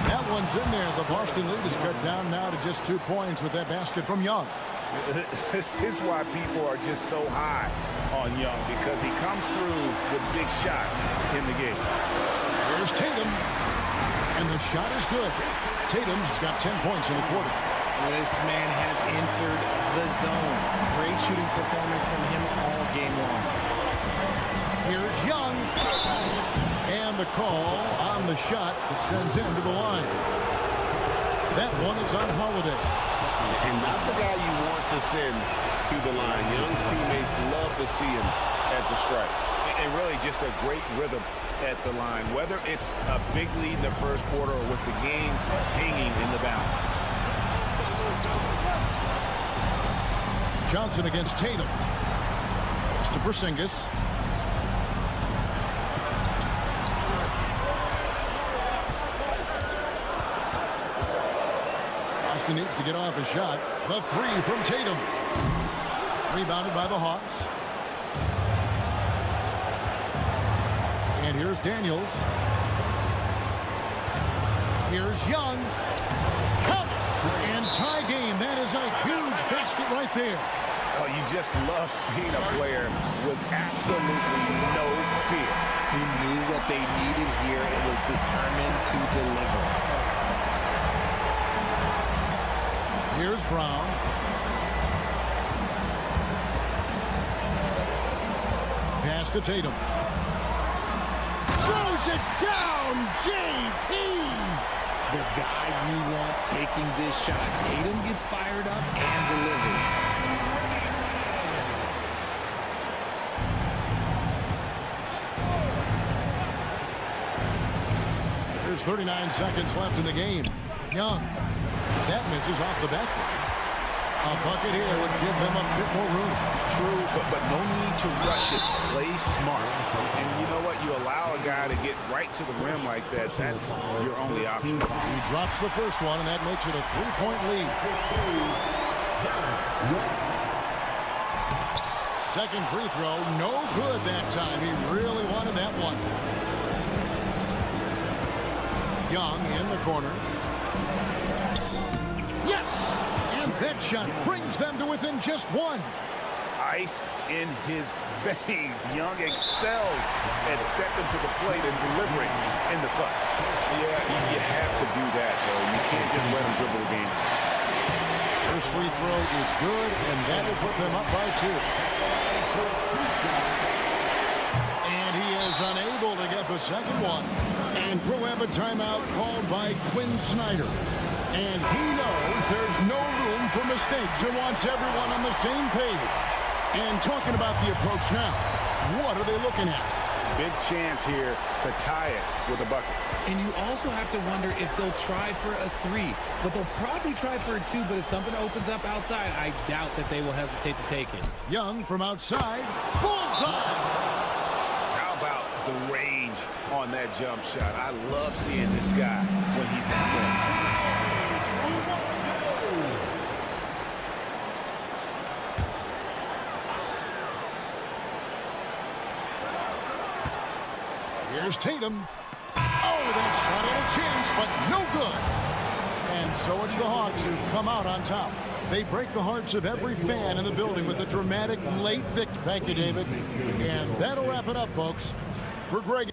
That one's in there. The Boston lead is cut down now to just 2 points with that basket from Young. This is why people are just so high on Young, because he comes through with big shots in the game. Here's Tatum. And the shot is good. Tatum's got 10 points in the quarter. This man has entered the zone. Great shooting performance from him all game long. Here's Young. And the call on the shot that sends him to the line. That one is on Holiday. And not the guy you want to send to the line. Young's teammates love to see him at the stripe. And really just a great rhythm at the line, whether it's a big lead in the first quarter or with the game hanging in the balance. Johnson against Tatum. It's to Porzingis. Boston needs to get off a shot. The 3 from Tatum. Rebounded by the Hawks. And here's Daniels. Here's Young. Count it. And tie game. That is a huge basket right there. Oh, you just love seeing a player with absolutely no fear. He knew what they needed here and was determined to deliver. Here's Brown. Pass to Tatum. Throws it down, JT! The guy you want taking this shot. Tatum gets fired up and delivers. There's 39 seconds left in the game. Young. That misses off the backboard. A bucket here would give them a bit more room. True, but no need to rush it. Play smart. And you know what? You allow a guy to get right to the rim like that. That's your only option. He drops the first one, and that makes it a 3-point lead. Second free throw, no good that time. He really wanted that one. Young in the corner. Yes! And that shot brings them to within just 1. Ice in his veins. Young excels at stepping to the plate and delivering in the clutch. Yeah, you have to do that, though. You can't just let him dribble the game. First free throw is good, and that will put them up by 2. And he is unable to get the second one. And we'll have a timeout called by Quinn Snyder. And he knows there's no room for mistakes and wants everyone on the same page. And talking about the approach now, what are they looking at? Big chance here to tie it with a bucket. And you also have to wonder if they'll try for a 3. But they'll probably try for a 2. But if something opens up outside, I doubt that they will hesitate to take it. Young from outside. Bullseye! How about the range on that jump shot? I love seeing this guy when he's in front. Here's Tatum. Oh, that shot had a chance, but no good. And so it's the Hawks who come out on top. They break the hearts of every fan in the building with a dramatic late victory. Thank you, David. And that'll wrap it up, folks. For Greg.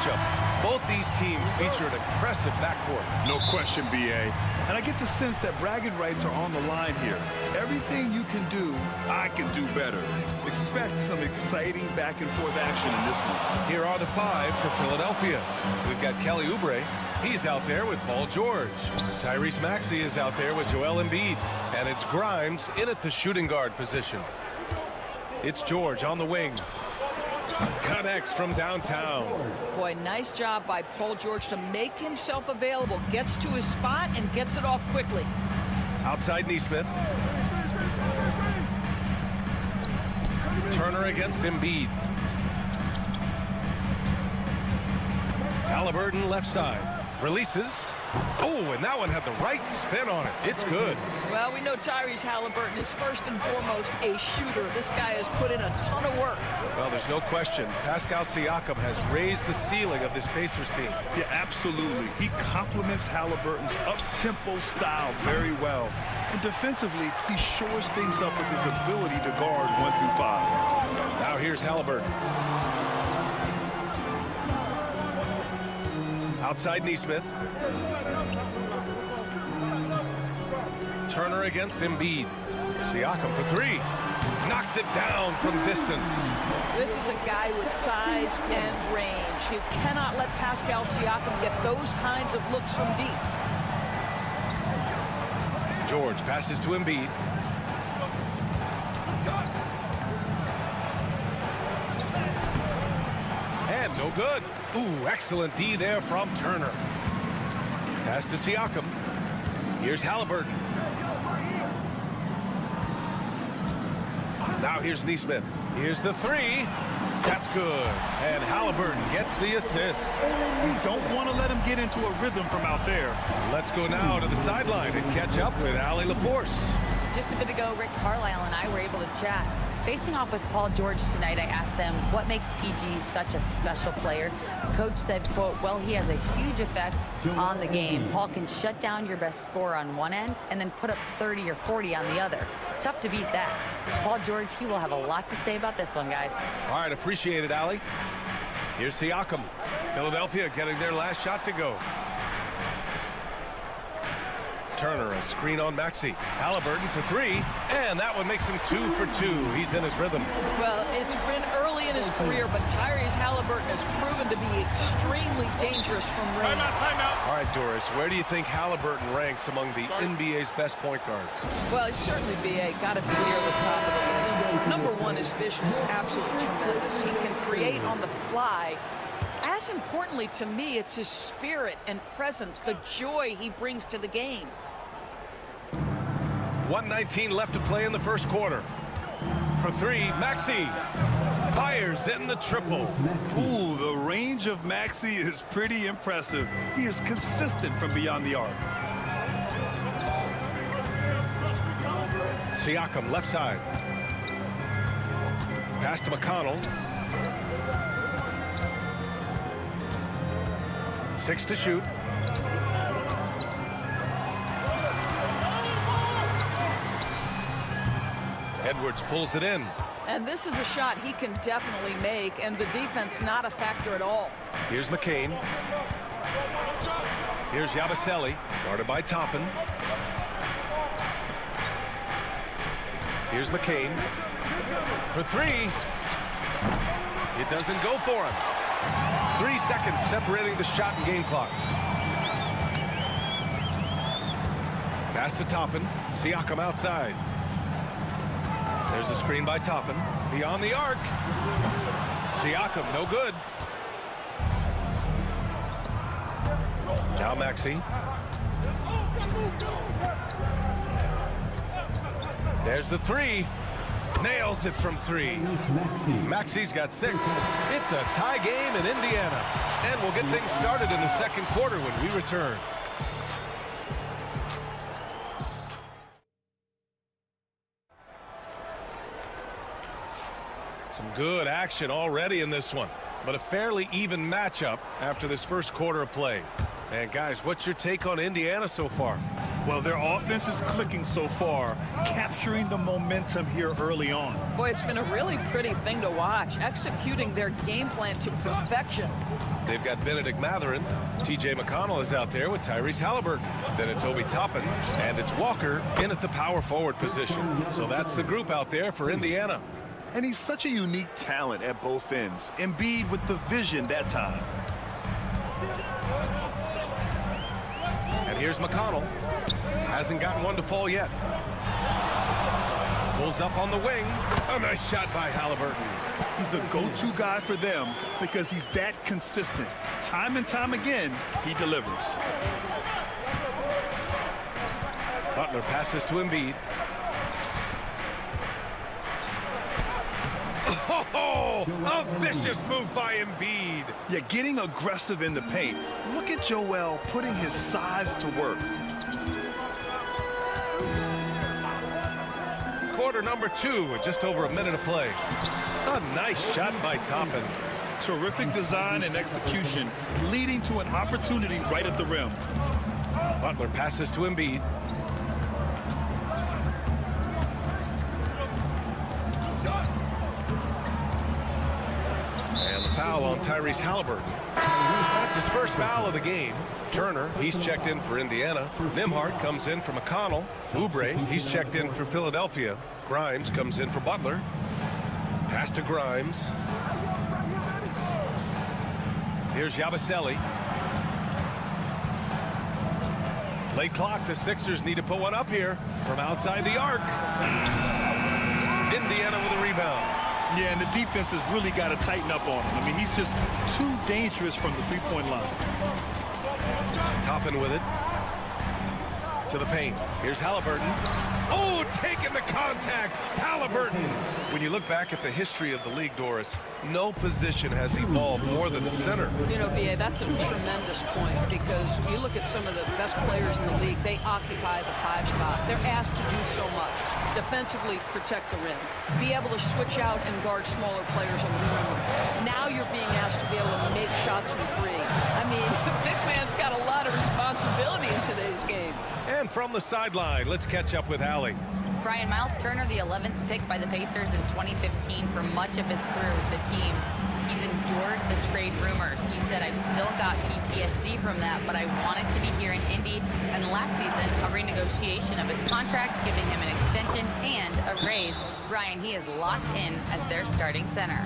Matchup. Both these teams feature an impressive backcourt. No question, B.A. And I get the sense that bragging rights are on the line here. Everything you can do, I can do better. Expect some exciting back-and-forth action in this one. Here are the 5 for Philadelphia. We've got Kelly Oubre. He's out there with Paul George. Tyrese Maxey is out there with Joel Embiid. And it's Grimes in at the shooting guard position. It's George on the wing. Connects from downtown. Boy, nice job by Paul George to make himself available. Gets to his spot and gets it off quickly. Outside Nesmith. Turner against Embiid. Halliburton left side. Releases. Oh, and that one had the right spin on it. It's good. Well, we know Tyrese Halliburton is first and foremost a shooter. This guy has put in a ton of work. Well, there's no question. Pascal Siakam has raised the ceiling of this Pacers team. Yeah, absolutely. He complements Halliburton's up-tempo style very well. And defensively, he shores things up with his ability to guard 1 through 5. Now here's Halliburton. Outside Nesmith. Turner against Embiid. Siakam for 3. Knocks it down from distance. This is a guy with size and range. You cannot let Pascal Siakam get those kinds of looks from deep. George passes to Embiid. And no good. Ooh, excellent D there from Turner. Pass to Siakam. Here's Halliburton. Now here's Nesmith. Here's the 3. That's good. And Halliburton gets the assist. You don't want to let him get into a rhythm from out there. Let's go now to the sideline and catch up with Allie LaForce. Just a bit ago, Rick Carlisle and I were able to chat. Facing off with Paul George tonight, I asked them what makes PG such a special player. Coach said, quote, well, he has a huge effect on the game. Paul can shut down your best scorer on one end and then put up 30 or 40 on the other. Tough to beat that. Paul George, he will have a lot to say about this one, guys. All right, appreciate it, Allie. Here's Siakam. Philadelphia getting their last shot to go. Turner, a screen on Maxey. Halliburton for 3, and that one makes him 2 for 2. He's in his rhythm. Well, it's been early in his career, but Tyrese Halliburton has proven to be extremely dangerous from range. Timeout. All right, Doris, where do you think Halliburton ranks among the NBA's best point guards? Well, he's certainly got to be near the top of the list. Number 1, his vision is absolutely tremendous. He can create on the fly. As importantly to me, it's his spirit and presence, the joy he brings to the game. 1:19 left to play in the first quarter. For 3, Maxey fires in the triple. Ooh, the range of Maxey is pretty impressive. He is consistent from beyond the arc. Siakam left side. Pass to McConnell. 6 to shoot. Edwards pulls it in. And this is a shot he can definitely make, and the defense not a factor at all. Here's McCain. Here's Yabusele, guarded by Toppin. Here's McCain. For 3. It doesn't go for him. 3 seconds separating the shot and game clocks. Pass to Toppin. Siakam outside. There's a screen by Toppin. Beyond the arc. Siakam, no good. Now Maxey. There's the 3. Nails it from 3. Maxey's got 6. It's a tie game in Indiana. And we'll get things started in the second quarter when we return. Some good action already in this one, but a fairly even matchup after this first quarter of play. And guys, what's your take on Indiana so far? Well, their offense is clicking so far, capturing the momentum here early on. Boy, it's been a really pretty thing to watch, executing their game plan to perfection. They've got Benedict Mathurin. T.J. McConnell is out there with Tyrese Halliburton. Then it's Obi Toppin, and it's Walker in at the power forward position. So that's the group out there for Indiana. And he's such a unique talent at both ends. Embiid with the vision that time. And here's McConnell. Hasn't gotten one to fall yet. Pulls up on the wing. A nice shot by Halliburton. He's a go-to guy for them because he's that consistent. Time and time again, he delivers. Butler passes to Embiid. Oh, a vicious move by Embiid. Yeah, getting aggressive in the paint. Look at Joel putting his size to work. Quarter number 2 with just over a minute of play. A nice shot by Toppin. Terrific design and execution, leading to an opportunity right at the rim. Butler passes to Embiid. And the foul on Tyrese Halliburton. That's his first foul of the game. Turner, he's checked in for Indiana. Nembhard comes in for McConnell. Oubre, he's checked in for Philadelphia. Grimes comes in for Butler. Pass to Grimes. Here's Yabusele. Late clock, the Sixers need to put one up here from outside the arc. Indiana with a rebound. Yeah, and the defense has really got to tighten up on him. I mean, he's just too dangerous from the three-point line. Toppin with it. To the paint. Here's Halliburton. Oh, taking the contact. Halliburton. When you look back at the history of the league, Doris, no position has evolved more than the center. You know, B.A., that's a tremendous point because you look at some of the best players in the league, they occupy the 5 spot. They're asked to do so much. Defensively, protect the rim. Be able to switch out and guard smaller players on the perimeter. Now you're being asked to be able to make shots from 3. I mean, the big man's got a lot of responsibility in today's game. And from the sideline, let's catch up with Allie. Brian, Miles Turner, the 11th pick by the Pacers in 2015 for much of his career with the team. He's endured the trade rumors. He said, I've still got PTSD from that, but I wanted to be here in Indy. And last season, a renegotiation of his contract, giving him an extension and a raise. Brian, he is locked in as their starting center.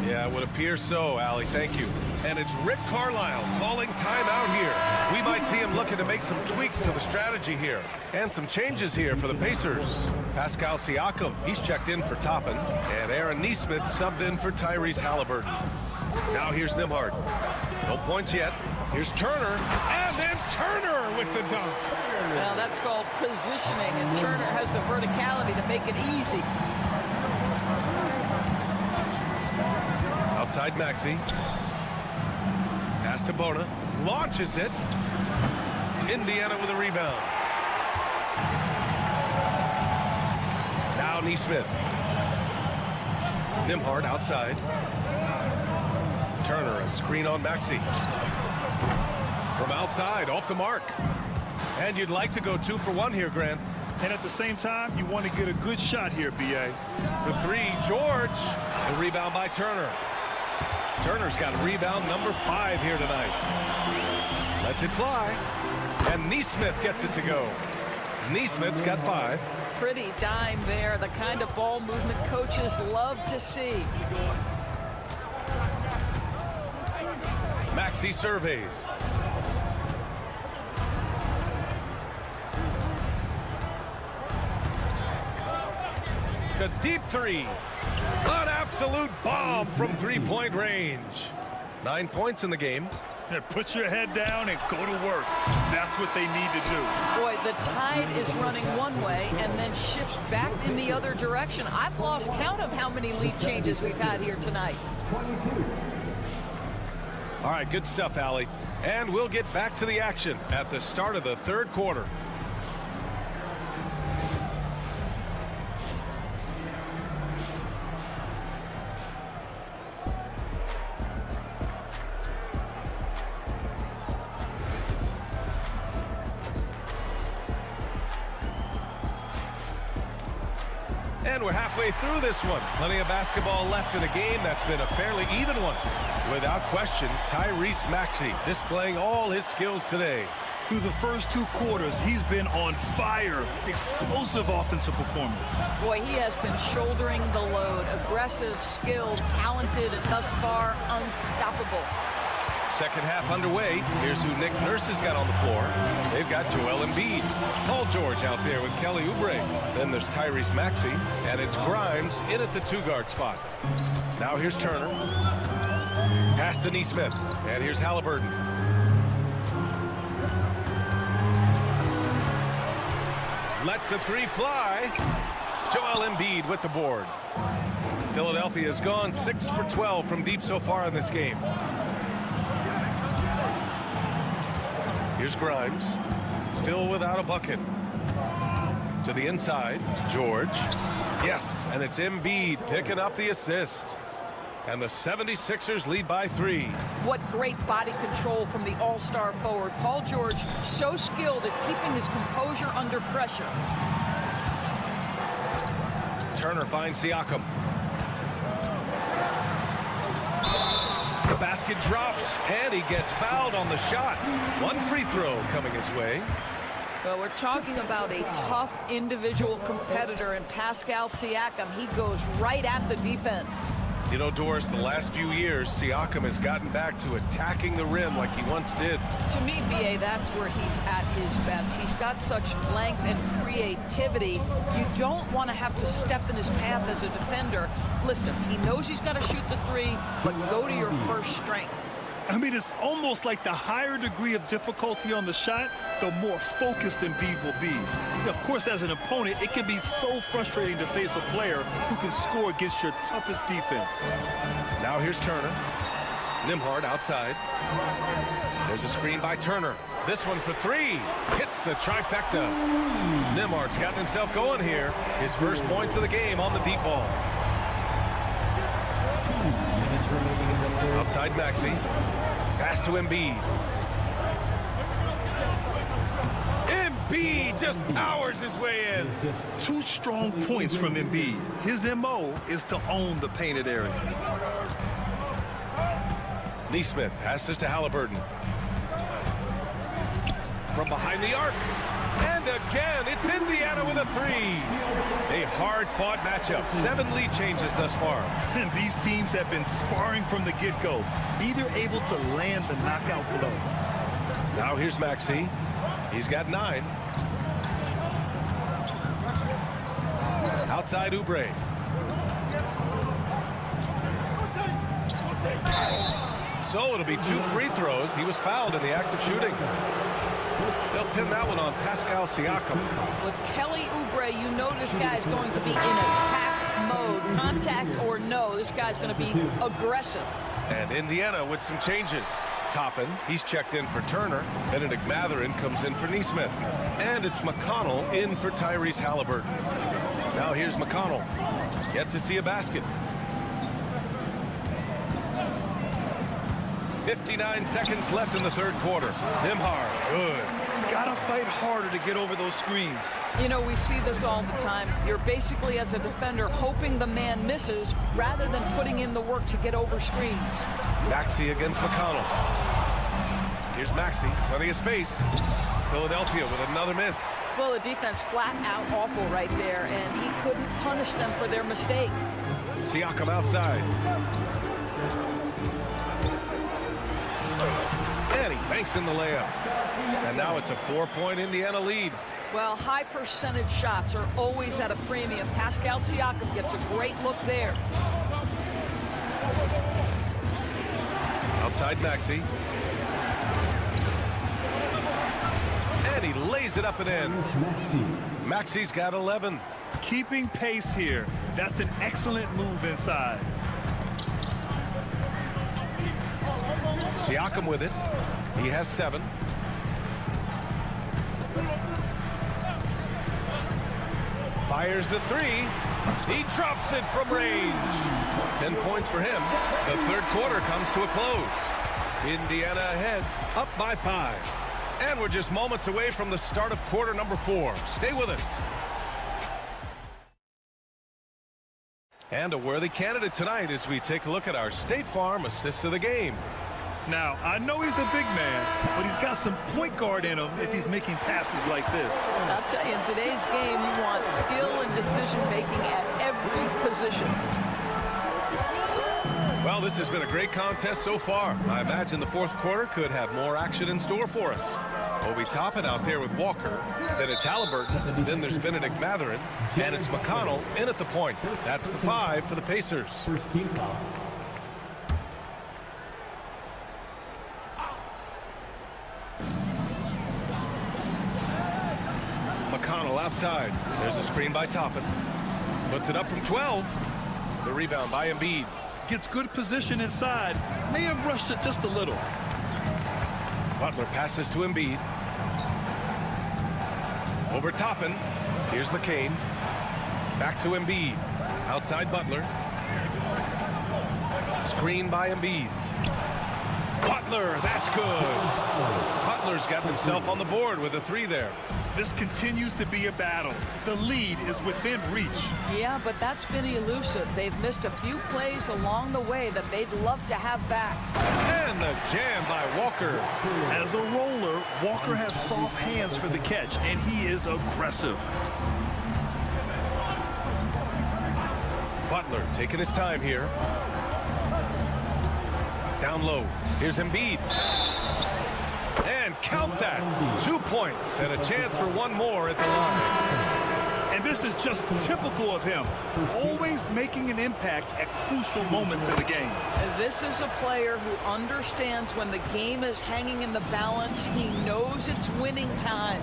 Yeah, it would appear so, Allie. Thank you. And it's Rick Carlisle calling timeout here. We might see him looking to make some tweaks to the strategy here. And some changes here for the Pacers. Pascal Siakam, he's checked in for Toppin. And Aaron Nesmith subbed in for Tyrese Halliburton. Now here's Nembhard. No points yet. Here's Turner. And then Turner with the dunk. Well, that's called positioning, and Turner has the verticality to make it easy. Outside Maxey. Pass to Bona. Launches it. Indiana with a rebound. Now Nesmith. Nembhard outside. Turner, a screen on Maxey. From outside, off the mark. And you'd like to go 2 for 1 here, Grant. And at the same time, you want to get a good shot here, B.A. For 3, George. The rebound by Turner. Turner's got rebound number 5 here tonight. Lets it fly. And Nesmith gets it to go. Nesmith's got 5. Pretty dime there, the kind of ball movement coaches love to see. Maxey surveys. A deep 3. An absolute bomb from 3-point range. 9 points in the game. Yeah, put your head down and go to work. That's what they need to do. Boy, the tide is running one way and then shifts back in the other direction. I've lost count of how many lead changes we've had here tonight. All right, good stuff, Allie. And we'll get back to the action at the start of the 3rd quarter. And we're halfway through this one. Plenty of basketball left in a game that's been a fairly even one. Without question, Tyrese Maxey displaying all his skills today. Through the first 2 quarters, he's been on fire. Explosive offensive performance. Boy, he has been shouldering the load. Aggressive, skilled, talented, and thus far unstoppable. Second half underway. Here's who Nick Nurse has got on the floor. They've got Joel Embiid. Paul George out there with Kelly Oubre. Then there's Tyrese Maxey, and it's Grimes in at the 2-guard spot. Now here's Turner. Pass to Nesmith, and here's Halliburton. Lets the 3 fly. Joel Embiid with the board. Philadelphia has gone 6 for 12 from deep so far in this game. Here's Grimes, still without a bucket. To the inside, George. Yes, and it's Embiid picking up the assist. And the 76ers lead by 3. What great body control from the all-star forward. Paul George, so skilled at keeping his composure under pressure. Turner finds Siakam. The basket drops, and he gets fouled on the shot. 1 free throw coming his way. Well, we're talking about a tough individual competitor in Pascal Siakam. He goes right at the defense. You know, Doris, the last few years, Siakam has gotten back to attacking the rim like he once did. To me, B.A., that's where he's at his best. He's got such length and creativity. You don't want to have to step in his path as a defender. Listen, he knows he's got to shoot the 3, but go to your first strength. I mean, it's almost like the higher degree of difficulty on the shot, the more focused Embiid will be. Of course, as an opponent, it can be so frustrating to face a player who can score against your toughest defense. Now here's Turner. Nembhard outside. There's a screen by Turner. This one for 3. Hits the trifecta. Nembhard's gotten himself going here. His first points of the game on the deep ball. Outside Maxey. Pass to Embiid. Embiid just powers his way in. 2 strong points from Embiid. His MO is to own the painted area. Nesmith passes to Halliburton. From behind the arc. And again, it's Indiana with a 3. A hard-fought matchup. 7 lead changes thus far. And these teams have been sparring from the get-go. Neither able to land the knockout blow. Now here's Maxey. He's got 9. Outside Oubre. So it'll be 2 free throws. He was fouled in the act of shooting. They'll pin that one on Pascal Siakam. With Kelly Oubre, you know this guy's going to be in attack mode. Contact or no, this guy's going to be aggressive. And Indiana with some changes. Toppin, he's checked in for Turner. Benedict Mathurin comes in for Nesmith. And it's McConnell in for Tyrese Halliburton. Now here's McConnell. Yet to see a basket. 59 seconds left in the 3rd quarter. Nembhard, good. Gotta fight harder to get over those screens. You know, we see this all the time. You're basically, as a defender, hoping the man misses rather than putting in the work to get over screens. Maxey against McConnell. Here's Maxey, plenty of space. Philadelphia with another miss. Well, the defense flat out awful right there, and he couldn't punish them for their mistake. Siakam outside. And he banks in the layup. And now it's a 4-point Indiana lead. Well, high percentage shots are always at a premium. Pascal Siakam gets a great look there. Outside Maxey. And he lays it up and in. Maxey's got 11. Keeping pace here. That's an excellent move inside. Siakam with it. He has 7. Fires the 3. He drops it from range. 10 points for him. The 3rd quarter comes to a close. Indiana ahead, up by 5. And we're just moments away from the start of quarter number 4. Stay with us. And a worthy candidate tonight as we take a look at our State Farm assist of the game. Now, I know he's a big man, but he's got some point guard in him if he's making passes like this. I'll tell you, in today's game, you want skill and decision-making at every position. Well, this has been a great contest so far. I imagine the fourth quarter could have more action in store for us. Obi Toppin out there with Walker. Then it's Halliburton. Then there's Benedict Mathurin. And it's McConnell in at the point. That's the 5 for the Pacers. First team foul. McConnell outside. There's a screen by Toppin. Puts it up from 12. The rebound by Embiid. Gets good position inside. May have rushed it just a little. Butler passes to Embiid. Over Toppin. Here's McCain. Back to Embiid. Outside Butler. Screen by Embiid. Butler, that's good. Butler's got himself on the board with a 3 there. This continues to be a battle. The lead is within reach. Yeah, but that's been elusive. They've missed a few plays along the way that they'd love to have back. And the jam by Walker. As a roller, Walker has soft hands for the catch, and he is aggressive. Butler taking his time here. Down low. Here's Embiid. And count that. 2 points and a chance for one more at the line. And this is just typical of him. Always making an impact at crucial moments in the game. This is a player who understands when the game is hanging in the balance. He knows it's winning time.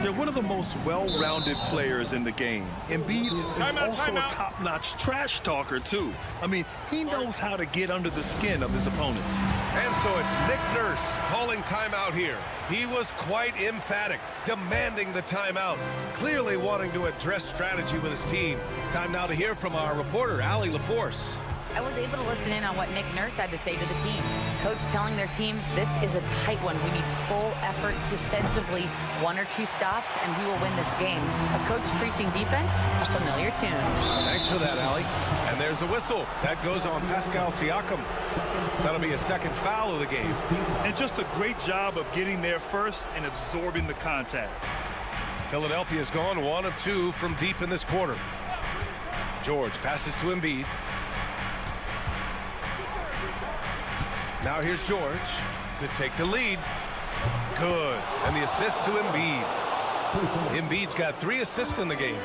They're one of the most well-rounded players in the game. Embiid is also a top-notch trash talker, too. I mean, he knows how to get under the skin of his opponents. And so it's Nick Nurse calling timeout here. He was quite emphatic, demanding the timeout, clearly wanting to address strategy with his team. Time now to hear from our reporter, Allie LaForce. I was able to listen in on what Nick Nurse had to say to the team. Coach telling their team, this is a tight one. We need full effort defensively, 1 or 2 stops, and we will win this game. A coach preaching defense, a familiar tune. Thanks for that, Allie. And there's a whistle. That goes on Pascal Siakam. That'll be a second foul of the game. And just a great job of getting there first and absorbing the contact. Philadelphia's gone 1 of 2 from deep in this quarter. George passes to Embiid. Now here's George to take the lead. Good. And the assist to Embiid. Embiid's got 3 assists in the game.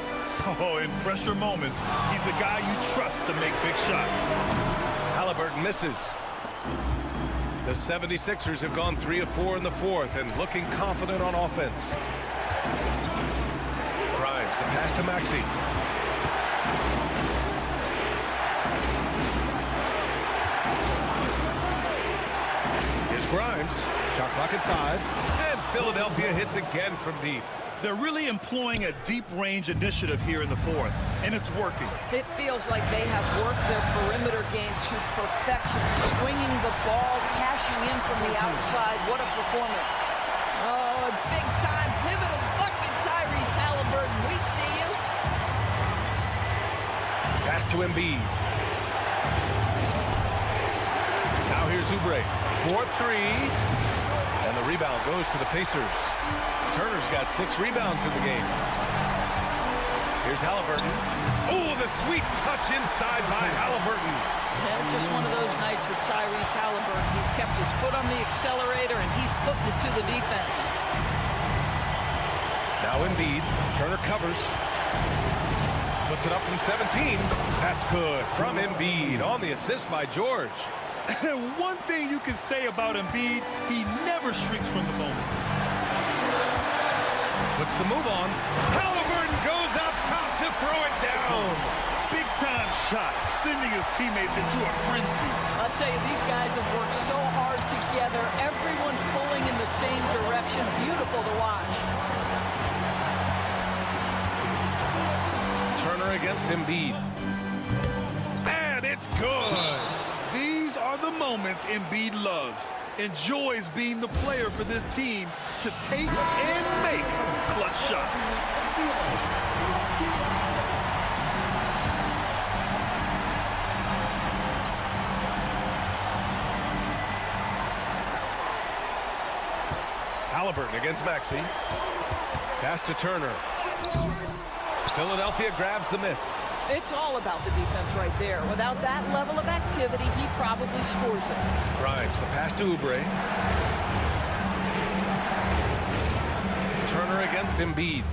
Oh, in pressure moments, he's a guy you trust to make big shots. Halliburton misses. The 76ers have gone 3 of 4 in the fourth and looking confident on offense. Grimes, the pass to Maxey. Grimes, shot clock at 5, and Philadelphia hits again from deep. They're really employing a deep-range initiative here in the fourth, and it's working. It feels like they have worked their perimeter game to perfection, swinging the ball, cashing in from the outside. What a performance. Oh, a big-time pivotal bucket, Tyrese Halliburton. We see you. Pass to Embiid. Now here's Oubre. 4-3, and the rebound goes to the Pacers. Turner's got 6 rebounds in the game. Here's Halliburton. Oh, the sweet touch inside by Halliburton. And just one of those nights for Tyrese Halliburton. He's kept his foot on the accelerator, and he's putting it to the defense. Now Embiid. Turner covers. Puts it up from 17. That's good from Embiid on the assist by George. One thing you can say about Embiid, he never shrinks from the moment. Puts the move on. Halliburton goes up top to throw it down. Big-time shot, sending his teammates into a frenzy. I'll tell you, these guys have worked so hard together, everyone pulling in the same direction. Beautiful to watch. Turner against Embiid. And it's good. These are the moments Embiid loves. Enjoys being the player for this team to take and make clutch shots. Halliburton against Maxey. Pass to Turner. Philadelphia grabs the miss. It's all about the defense right there. Without that level of activity, he probably scores it. Grimes, the pass to Oubre. Turner against Embiid.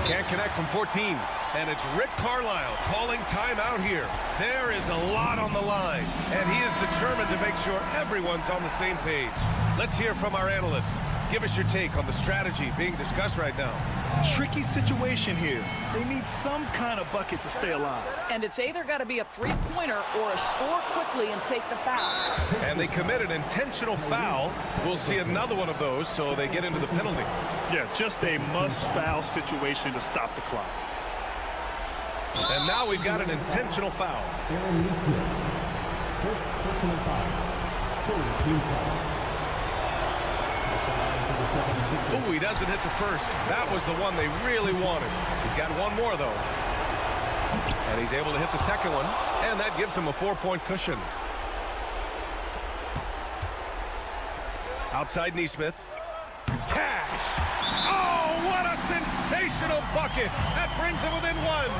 Can't connect from 14. And it's Rick Carlisle calling timeout here. There is a lot on the line, and he is determined to make sure everyone's on the same page. Let's hear from our analyst. Give us your take on the strategy being discussed right now. Tricky situation here. They need some kind of bucket to stay alive. And it's either got to be a three-pointer or a score quickly and take the foul. And they commit an intentional foul. We'll see another one of those, so they get into the penalty. Yeah, just a must-foul situation to stop the clock. And now we've got an intentional foul. First personal foul. Team foul. Ooh, he doesn't hit the first. That was the one they really wanted. He's got one more, though. And he's able to hit the second one, and that gives him a 4-point cushion. Outside Neesmith. Cash! Oh, what a sensational bucket! That brings him within one.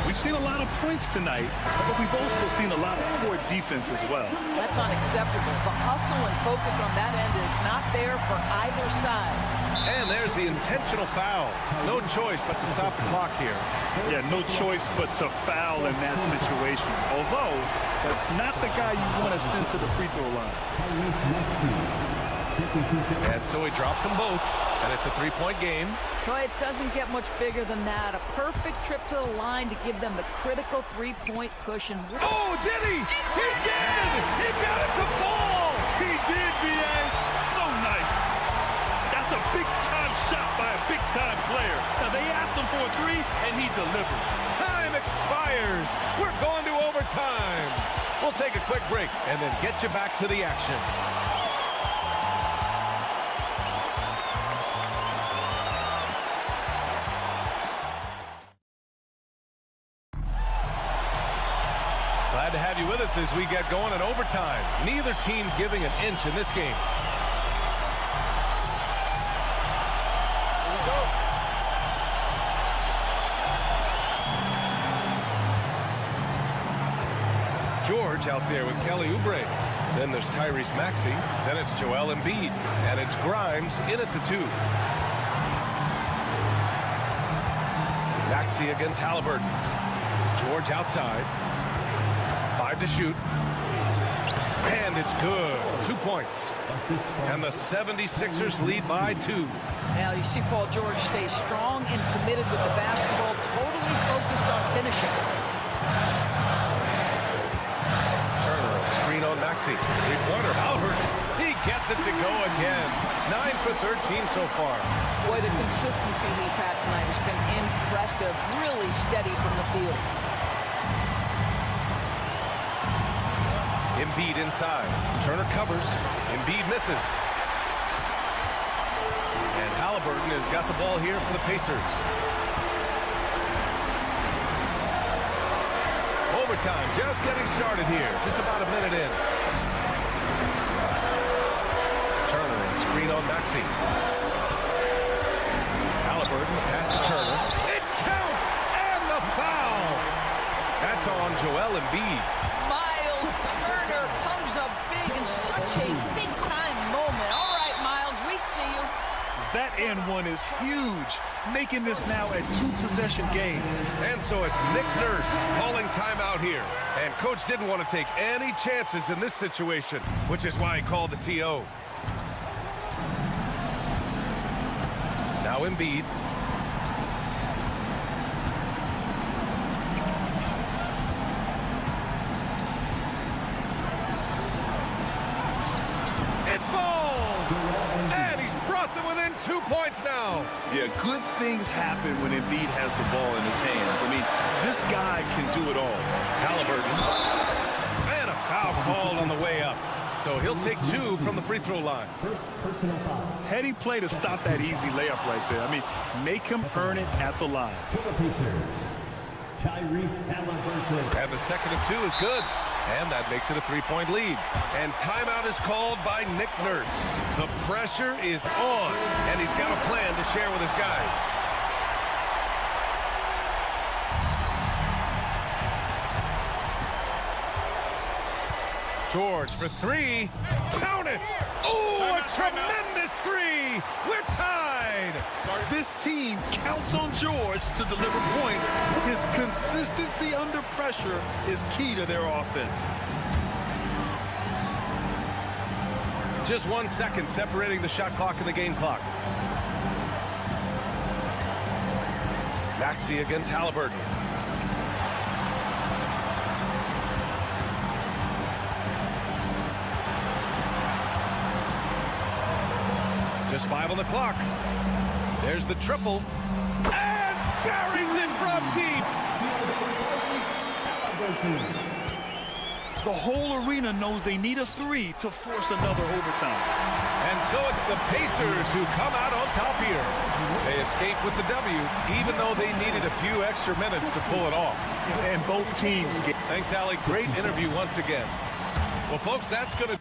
We've seen a lot of points tonight, but we've also seen a lot of poor defense as well. That's unacceptable. The hustle and focus on that end is not there for either side. And there's the intentional foul. No choice but to stop the clock here. Yeah, no choice but to foul in that situation. Although, that's not the guy you want to send to the free throw line. And so he drops them both, and it's a 3-point game. But it doesn't get much bigger than that. A perfect trip to the line to give them the critical 3-point cushion. Oh, did he? He did! He got it to fall! He did, B.A. So nice. That's a big-time shot by a big-time player. Now, they asked him for a three, and he delivered. Time expires. We're going to overtime. We'll take a quick break and then get you back to the action. Glad to have you with us as we get going in overtime. Neither team giving an inch in this game. George out there with Kelly Oubre. Then there's Tyrese Maxey. Then it's Joel Embiid. And it's Grimes in at the 2. Maxey against Halliburton. George outside. 5 to shoot. And it's good. 2 points. And the 76ers lead by 2. Now you see Paul George stay strong and committed with the basketball, totally focused on finishing. Turner, a screen on Maxey. 3-pointer, Halliburton. He gets it to go again. 9 for 13 so far. Boy, the consistency he's had tonight has been impressive. Really steady from the field. Embiid inside. Turner covers. Embiid misses. And Halliburton has got the ball here for the Pacers. Overtime just getting started here. Just about a minute in. Turner, a screen on Maxey. Halliburton, pass to Turner. It counts! And the foul! That's on Joel Embiid. Turner comes up big in such a big-time moment. All right, Miles, we see you. That and one is huge, making this now a 2-possession game. And so it's Nick Nurse calling timeout here. And coach didn't want to take any chances in this situation, which is why he called the TO. Now Embiid. Within 2 points now. Yeah, good things happen when Embiid has the ball in his hands. I mean, this guy can do it all. Halliburton. And a foul called on the way up. So he'll take 2 from the free throw line. First personal foul. Heady play to stop that easy layup right there. I mean, make him earn it at the line. For the Pacers, Tyrese Halliburton. And the second and 2 is good. And that makes it a 3-point lead. And timeout is called by Nick Nurse. The pressure is on, and he's got a plan to share with his guys. George for three. Count it! Oh, a tremendous three! We're tied! This team counts on George to deliver points. His consistency under pressure is key to their offense. Just 1 second separating the shot clock and the game clock. Maxey against Halliburton. Just 5 on the clock. There's the triple. And buries it from deep. The whole arena knows they need a three to force another overtime. And so it's the Pacers who come out on top here. They escape with the W, even though they needed a few extra minutes to pull it off. And both teams get... Thanks, Allie. Great interview once again. Well, folks, that's going to...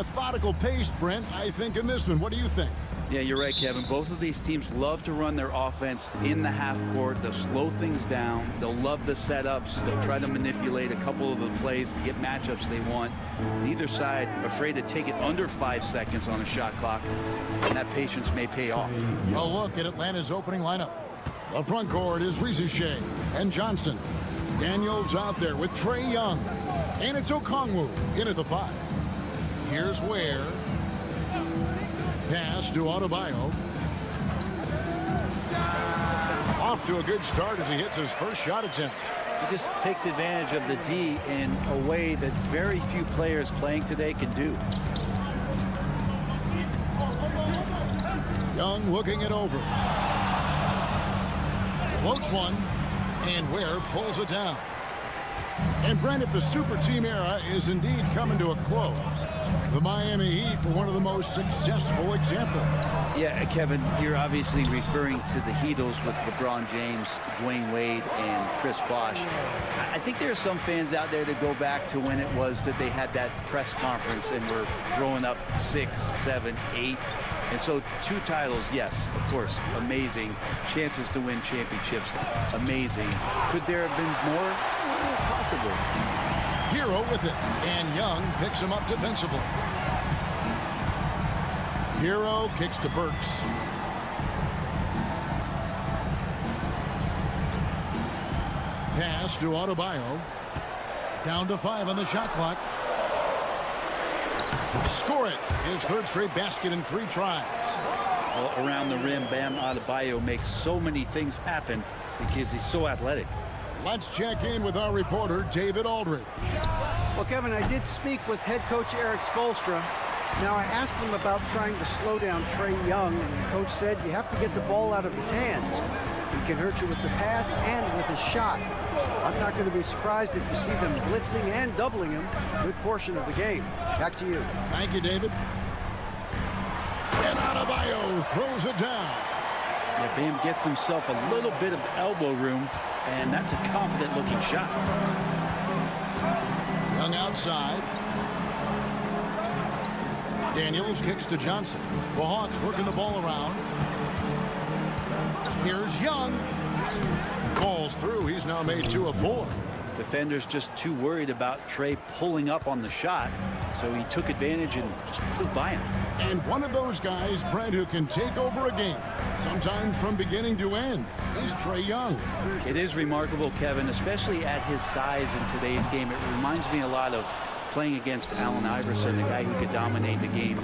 methodical pace, Brent, I think, in this one. What do you think? Yeah, you're right, Kevin. Both of these teams love to run their offense in the half court. They'll slow things down. They'll love the setups. They'll try to manipulate a couple of the plays to get matchups they want. Neither side afraid to take it under 5 seconds on a shot clock, and that patience may pay off. A look at Atlanta's opening lineup. The front court is Shea and Johnson. Daniels out there with Trae Young. And it's Okongwu in at the 5. Here's Ware. Pass to Adebayo. Off to a good start as he hits his first shot attempt. He just takes advantage of the D in a way that very few players playing today can do. Young looking it over. Floats one, and Ware pulls it down. And Brent, if the super team era is indeed coming to a close, the Miami Heat were one of the most successful examples. Yeah, Kevin, you're obviously referring to the Heatles with LeBron James, Dwayne Wade, and Chris Bosh. I think there are some fans out there that go back to when it was that they had that press conference and were throwing up 6, 7, 8. And so 2 titles, yes, of course, amazing. Chances to win championships, amazing. Could there have been more? Possibly. Hero with it, and Young picks him up defensively. Hero kicks to Burks. Pass to Adebayo. Down to 5 on the shot clock. Score it. His 3rd straight basket in 3 tries. Well, around the rim, Bam Adebayo makes so many things happen because he's so athletic. Let's check in with our reporter, David Aldridge. Well, Kevin, I did speak with head coach Eric Spoelstra. Now, I asked him about trying to slow down Trae Young, and the coach said you have to get the ball out of his hands. He can hurt you with the pass and with his shot. I'm not going to be surprised if you see them blitzing and doubling him a good portion of the game. Back to you. Thank you, David. And Adebayo throws it down. Yeah, Bam gets himself a little bit of elbow room, and that's a confident-looking shot. Young outside. Daniels kicks to Johnson. The Hawks working the ball around. Here's Young. Calls through. He's now made 2 of 4. Defenders just too worried about Trae pulling up on the shot, so he took advantage and just flew by him. And one of those guys, Brent, who can take over a game, sometimes from beginning to end, is Trae Young. It is remarkable, Kevin, especially at his size in today's game. It reminds me a lot of playing against Allen Iverson, a guy who could dominate the game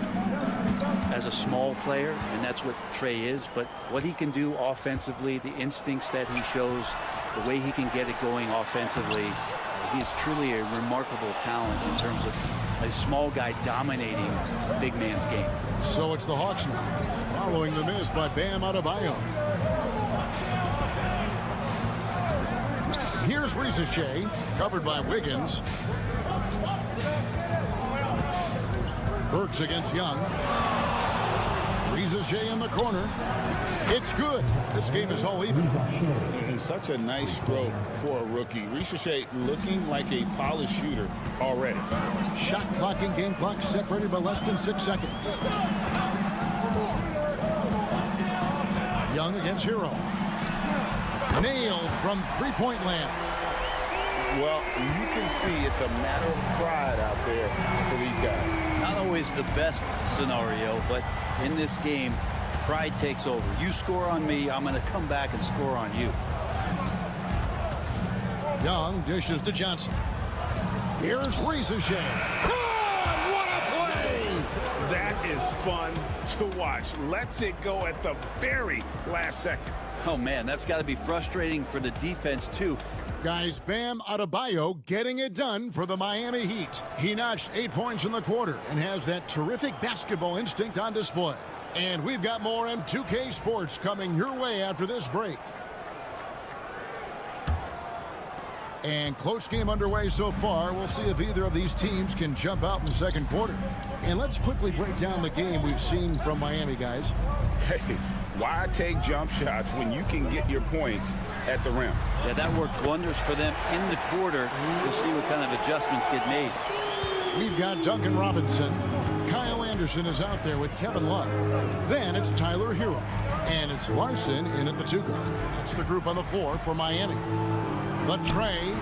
as a small player, and that's what Trae is. But what he can do offensively, the instincts that he shows, the way he can get it going offensively, he's truly a remarkable talent in terms of a small guy dominating a big man's game. So it's the Hawks now, following the miss by Bam Adebayo. Here's Shea, covered by Wiggins. Burks against Young. Shea in the corner. It's good. This game is all even. And such a nice stroke for a rookie. Shea looking like a polished shooter already. Shot clock and game clock separated by less than 6 seconds. Young against Hero. Nailed from three-point land. Well, you can see it's a matter of pride out there for these guys. Not always the best scenario, but in this game, pride takes over. You score on me, I'm going to come back and score on you. Young dishes to Johnson. Here's Shea. God, what a play! That is fun to watch. Lets it go at the very last second. Oh, man, that's got to be frustrating for the defense, too. Guys, Bam Adebayo getting it done for the Miami Heat. He notched 8 points in the quarter and has that terrific basketball instinct on display. And we've got more M2K Sports coming your way after this break. And close game underway so far. We'll see if either of these teams can jump out in the second quarter. And let's quickly break down the game we've seen from Miami, guys. Hey, why take jump shots when you can get your points at the rim? Yeah, that worked wonders for them in the quarter. We'll see what kind of adjustments get made. We've got Duncan Robinson, Anderson is out there with Kevin Love. Then it's Tyler Hero. And it's Larson in at the 2-guard. That's the group on the floor for Miami. The tray.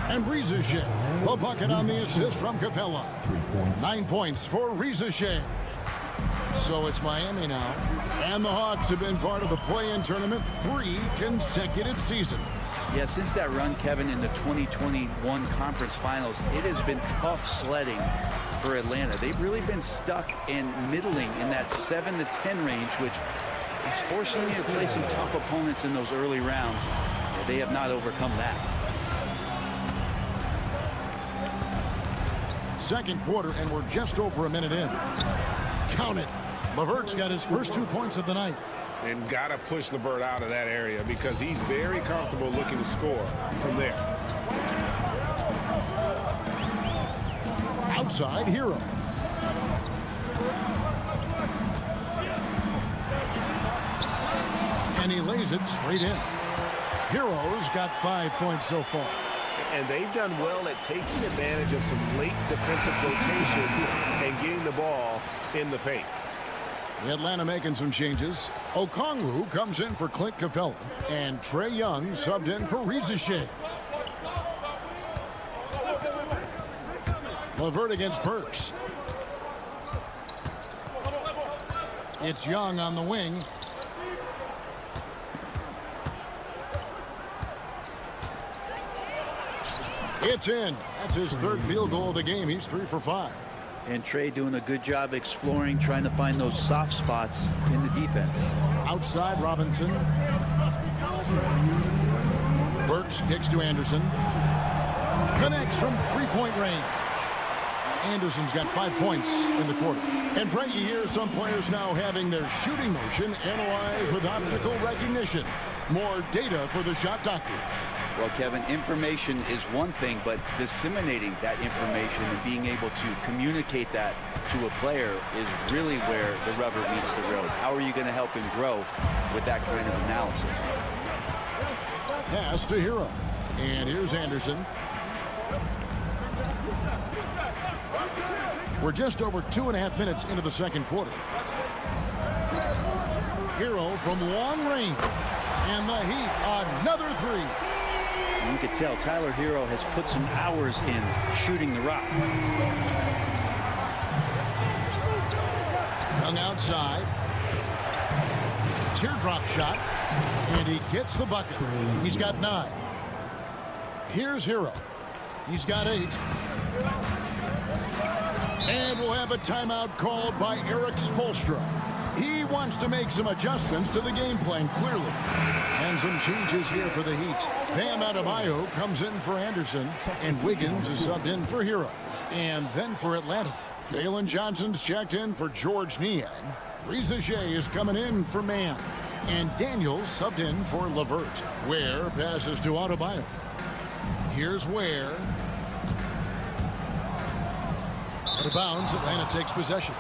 And Reza Shea. The bucket on the assist from Capella. 9 points for Reza Shea. So it's Miami now. And the Hawks have been part of the play-in tournament 3 consecutive seasons. Yeah, since that run, Kevin, in the 2021 conference finals, it has been tough sledding for Atlanta. They've really been stuck and middling in that 7 to 10 range, which is forcing you to play some tough opponents in those early rounds. They have not overcome that. Second quarter, and we're just over a minute in. Count it. LeVert's got his first 2 points of the night. And got to push LeVert out of that area because he's very comfortable looking to score from there. Outside, Hero. And he lays it straight in. Hero's got 5 points so far. And they've done well at taking advantage of some late defensive rotations and getting the ball in the paint. Atlanta making some changes. Okongwu comes in for Clint Capella. And Trae Young subbed in for Reza Shea. LeVert against Burks. It's Young on the wing. It's in. That's his third field goal of the game. He's 3 for 5. And Trae doing a good job exploring, trying to find those soft spots in the defense. Outside, Robinson. Burks kicks to Anderson. Connects from 3-point range. Anderson's got 5 points in the quarter. And Brett, you hear some players now having their shooting motion analyzed with optical recognition. More data for the shot doctors. Well, Kevin, information is one thing, but disseminating that information and being able to communicate that to a player is really where the rubber meets the road. How are you going to help him grow with that kind of analysis? Pass to Hero. And here's Anderson. We're just over 2.5 minutes into the second quarter. Hero from long range. And the Heat, another 3. You can tell Tyler Hero has put some hours in shooting the rock. Young outside. Teardrop shot. And he gets the bucket. He's got 9. Here's Hero. He's got 8. And we'll have a timeout called by Eric Spoelstra. He wants to make some adjustments to the game plan, clearly. And some changes here for the Heat. Bam Adebayo comes in for Anderson. And Wiggins is subbed in for Hero. And then for Atlanta, Jalen Johnson's checked in for George Niang. Reza Shea is coming in for Mann. And Daniels subbed in for LeVert. Ware passes to Adebayo. Here's Ware. Out of bounds, Atlanta takes possession.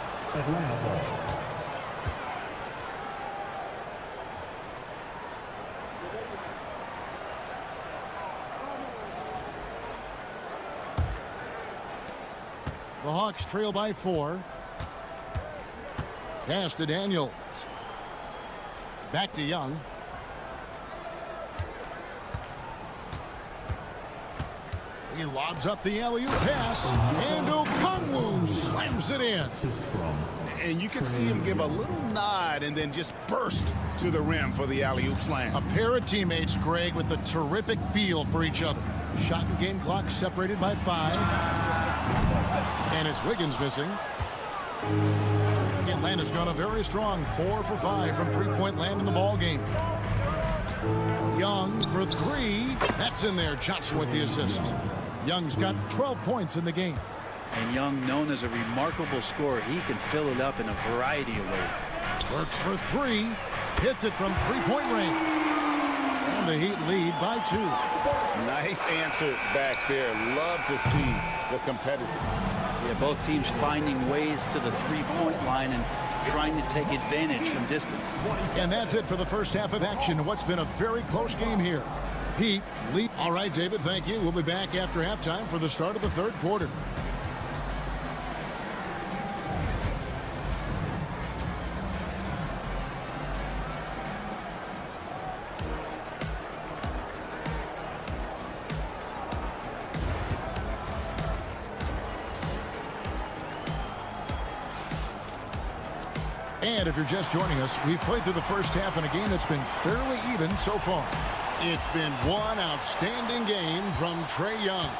The Hawks trail by 4. Pass to Daniels. Back to Young. He lobs up the alley-oop pass, and Okongwu slams it in. And you can see him give a little nod and then just burst to the rim for the alley-oop slam. A pair of teammates, Greg, with a terrific feel for each other. Shot and game clock separated by 5. And it's Wiggins missing. Atlanta's gone a very strong 4 for 5 from 3-point land in the ball game. Young for 3. That's in there. Johnson with the assist. Young's got 12 points in the game. And Young, known as a remarkable scorer, he can fill it up in a variety of ways. Works for 3. Hits it from 3-point range. And the Heat lead by 2. Nice answer back there. Love to see the competitiveness. Yeah, both teams finding ways to the 3-point line and trying to take advantage from distance. And that's it for the first half of action. What's been a very close game here. Heat lead. All right, David, thank you. We'll be back after halftime for the start of the third quarter. And if you're just joining us, we've played through the first half in a game that's been fairly even so far. It's been one outstanding game from Trae Young.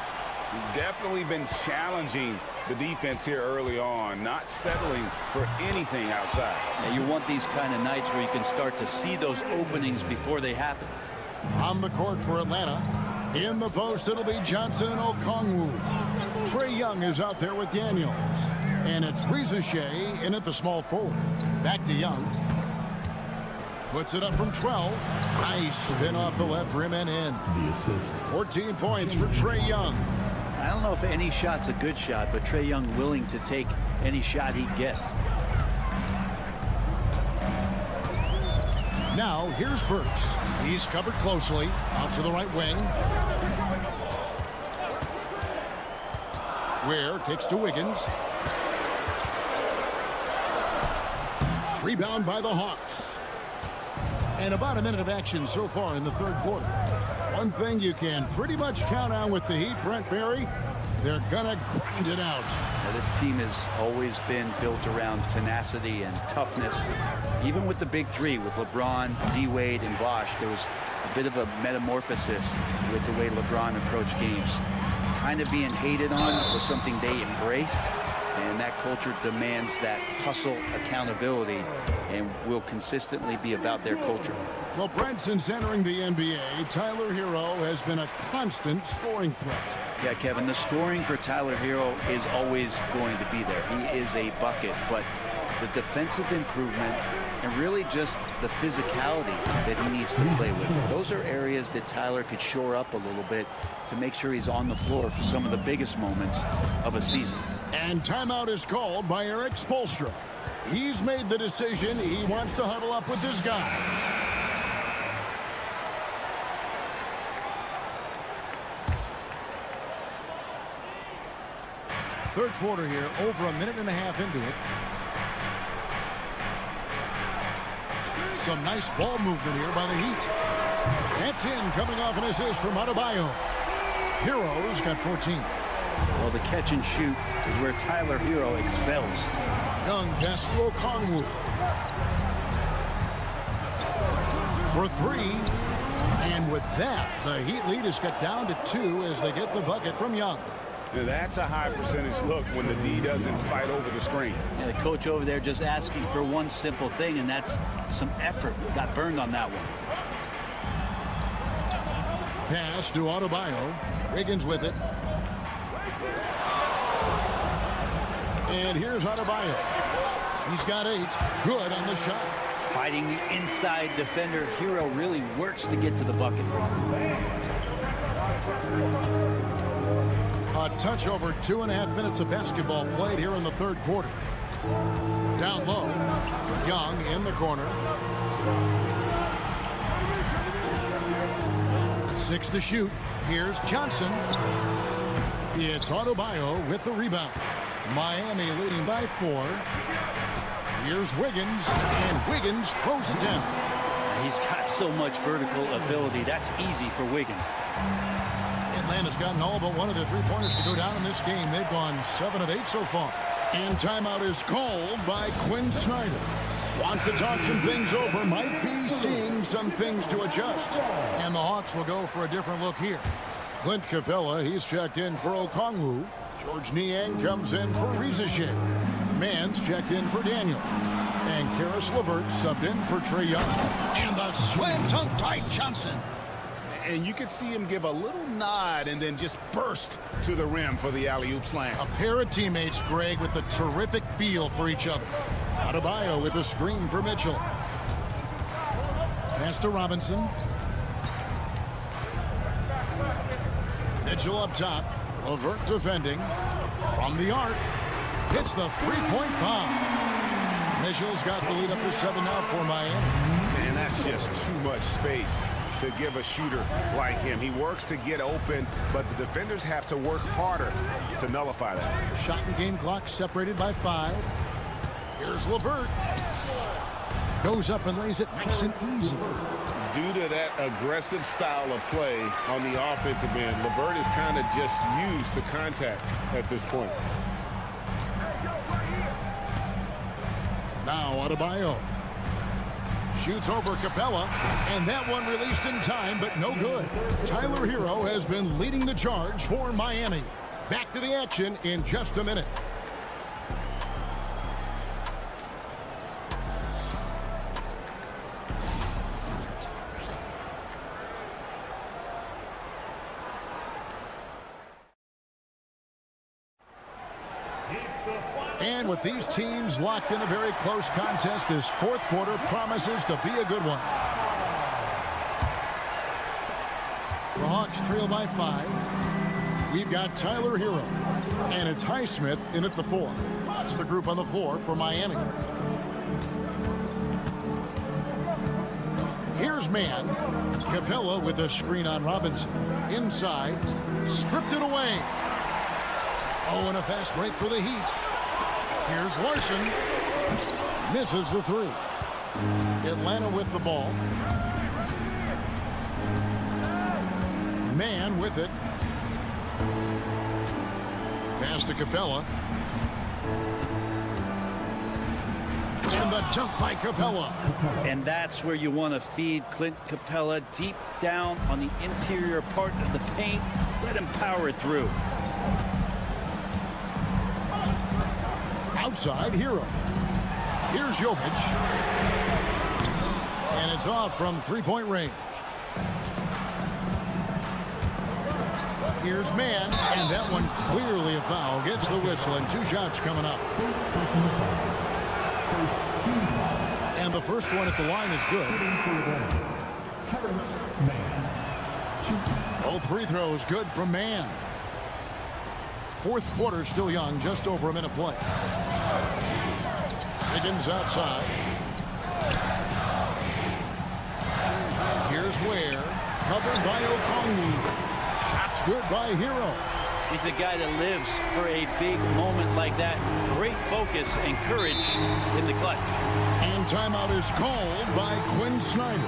Definitely been challenging the defense here early on, not settling for anything outside. Yeah, you want these kind of nights where you can start to see those openings before they happen. On the court for Atlanta. In the post, it'll be Johnson and Okongwu. Trae Young is out there with Daniels. And it's Reza Shea in at the small forward. Back to Young. Puts it up from 12. Nice spin off the left rim and in. 14 points for Trae Young. I don't know if any shot's a good shot, but Trae Young willing to take any shot he gets. Now, here's Burks. He's covered closely. Out to the right wing. Ware kicks to Wiggins. Rebound by the Hawks. And about a minute of action so far in the third quarter. One thing you can pretty much count on with the Heat, Brent Barry, they're gonna grind it out. Now, this team has always been built around tenacity and toughness. Even with the big three, with LeBron, D-Wade, and Bosh, there was a bit of a metamorphosis with the way LeBron approached games. Kind of being hated on was something they embraced, and that culture demands that hustle accountability and will consistently be about their culture. Well, Brent, since entering the NBA, Tyler Hero has been a constant scoring threat. Yeah, Kevin, the scoring for Tyler Hero is always going to be there. He is a bucket, but the defensive improvement and really just the physicality that he needs to play with. Those are areas that Tyler could shore up a little bit to make sure he's on the floor for some of the biggest moments of a season. And timeout is called by Eric Spoelstra. He's made the decision. He wants to huddle up with this guy. Third quarter here, over a minute and a half into it. Some nice ball movement here by the Heat. That's in, coming off an assist from Adebayo. Hero's got 14. Well, the catch and shoot is where Tyler Hero excels. Young pass to Okongwu. For three. And with that, the Heat lead is cut down to 2 as they get the bucket from Young. That's a high percentage look when the D doesn't fight over the screen. Yeah, the coach over there just asking for one simple thing, and that's some effort. Got burned on that one. Pass to Adebayo. Wiggins with it. And here's Adebayo. He's got 8. Good on the shot. Fighting the inside defender. Hero really works to get to the bucket. A touch over 2.5 minutes of basketball played here in the third quarter. Down low. Young in the corner. 6 to shoot. Here's Johnson. It's Adebayo with the rebound. Miami leading by 4. Here's Wiggins, and Wiggins throws it down. He's got so much vertical ability. That's easy for Wiggins. Atlanta's gotten all but one of the three-pointers to go down in this game. They've gone 7 of 8 so far. And timeout is called by Quinn Snyder. Wants to talk some things over. Might be seeing some things to adjust. And the Hawks will go for a different look here. Clint Capella, he's checked in for Okongwu. George Niang comes in for Reza Shea. Mans checked in for Daniel. And Karis LeVert subbed in for Trae Young. And the slam dunk by Johnson. And you could see him give a little nod and then just burst to the rim for the alley-oop slam. A pair of teammates, Greg, with a terrific feel for each other. Adebayo with a screen for Mitchell. Pass to Robinson. Mitchell up top. LeVert defending. From the arc. Hits the three-point bomb. Mitchell's got the lead up to 7 now for Miami. And that's just too much space to give a shooter like him. He works to get open, but the defenders have to work harder to nullify that. Shot and game clock separated by 5. Here's LeVert. Goes up and lays it nice and easy. Due to that aggressive style of play on the offensive end, LeVert is kind of just used to contact at this point. Now Adebayo. Shoots over Capella, and that one released in time, but no good. Tyler Hero has been leading the charge for Miami. Back to the action in just a minute. And with these teams locked in a very close contest, this fourth quarter promises to be a good one. The Hawks trail by 5. We've got Tyler Hero, and it's Highsmith in at the 4. That's the group on the floor for Miami. Here's man. Capella with a screen on Robinson. Inside, stripped it away. Oh, and a fast break for the Heat. Here's Larson. Misses the 3. Atlanta with the ball. Man with it. Pass to Capella. And the dunk by Capella. And that's where you want to feed Clint Capella, deep down on the interior part of the paint. Let him power it through. Outside, Hero. Here's Jokic. And it's off from three-point range. Here's man, and that one clearly a foul. Gets the whistle, and 2 shots coming up. And the first one at the line is good. Both free throws good from man. Fourth quarter still young, just over a minute play. Higgins outside. Here's Ware, covered by Okongwu. Shots good by Hero. He's a guy that lives for a big moment like that. Great focus and courage in the clutch. And timeout is called by Quinn Snyder.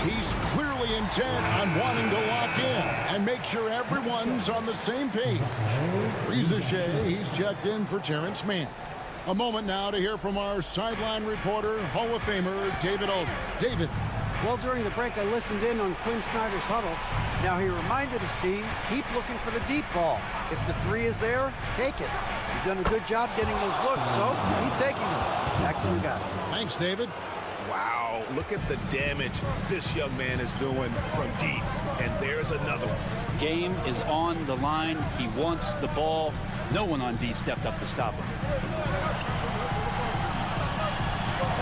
He's clearly intent on wanting to lock in and make sure everyone's on the same page. Reza Shea, he's checked in for Terrence Mann. A moment now to hear from our sideline reporter, Hall of Famer David Aldridge. David. Well, during the break, I listened in on Quinn Snyder's huddle. Now, he reminded his team, keep looking for the deep ball. If the 3 is there, take it. You've done a good job getting those looks, so keep taking them. Back to you guys. Thanks, David. Wow, look at the damage this young man is doing from deep. And there's another one. Game is on the line. He wants the ball. No one on D stepped up to stop him.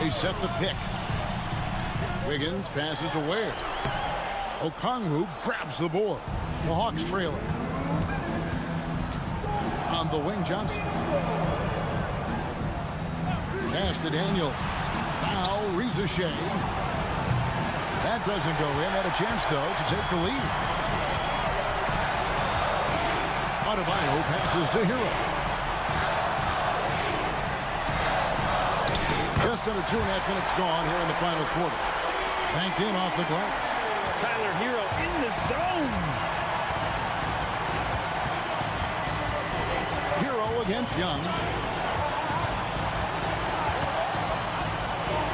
They set the pick. Wiggins passes away. Okongwu grabs the board. The Hawks trailing. On the wing, Johnson. Pass to Daniels. Now Reza Shea. That doesn't go in. Had a chance, though, to take the lead. Adebayo passes to Hero. Just under 2.5 minutes gone here in the final quarter. Banked in off the glass. Tyler Hero in the zone. Hero against Young.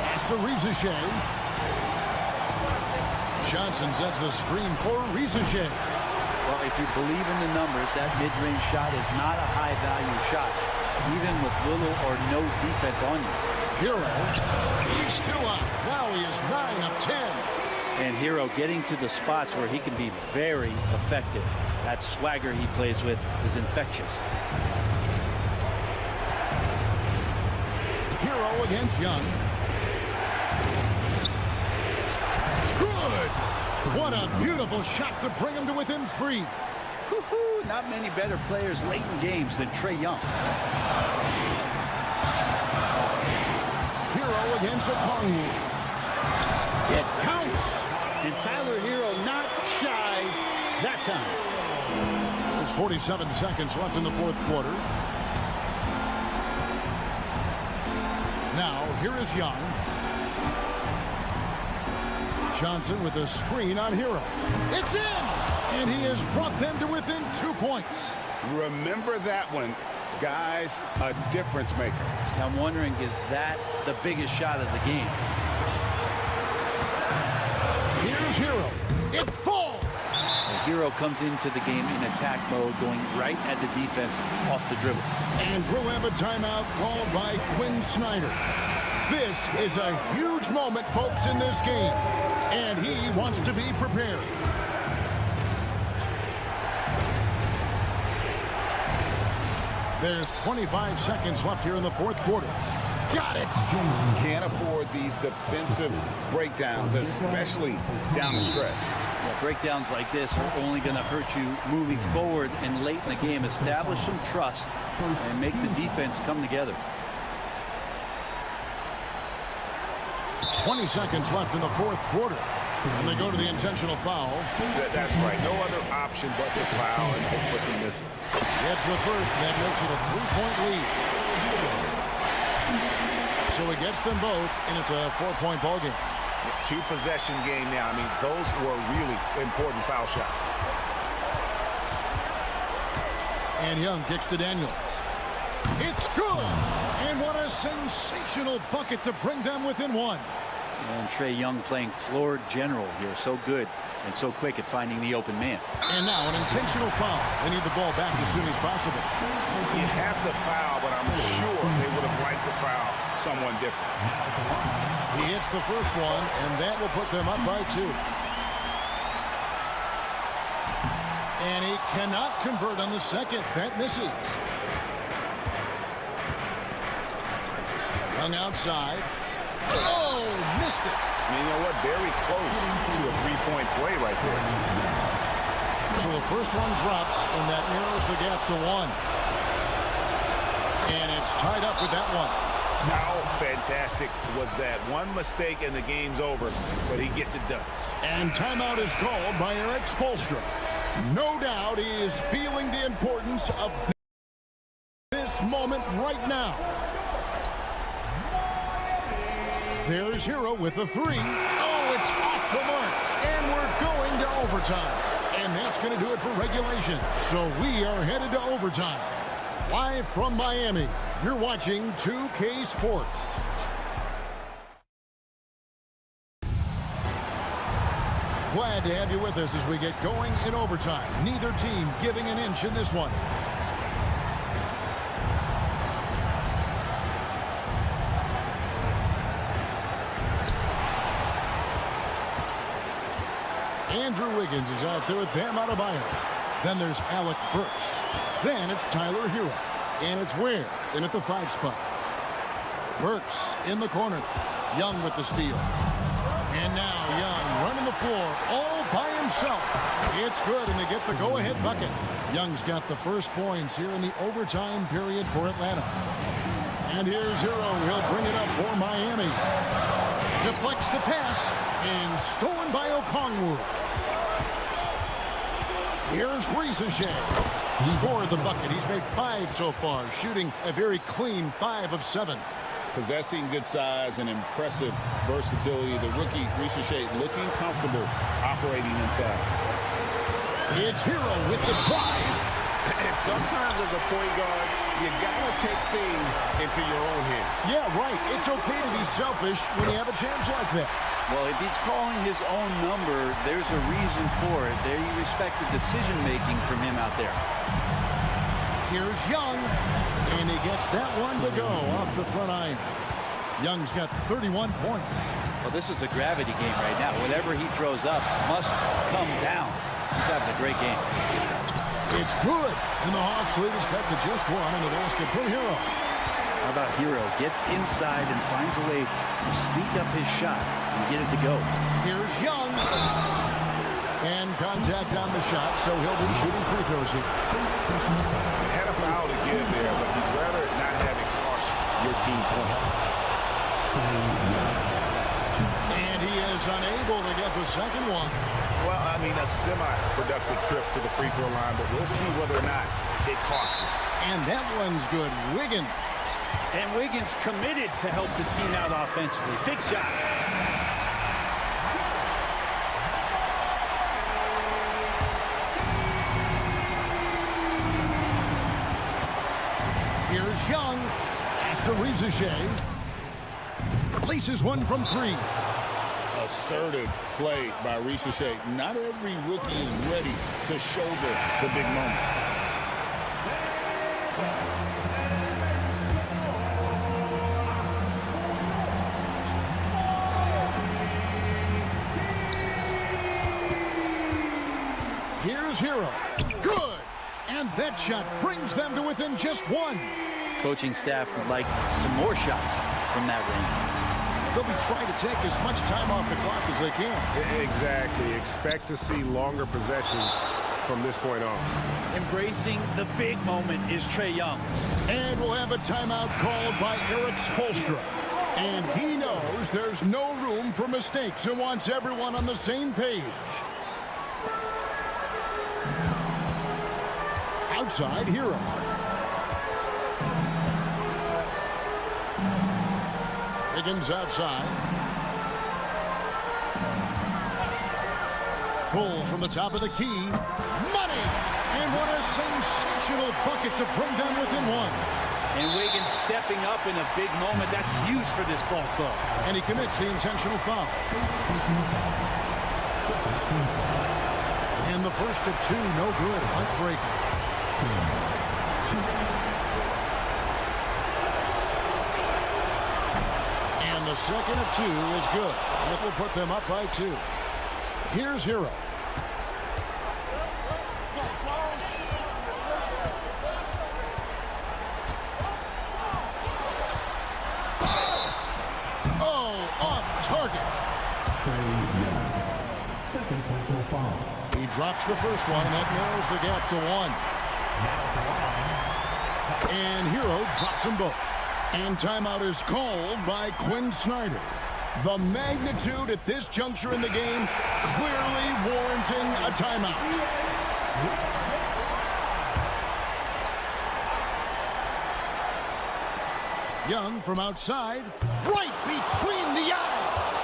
That's to Reza Shea. Johnson sets the screen for Reza Shea. Well, if you believe in the numbers, that mid-range shot is not a high-value shot, even with little or no defense on you. Hero, he's still up. Now he is 9 of 10. And Hero getting to the spots where he can be very effective. That swagger he plays with is infectious. Hero against Young. Good! What a beautiful shot to bring him to within 3. Woo-hoo, not many better players late in games than Trae Young. Hero against Okongwu. It counts! And Tyler Hero not shy that time. There's 47 seconds left in the fourth quarter. Now, here is Young. Johnson with a screen on Hero. It's in! And he has brought them to within 2 points. Remember that one. Guys, a difference maker. I'm wondering, is that the biggest shot of the game? Here's Hero. It falls. Hero comes into the game in attack mode, going right at the defense off the dribble. And we'll have a timeout called by Quinn Snyder. This is a huge moment, folks, in this game. And he wants to be prepared. There's 25 seconds left here in the fourth quarter. Got it. Can't afford these defensive breakdowns, especially down the stretch. Yeah, breakdowns like this are only going to hurt you moving forward and late in the game. Establish some trust and make the defense come together. 20 seconds left in the fourth quarter. And they go to the intentional foul. That's right. No other option but to foul and hope for some misses. Gets the first, and that makes it a 3-point lead. So it gets them both, and it's a 4-point ball game. Two-possession game now. I mean, those were really important foul shots. And Young kicks to Daniels. It's good! And what a sensational bucket to bring them within one. And Trae Young playing floor general here. So good and so quick at finding the open man. And now an intentional foul. They need the ball back as soon as possible. You have to foul, but I'm sure they would have liked to foul someone different. He hits the first one, and that will put them up by 2. And he cannot convert on the second. That misses. Young outside. Oh, missed it. You know what? Very close to a three-point play right there. So the first one drops, and that narrows the gap to 1. And it's tied up with that one. How fantastic was that? One mistake and the game's over, but he gets it done. And timeout is called by Eric Spoelstra. No doubt he is feeling the importance of this moment right now. There's Hero with a 3. Oh, it's off the mark. And we're going to overtime. And that's going to do it for regulation. So we are headed to overtime. Live from Miami, you're watching 2K Sports. Glad to have you with us as we get going in overtime. Neither team giving an inch in this one. Andrew Wiggins is out there with Bam Adebayo. Then there's Alec Burks. Then it's Tyler Hero. And it's Ware in at the 5 spot. Burks in the corner. Young with the steal. And now Young running the floor all by himself. It's good, and they get the go-ahead bucket. Young's got the first points here in the overtime period for Atlanta. And here's Hero. He'll bring it up for Miami. Deflects the pass, and stolen by Okongwu. Here's Ricochet. Scored the bucket. He's made 5 so far, shooting a very clean 5 of 7. Possessing good size and impressive versatility. The rookie Ricochet looking comfortable operating inside. It's Hero with the drive. And sometimes as a point guard, you gotta take things into your own hands. Yeah, right. It's okay to be selfish when you have a chance like that. Well, if he's calling his own number, there's a reason for it. They respect the decision-making from him out there. Here's Young, and he gets that one to go off the front iron. Young's got 31 points. Well, this is a gravity game right now. Whatever he throws up must come down. He's having a great game. It's good, and the Hawks lead is cut to just 1 in the basket from Hero. How about Hero? Gets inside and finds a way to sneak up his shot and get it to go. Here's Young. And contact on the shot, so he'll be shooting free throws here. Had a foul to give there, but you'd rather not have it cost your team points. And he is unable to get the second one. Well, I mean, a semi-productive trip to the free throw line, but we'll see whether or not it costs him. And that one's good. Wiggins. And Wiggins committed to help the team out offensively. Big shot. Here's Young after Ricochet. Places one from 3. Assertive play by Ricochet. Not every rookie is ready to shoulder the big moment. Here's Hero. Good. And that shot brings them to within just 1. Coaching staff would like some more shots from that range. They'll be trying to take as much time off the clock as they can. Exactly. Expect to see longer possessions from this point on. Embracing the big moment is Trae Young. And we'll have a timeout called by Eric Spoelstra. And he knows there's no room for mistakes and wants everyone on the same page. Outside, Hero. Higgins outside. Pulls from the top of the key. Money! And what a sensational bucket to bring them within 1. And Wiggins stepping up in a big moment. That's huge for this ball club. And he commits the intentional foul. And the first of 2, no good. Heartbreaking. And the second of 2 is good. That will put them up by 2. Here's Hero. Oh, off target. Second personal foul. He drops the first one, and that narrows the gap to 1. And Hero drops them both. And timeout is called by Quinn Snyder. The magnitude at this juncture in the game clearly warranting a timeout. Young from outside, right between the eyes.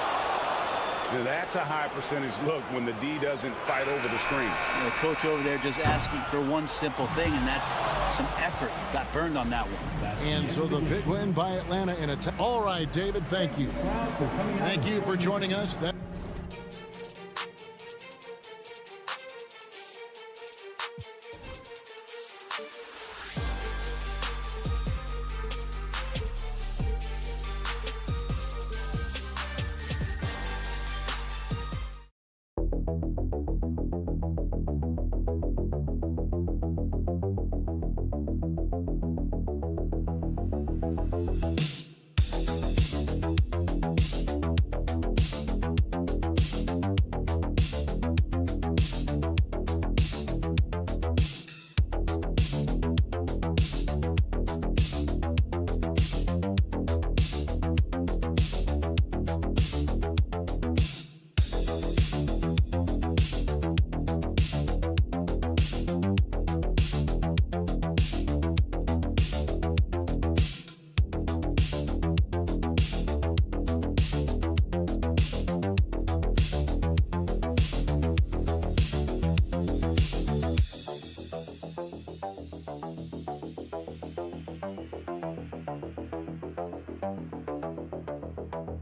Now, that's a high percentage look when the D doesn't fight over the screen. The coach over there just asking for one simple thing, and that's some effort. Got burned on that one. And so the big win by Atlanta in a... All right, David, thank you. Thank you for joining us.